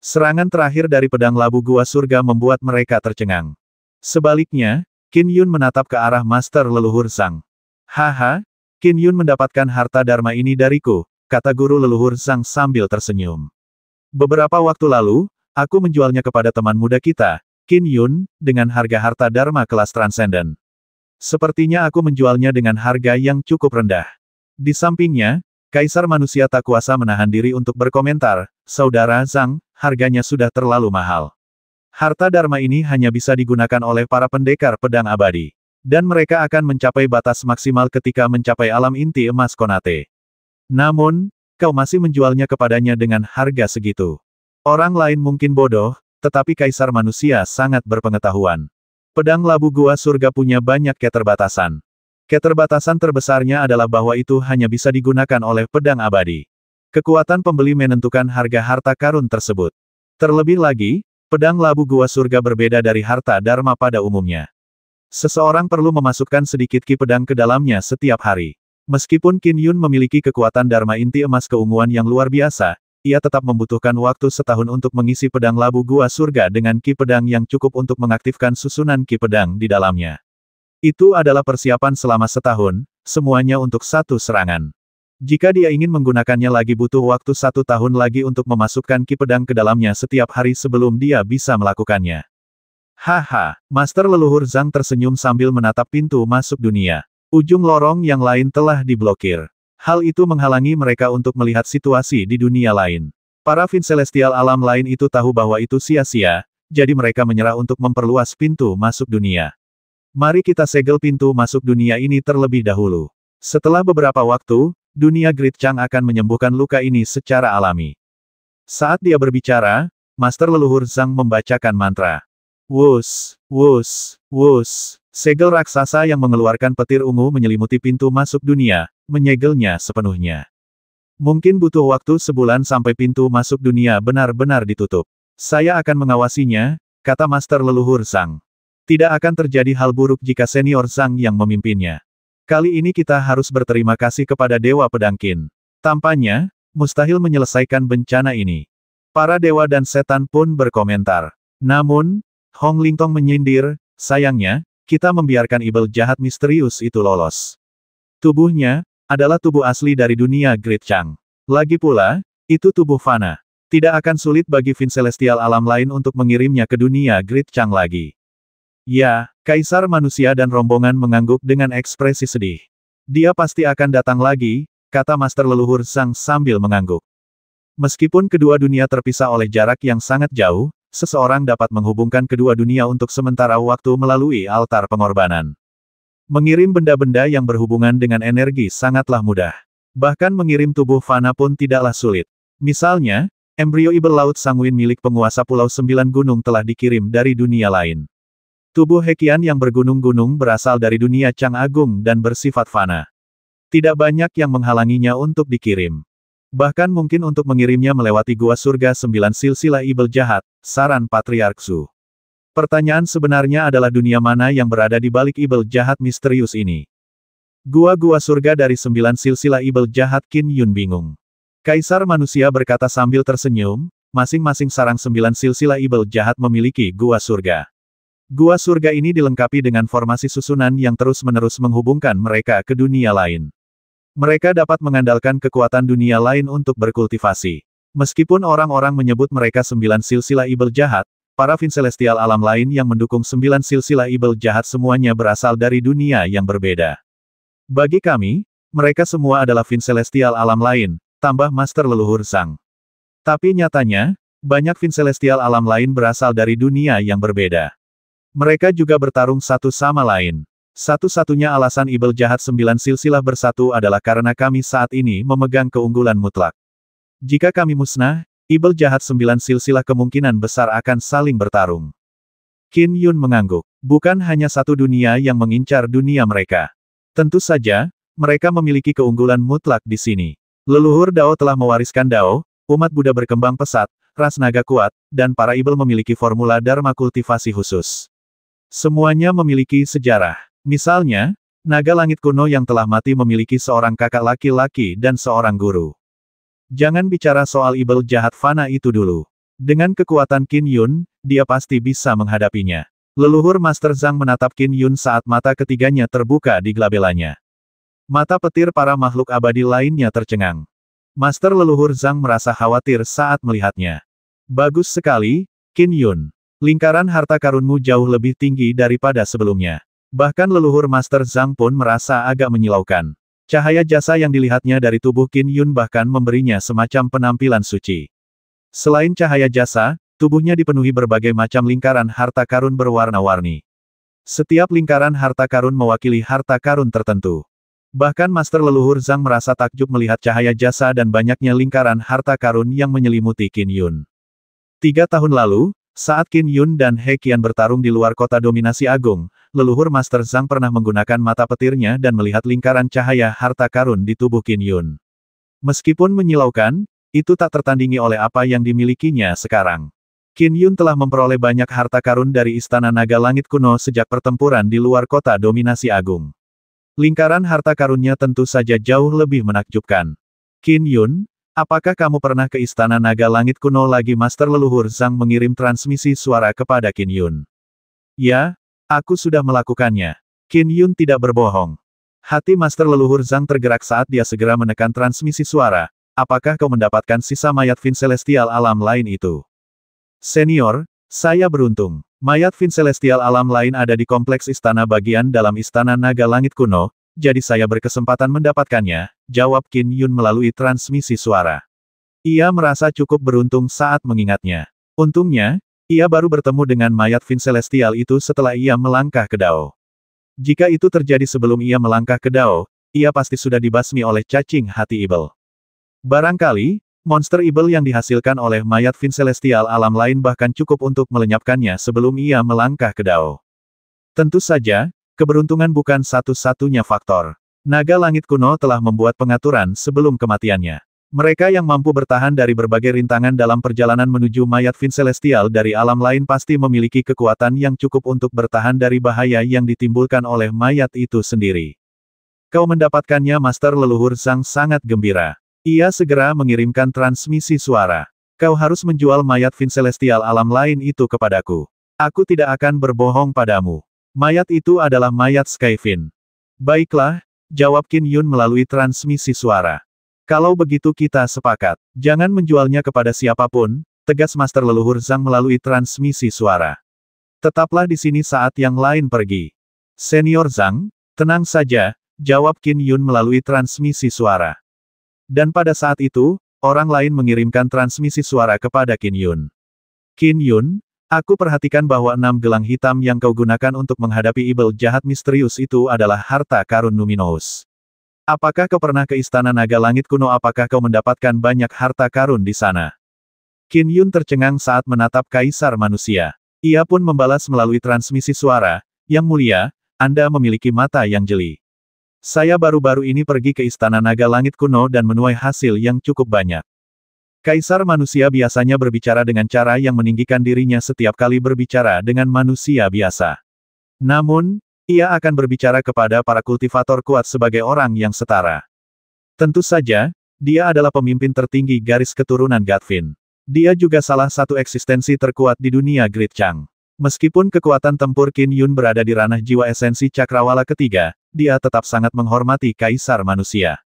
Serangan terakhir dari pedang labu gua surga membuat mereka tercengang. Sebaliknya, Qin Yun menatap ke arah Master Leluhur Zhang. Haha, Qin Yun mendapatkan harta dharma ini dariku, kata guru leluhur Zhang sambil tersenyum. Beberapa waktu lalu, aku menjualnya kepada teman muda kita, Qin Yun, dengan harga harta dharma kelas transenden. Sepertinya aku menjualnya dengan harga yang cukup rendah. Di sampingnya, Kaisar Manusia tak kuasa menahan diri untuk berkomentar, Saudara Zhang, harganya sudah terlalu mahal. Harta dharma ini hanya bisa digunakan oleh para pendekar pedang abadi. Dan mereka akan mencapai batas maksimal ketika mencapai alam inti emas Konate. Namun, kau masih menjualnya kepadanya dengan harga segitu. Orang lain mungkin bodoh, tetapi Kaisar Manusia sangat berpengetahuan. Pedang labu gua surga punya banyak keterbatasan. Keterbatasan terbesarnya adalah bahwa itu hanya bisa digunakan oleh pedang abadi. Kekuatan pembeli menentukan harga harta karun tersebut. Terlebih lagi, pedang labu gua surga berbeda dari harta dharma pada umumnya. Seseorang perlu memasukkan sedikit ki pedang ke dalamnya setiap hari. Meskipun Qin Yun memiliki kekuatan dharma inti emas keunguan yang luar biasa, ia tetap membutuhkan waktu setahun untuk mengisi pedang labu gua surga dengan ki pedang yang cukup untuk mengaktifkan susunan ki pedang di dalamnya. Itu adalah persiapan selama setahun, semuanya untuk satu serangan. Jika dia ingin menggunakannya lagi butuh waktu 1 tahun lagi untuk memasukkan ki pedang ke dalamnya setiap hari sebelum dia bisa melakukannya. Haha, Master Leluhur Zhang tersenyum sambil menatap pintu masuk dunia. Ujung lorong yang lain telah diblokir. Hal itu menghalangi mereka untuk melihat situasi di dunia lain. Para Fin Celestial alam lain itu tahu bahwa itu sia-sia, jadi mereka menyerah untuk memperluas pintu masuk dunia. Mari kita segel pintu masuk dunia ini terlebih dahulu. Setelah beberapa waktu, dunia Great Chang akan menyembuhkan luka ini secara alami. Saat dia berbicara, Master Leluhur Zhang membacakan mantra. Wus, wus, wus. Segel raksasa yang mengeluarkan petir ungu menyelimuti pintu masuk dunia, menyegelnya sepenuhnya. Mungkin butuh waktu sebulan sampai pintu masuk dunia benar-benar ditutup. Saya akan mengawasinya, kata Master Leluhur Zhang. Tidak akan terjadi hal buruk jika senior Zhang yang memimpinnya. Kali ini kita harus berterima kasih kepada Dewa Pedang Qin. Tampaknya, mustahil menyelesaikan bencana ini. Para dewa dan setan pun berkomentar. Namun, Hong Lingtong menyindir, sayangnya, kita membiarkan ibel jahat misterius itu lolos. Tubuhnya, adalah tubuh asli dari dunia Great Chang. Lagi pula, itu tubuh fana. Tidak akan sulit bagi Fin Celestial alam lain untuk mengirimnya ke dunia Great Chang lagi. Ya, Kaisar Manusia dan rombongan mengangguk dengan ekspresi sedih. Dia pasti akan datang lagi, kata Master Leluhur Zhang sambil mengangguk. Meskipun kedua dunia terpisah oleh jarak yang sangat jauh, seseorang dapat menghubungkan kedua dunia untuk sementara waktu melalui altar pengorbanan. Mengirim benda-benda yang berhubungan dengan energi sangatlah mudah. Bahkan mengirim tubuh fana pun tidaklah sulit. Misalnya, embrio ibel Laut Sanguin milik penguasa Pulau Sembilan Gunung telah dikirim dari dunia lain. Tubuh Hekian yang bergunung-gunung berasal dari dunia Chang Agung dan bersifat fana. Tidak banyak yang menghalanginya untuk dikirim. Bahkan mungkin untuk mengirimnya melewati Gua Surga 9 Silsilah Ibel Jahat, saran Patriark Su. Pertanyaan sebenarnya adalah dunia mana yang berada di balik ibel jahat misterius ini. Gua-gua surga dari 9 silsilah ibel jahat. Qin Yun bingung. Kaisar Manusia berkata sambil tersenyum, masing-masing sarang 9 silsilah ibel jahat memiliki gua surga. Gua surga ini dilengkapi dengan formasi susunan yang terus-menerus menghubungkan mereka ke dunia lain. Mereka dapat mengandalkan kekuatan dunia lain untuk berkultivasi. Meskipun orang-orang menyebut mereka 9 silsilah ibel jahat, para Fin Celestial alam lain yang mendukung 9 silsilah ibel jahat semuanya berasal dari dunia yang berbeda. Bagi kami, mereka semua adalah Fin Celestial alam lain, tambah Master Leluhur Zhang. Tapi nyatanya, banyak Fin Celestial alam lain berasal dari dunia yang berbeda. Mereka juga bertarung satu sama lain. Satu-satunya alasan ibel jahat 9 silsilah bersatu adalah karena kami saat ini memegang keunggulan mutlak. Jika kami musnah, ibel jahat 9 silsilah kemungkinan besar akan saling bertarung. Qin Yun mengangguk. Bukan hanya satu dunia yang mengincar dunia mereka. Tentu saja, mereka memiliki keunggulan mutlak di sini. Leluhur Dao telah mewariskan Dao, umat Buddha berkembang pesat, ras naga kuat, dan para ibel memiliki formula dharma kultivasi khusus. Semuanya memiliki sejarah. Misalnya, naga langit kuno yang telah mati memiliki seorang kakak laki-laki dan seorang guru. Jangan bicara soal ibel jahat fana itu dulu. Dengan kekuatan Qin Yun, dia pasti bisa menghadapinya. Leluhur Master Zhang menatap Qin Yun saat mata ketiganya terbuka di glabelanya. Mata petir para makhluk abadi lainnya tercengang. Master Leluhur Zhang merasa khawatir saat melihatnya. Bagus sekali, Qin Yun. Lingkaran harta karunmu jauh lebih tinggi daripada sebelumnya. Bahkan leluhur Master Zhang pun merasa agak menyilaukan. Cahaya jasa yang dilihatnya dari tubuh Qin Yun bahkan memberinya semacam penampilan suci. Selain cahaya jasa, tubuhnya dipenuhi berbagai macam lingkaran harta karun berwarna-warni. Setiap lingkaran harta karun mewakili harta karun tertentu. Bahkan Master Leluhur Zhang merasa takjub melihat cahaya jasa dan banyaknya lingkaran harta karun yang menyelimuti Qin Yun. 3 tahun lalu, saat Qin Yun dan He Qian bertarung di luar kota dominasi agung, leluhur Master Zhang pernah menggunakan mata petirnya dan melihat lingkaran cahaya harta karun di tubuh Qin Yun. Meskipun menyilaukan, itu tak tertandingi oleh apa yang dimilikinya sekarang. Qin Yun telah memperoleh banyak harta karun dari Istana Naga Langit Kuno sejak pertempuran di luar kota dominasi agung. Lingkaran harta karunnya tentu saja jauh lebih menakjubkan. Qin Yun, apakah kamu pernah ke Istana Naga Langit Kuno lagi? Master Leluhur Zhang mengirim transmisi suara kepada Qin Yun. Ya, aku sudah melakukannya. Qin Yun tidak berbohong. Hati Master Leluhur Zhang tergerak saat dia segera menekan transmisi suara. Apakah kau mendapatkan sisa mayat Vin Celestial alam lain itu? Senior, saya beruntung. Mayat Vin Celestial alam lain ada di kompleks istana bagian dalam Istana Naga Langit Kuno, jadi saya berkesempatan mendapatkannya, jawab Qin Yun melalui transmisi suara. Ia merasa cukup beruntung saat mengingatnya. Untungnya, ia baru bertemu dengan mayat Vin Celestial itu setelah ia melangkah ke Dao. Jika itu terjadi sebelum ia melangkah ke Dao, ia pasti sudah dibasmi oleh cacing hati Ibel. Barangkali, monster Ibel yang dihasilkan oleh mayat Vin Celestial alam lain bahkan cukup untuk melenyapkannya sebelum ia melangkah ke Dao. Tentu saja, keberuntungan bukan satu-satunya faktor. Naga Langit Kuno telah membuat pengaturan sebelum kematiannya. Mereka yang mampu bertahan dari berbagai rintangan dalam perjalanan menuju mayat Vin Celestial dari alam lain pasti memiliki kekuatan yang cukup untuk bertahan dari bahaya yang ditimbulkan oleh mayat itu sendiri. Kau mendapatkannya. Master Leluhur Zhang sangat gembira. Ia segera mengirimkan transmisi suara. Kau harus menjual mayat Vin Celestial alam lain itu kepadaku. Aku tidak akan berbohong padamu. Mayat itu adalah mayat Skyfin. Baiklah, jawab Qin Yun melalui transmisi suara. Kalau begitu kita sepakat. Jangan menjualnya kepada siapapun, tegas Master Leluhur Zhang melalui transmisi suara. Tetaplah di sini saat yang lain pergi. Senior Zhang, tenang saja, jawab Qin Yun melalui transmisi suara. Dan pada saat itu, orang lain mengirimkan transmisi suara kepada Qin Yun. Qin Yun, aku perhatikan bahwa 6 gelang hitam yang kau gunakan untuk menghadapi Ibel jahat misterius itu adalah harta karun Numinous. Apakah kau pernah ke Istana Naga Langit Kuno? Apakah kau mendapatkan banyak harta karun di sana? Qin Yun tercengang saat menatap Kaisar Manusia. Ia pun membalas melalui transmisi suara, Yang Mulia, Anda memiliki mata yang jeli. Saya baru-baru ini pergi ke Istana Naga Langit Kuno dan menuai hasil yang cukup banyak. Kaisar Manusia biasanya berbicara dengan cara yang meninggikan dirinya setiap kali berbicara dengan manusia biasa. Namun, ia akan berbicara kepada para kultivator kuat sebagai orang yang setara. Tentu saja, dia adalah pemimpin tertinggi garis keturunan Gatvin. Dia juga salah satu eksistensi terkuat di dunia Great Chang. Meskipun kekuatan tempur Qin Yun berada di ranah jiwa esensi cakrawala ketiga, dia tetap sangat menghormati Kaisar Manusia.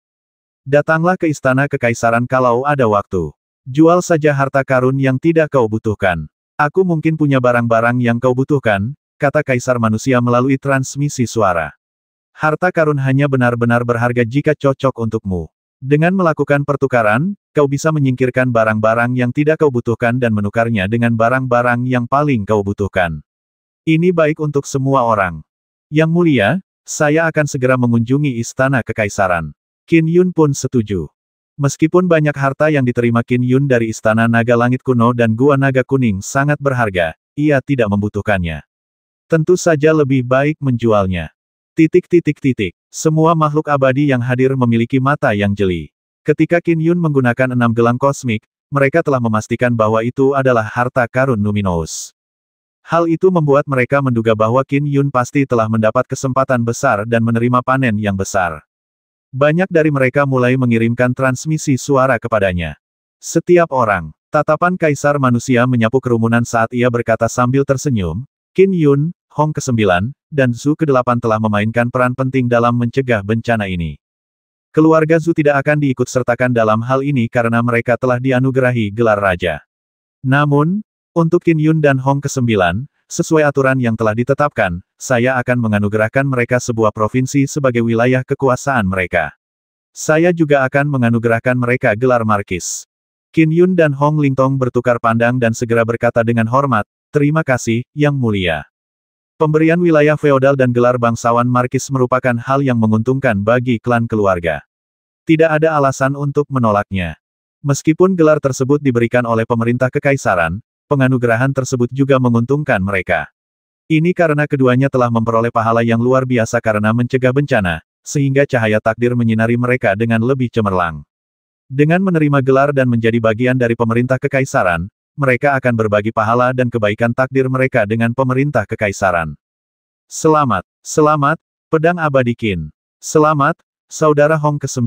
Datanglah ke Istana Kekaisaran kalau ada waktu. Jual saja harta karun yang tidak kau butuhkan. Aku mungkin punya barang-barang yang kau butuhkan, kata Kaisar Manusia melalui transmisi suara. Harta karun hanya benar-benar berharga jika cocok untukmu. Dengan melakukan pertukaran, kau bisa menyingkirkan barang-barang yang tidak kau butuhkan dan menukarnya dengan barang-barang yang paling kau butuhkan. Ini baik untuk semua orang. Yang Mulia, saya akan segera mengunjungi Istana Kekaisaran. Qin Yun pun setuju. Meskipun banyak harta yang diterima Qin Yun dari Istana Naga Langit Kuno dan Gua Naga Kuning sangat berharga, ia tidak membutuhkannya. Tentu saja lebih baik menjualnya. Semua makhluk abadi yang hadir memiliki mata yang jeli. Ketika Qin Yun menggunakan 6 gelang kosmik, mereka telah memastikan bahwa itu adalah harta karun Numinous. Hal itu membuat mereka menduga bahwa Qin Yun pasti telah mendapat kesempatan besar dan menerima panen yang besar. Banyak dari mereka mulai mengirimkan transmisi suara kepadanya. Setiap orang, tatapan Kaisar Manusia menyapu kerumunan saat ia berkata sambil tersenyum, Qin Yun, Hong ke-9, dan Zhu ke-8 telah memainkan peran penting dalam mencegah bencana ini. Keluarga Zhu tidak akan diikut-sertakan dalam hal ini karena mereka telah dianugerahi gelar raja. Namun, untuk Qin Yun dan Hong ke-9, sesuai aturan yang telah ditetapkan, saya akan menganugerahkan mereka sebuah provinsi sebagai wilayah kekuasaan mereka. Saya juga akan menganugerahkan mereka gelar markis. Qin Yun dan Hong Lingtong bertukar pandang dan segera berkata dengan hormat, terima kasih, Yang Mulia. Pemberian wilayah feodal dan gelar bangsawan markis merupakan hal yang menguntungkan bagi klan keluarga. Tidak ada alasan untuk menolaknya. Meskipun gelar tersebut diberikan oleh pemerintah kekaisaran, penganugerahan tersebut juga menguntungkan mereka. Ini karena keduanya telah memperoleh pahala yang luar biasa karena mencegah bencana, sehingga cahaya takdir menyinari mereka dengan lebih cemerlang. Dengan menerima gelar dan menjadi bagian dari pemerintah kekaisaran, mereka akan berbagi pahala dan kebaikan takdir mereka dengan pemerintah kekaisaran. Selamat, selamat, pedang abadi Qin. Selamat, saudara Hong ke-9.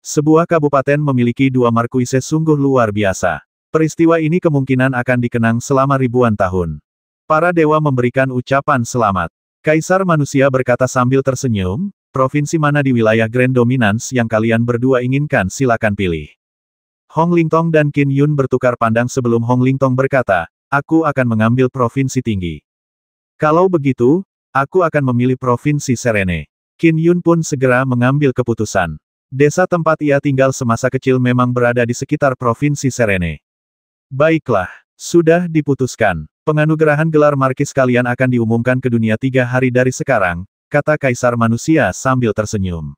Sebuah kabupaten memiliki 2 markuise sungguh luar biasa. Peristiwa ini kemungkinan akan dikenang selama ribuan tahun. Para dewa memberikan ucapan selamat. Kaisar Manusia berkata sambil tersenyum, provinsi mana di wilayah Grand Dominance yang kalian berdua inginkan silakan pilih. Hong Lingtong dan Qin Yun bertukar pandang sebelum Hong Lingtong berkata, aku akan mengambil provinsi tinggi. Kalau begitu, aku akan memilih provinsi Serene. Qin Yun pun segera mengambil keputusan. Desa tempat ia tinggal semasa kecil memang berada di sekitar provinsi Serene. Baiklah, sudah diputuskan. Penganugerahan gelar markis kalian akan diumumkan ke dunia 3 hari dari sekarang, kata Kaisar Manusia sambil tersenyum.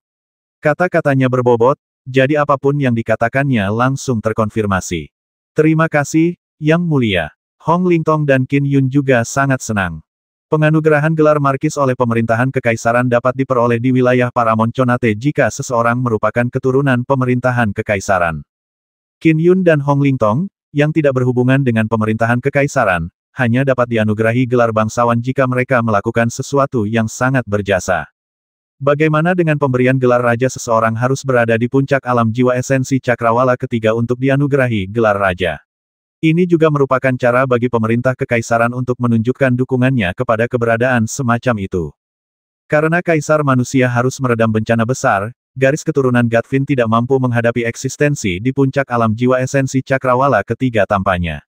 Kata-katanya berbobot, jadi apapun yang dikatakannya langsung terkonfirmasi. Terima kasih, Yang Mulia. Hong Lingtong dan Qin Yun juga sangat senang. Penganugerahan gelar markis oleh pemerintahan kekaisaran dapat diperoleh di wilayah Paramount Conate jika seseorang merupakan keturunan pemerintahan kekaisaran. Qin Yun dan Hong Lingtong, yang tidak berhubungan dengan pemerintahan kekaisaran, hanya dapat dianugerahi gelar bangsawan jika mereka melakukan sesuatu yang sangat berjasa. Bagaimana dengan pemberian gelar raja? Seseorang harus berada di puncak alam jiwa esensi cakrawala ketiga untuk dianugerahi gelar raja. Ini juga merupakan cara bagi pemerintah kekaisaran untuk menunjukkan dukungannya kepada keberadaan semacam itu. Karena Kaisar Manusia harus meredam bencana besar, garis keturunan Gatvin tidak mampu menghadapi eksistensi di puncak alam jiwa esensi cakrawala ketiga tampaknya.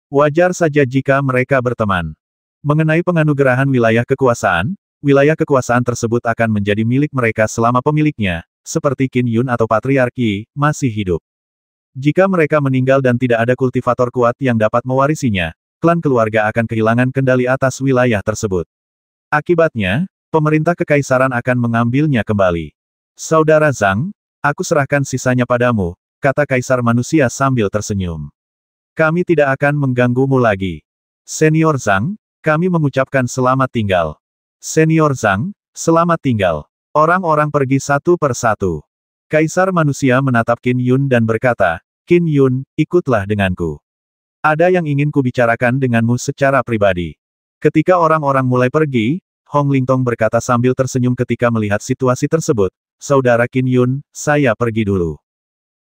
Wajar saja jika mereka berteman. Mengenai penganugerahan wilayah kekuasaan tersebut akan menjadi milik mereka selama pemiliknya, seperti Qin Yun atau Patriarki, masih hidup. Jika mereka meninggal dan tidak ada kultivator kuat yang dapat mewarisinya, klan keluarga akan kehilangan kendali atas wilayah tersebut. Akibatnya, pemerintah kekaisaran akan mengambilnya kembali. Saudara Zhang, aku serahkan sisanya padamu, kata Kaisar Manusia sambil tersenyum. Kami tidak akan mengganggumu lagi. Senior Zhang, kami mengucapkan selamat tinggal. Senior Zhang, selamat tinggal. Orang-orang pergi satu per satu. Kaisar Manusia menatap Qin Yun dan berkata, Qin Yun, ikutlah denganku. Ada yang ingin kubicarakan denganmu secara pribadi. Ketika orang-orang mulai pergi, Hong Lingtong berkata sambil tersenyum ketika melihat situasi tersebut, Saudara Qin Yun, saya pergi dulu.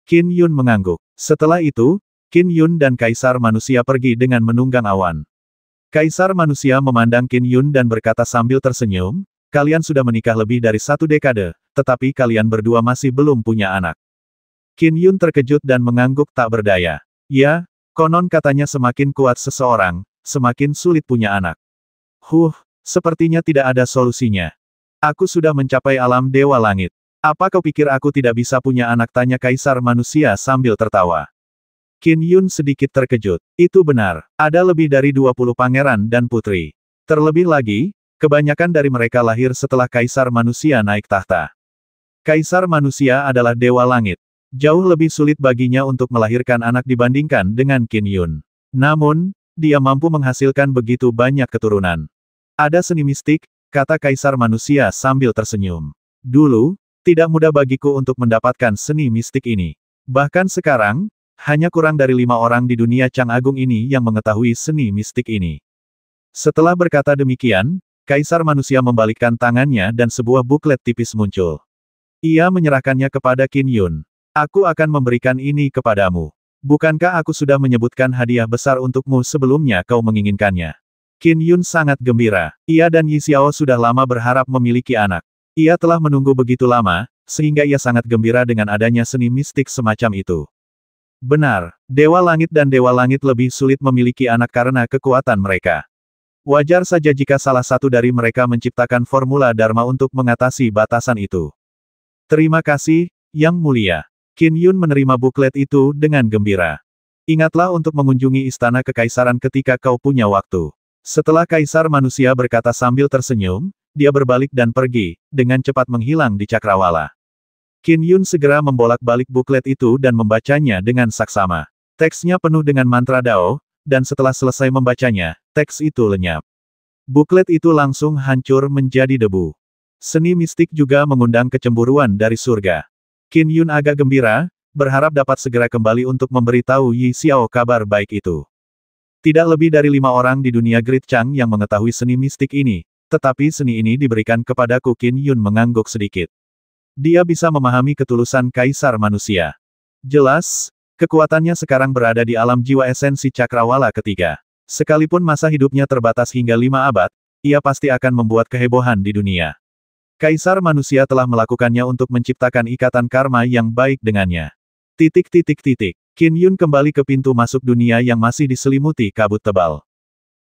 Qin Yun mengangguk. Setelah itu, Qin Yun dan Kaisar Manusia pergi dengan menunggang awan. Kaisar Manusia memandang Qin Yun dan berkata sambil tersenyum, kalian sudah menikah lebih dari 1 dekade, tetapi kalian berdua masih belum punya anak. Qin Yun terkejut dan mengangguk tak berdaya. Ya, konon katanya semakin kuat seseorang, semakin sulit punya anak. Sepertinya tidak ada solusinya. Aku sudah mencapai alam Dewa Langit. Apa kau pikir aku tidak bisa punya anak? Tanya Kaisar Manusia sambil tertawa. Qin Yun sedikit terkejut. Itu benar, ada lebih dari 20 pangeran dan putri. Terlebih lagi, kebanyakan dari mereka lahir setelah Kaisar Manusia naik tahta. Kaisar Manusia adalah Dewa Langit. Jauh lebih sulit baginya untuk melahirkan anak dibandingkan dengan Qin Yun. Namun, dia mampu menghasilkan begitu banyak keturunan. Ada seni mistik, kata Kaisar Manusia sambil tersenyum. Dulu, tidak mudah bagiku untuk mendapatkan seni mistik ini. Bahkan sekarang, hanya kurang dari 5 orang di dunia Cang Agung ini yang mengetahui seni mistik ini. Setelah berkata demikian, Kaisar Manusia membalikkan tangannya dan sebuah buklet tipis muncul. Ia menyerahkannya kepada Qin Yun. Aku akan memberikan ini kepadamu. Bukankah aku sudah menyebutkan hadiah besar untukmu sebelumnya kau menginginkannya? Qin Yun sangat gembira. Ia dan Yi Xiao sudah lama berharap memiliki anak. Ia telah menunggu begitu lama, sehingga ia sangat gembira dengan adanya seni mistik semacam itu. Benar, Dewa Langit dan Dewa Langit lebih sulit memiliki anak karena kekuatan mereka. Wajar saja jika salah satu dari mereka menciptakan formula Dharma untuk mengatasi batasan itu. Terima kasih, Yang Mulia. Qin Yun menerima buklet itu dengan gembira. Ingatlah untuk mengunjungi Istana Kekaisaran ketika kau punya waktu. Setelah Kaisar Manusia berkata sambil tersenyum, dia berbalik dan pergi, dengan cepat menghilang di cakrawala. Qin Yun segera membolak-balik buklet itu dan membacanya dengan saksama. Teksnya penuh dengan mantra Dao, dan setelah selesai membacanya, teks itu lenyap. Buklet itu langsung hancur menjadi debu. Seni mistik juga mengundang kecemburuan dari surga. Qin Yun agak gembira, berharap dapat segera kembali untuk memberitahu Yi Xiao kabar baik itu. Tidak lebih dari 5 orang di dunia Great Chang yang mengetahui seni mistik ini, tetapi seni ini diberikan kepadaku. Qin Yun mengangguk sedikit. Dia bisa memahami ketulusan Kaisar Manusia. Jelas, kekuatannya sekarang berada di alam jiwa esensi cakrawala ketiga. Sekalipun masa hidupnya terbatas hingga 5 abad, ia pasti akan membuat kehebohan di dunia. Kaisar manusia telah melakukannya untuk menciptakan ikatan karma yang baik dengannya. Qin Yun kembali ke pintu masuk dunia yang masih diselimuti kabut tebal.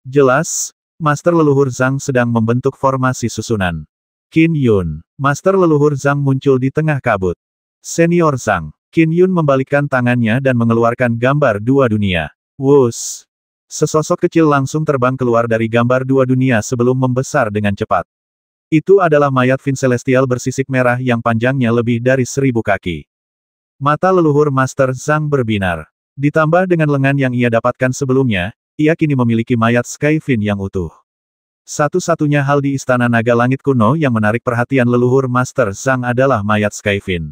Jelas, Master Leluhur Zhang sedang membentuk formasi susunan. Qin Yun, Master Leluhur Zhang muncul di tengah kabut. Senior Zhang, Qin Yun membalikkan tangannya dan mengeluarkan gambar dua dunia. Wus! Sesosok kecil langsung terbang keluar dari gambar dua dunia sebelum membesar dengan cepat. Itu adalah mayat Fin Celestial bersisik merah yang panjangnya lebih dari 1000 kaki. Mata leluhur Master Zhang berbinar. Ditambah dengan lengan yang ia dapatkan sebelumnya, ia kini memiliki mayat Skyfin yang utuh. Satu-satunya hal di Istana Naga Langit kuno yang menarik perhatian leluhur Master Zhang adalah mayat Skyfin.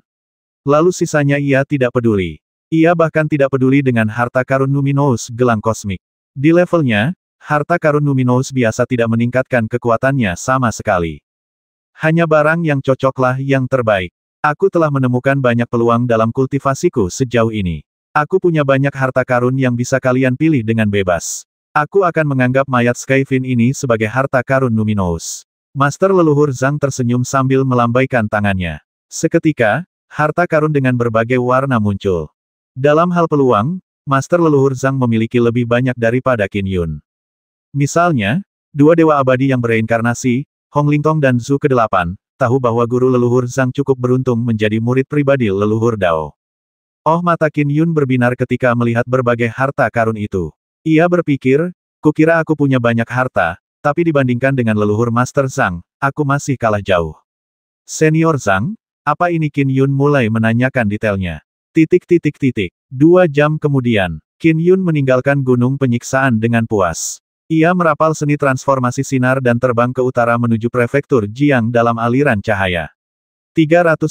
Lalu sisanya ia tidak peduli. Ia bahkan tidak peduli dengan harta karun Numinous gelang kosmik. Di levelnya, harta karun Numinous biasa tidak meningkatkan kekuatannya sama sekali. Hanya barang yang cocoklah yang terbaik. Aku telah menemukan banyak peluang dalam kultivasiku sejauh ini. Aku punya banyak harta karun yang bisa kalian pilih dengan bebas. Aku akan menganggap mayat Skyfin ini sebagai harta karun Numinous. Master Leluhur Zhang tersenyum sambil melambaikan tangannya. Seketika, harta karun dengan berbagai warna muncul. Dalam hal peluang, Master Leluhur Zhang memiliki lebih banyak daripada Qin Yun. Misalnya, dua dewa abadi yang bereinkarnasi, Hong Lingtong dan Zhu ke-8, tahu bahwa guru leluhur Zhang cukup beruntung menjadi murid pribadi leluhur Dao. Oh, mata Qin Yun berbinar ketika melihat berbagai harta karun itu. Ia berpikir, kukira aku punya banyak harta, tapi dibandingkan dengan leluhur Master Zhang, aku masih kalah jauh. Senior Zhang, apa ini? Qin Yun mulai menanyakan detailnya. 2 jam kemudian, Qin Yun meninggalkan gunung penyiksaan dengan puas. Ia merapal seni transformasi sinar dan terbang ke utara menuju prefektur Jiang dalam aliran cahaya. 330.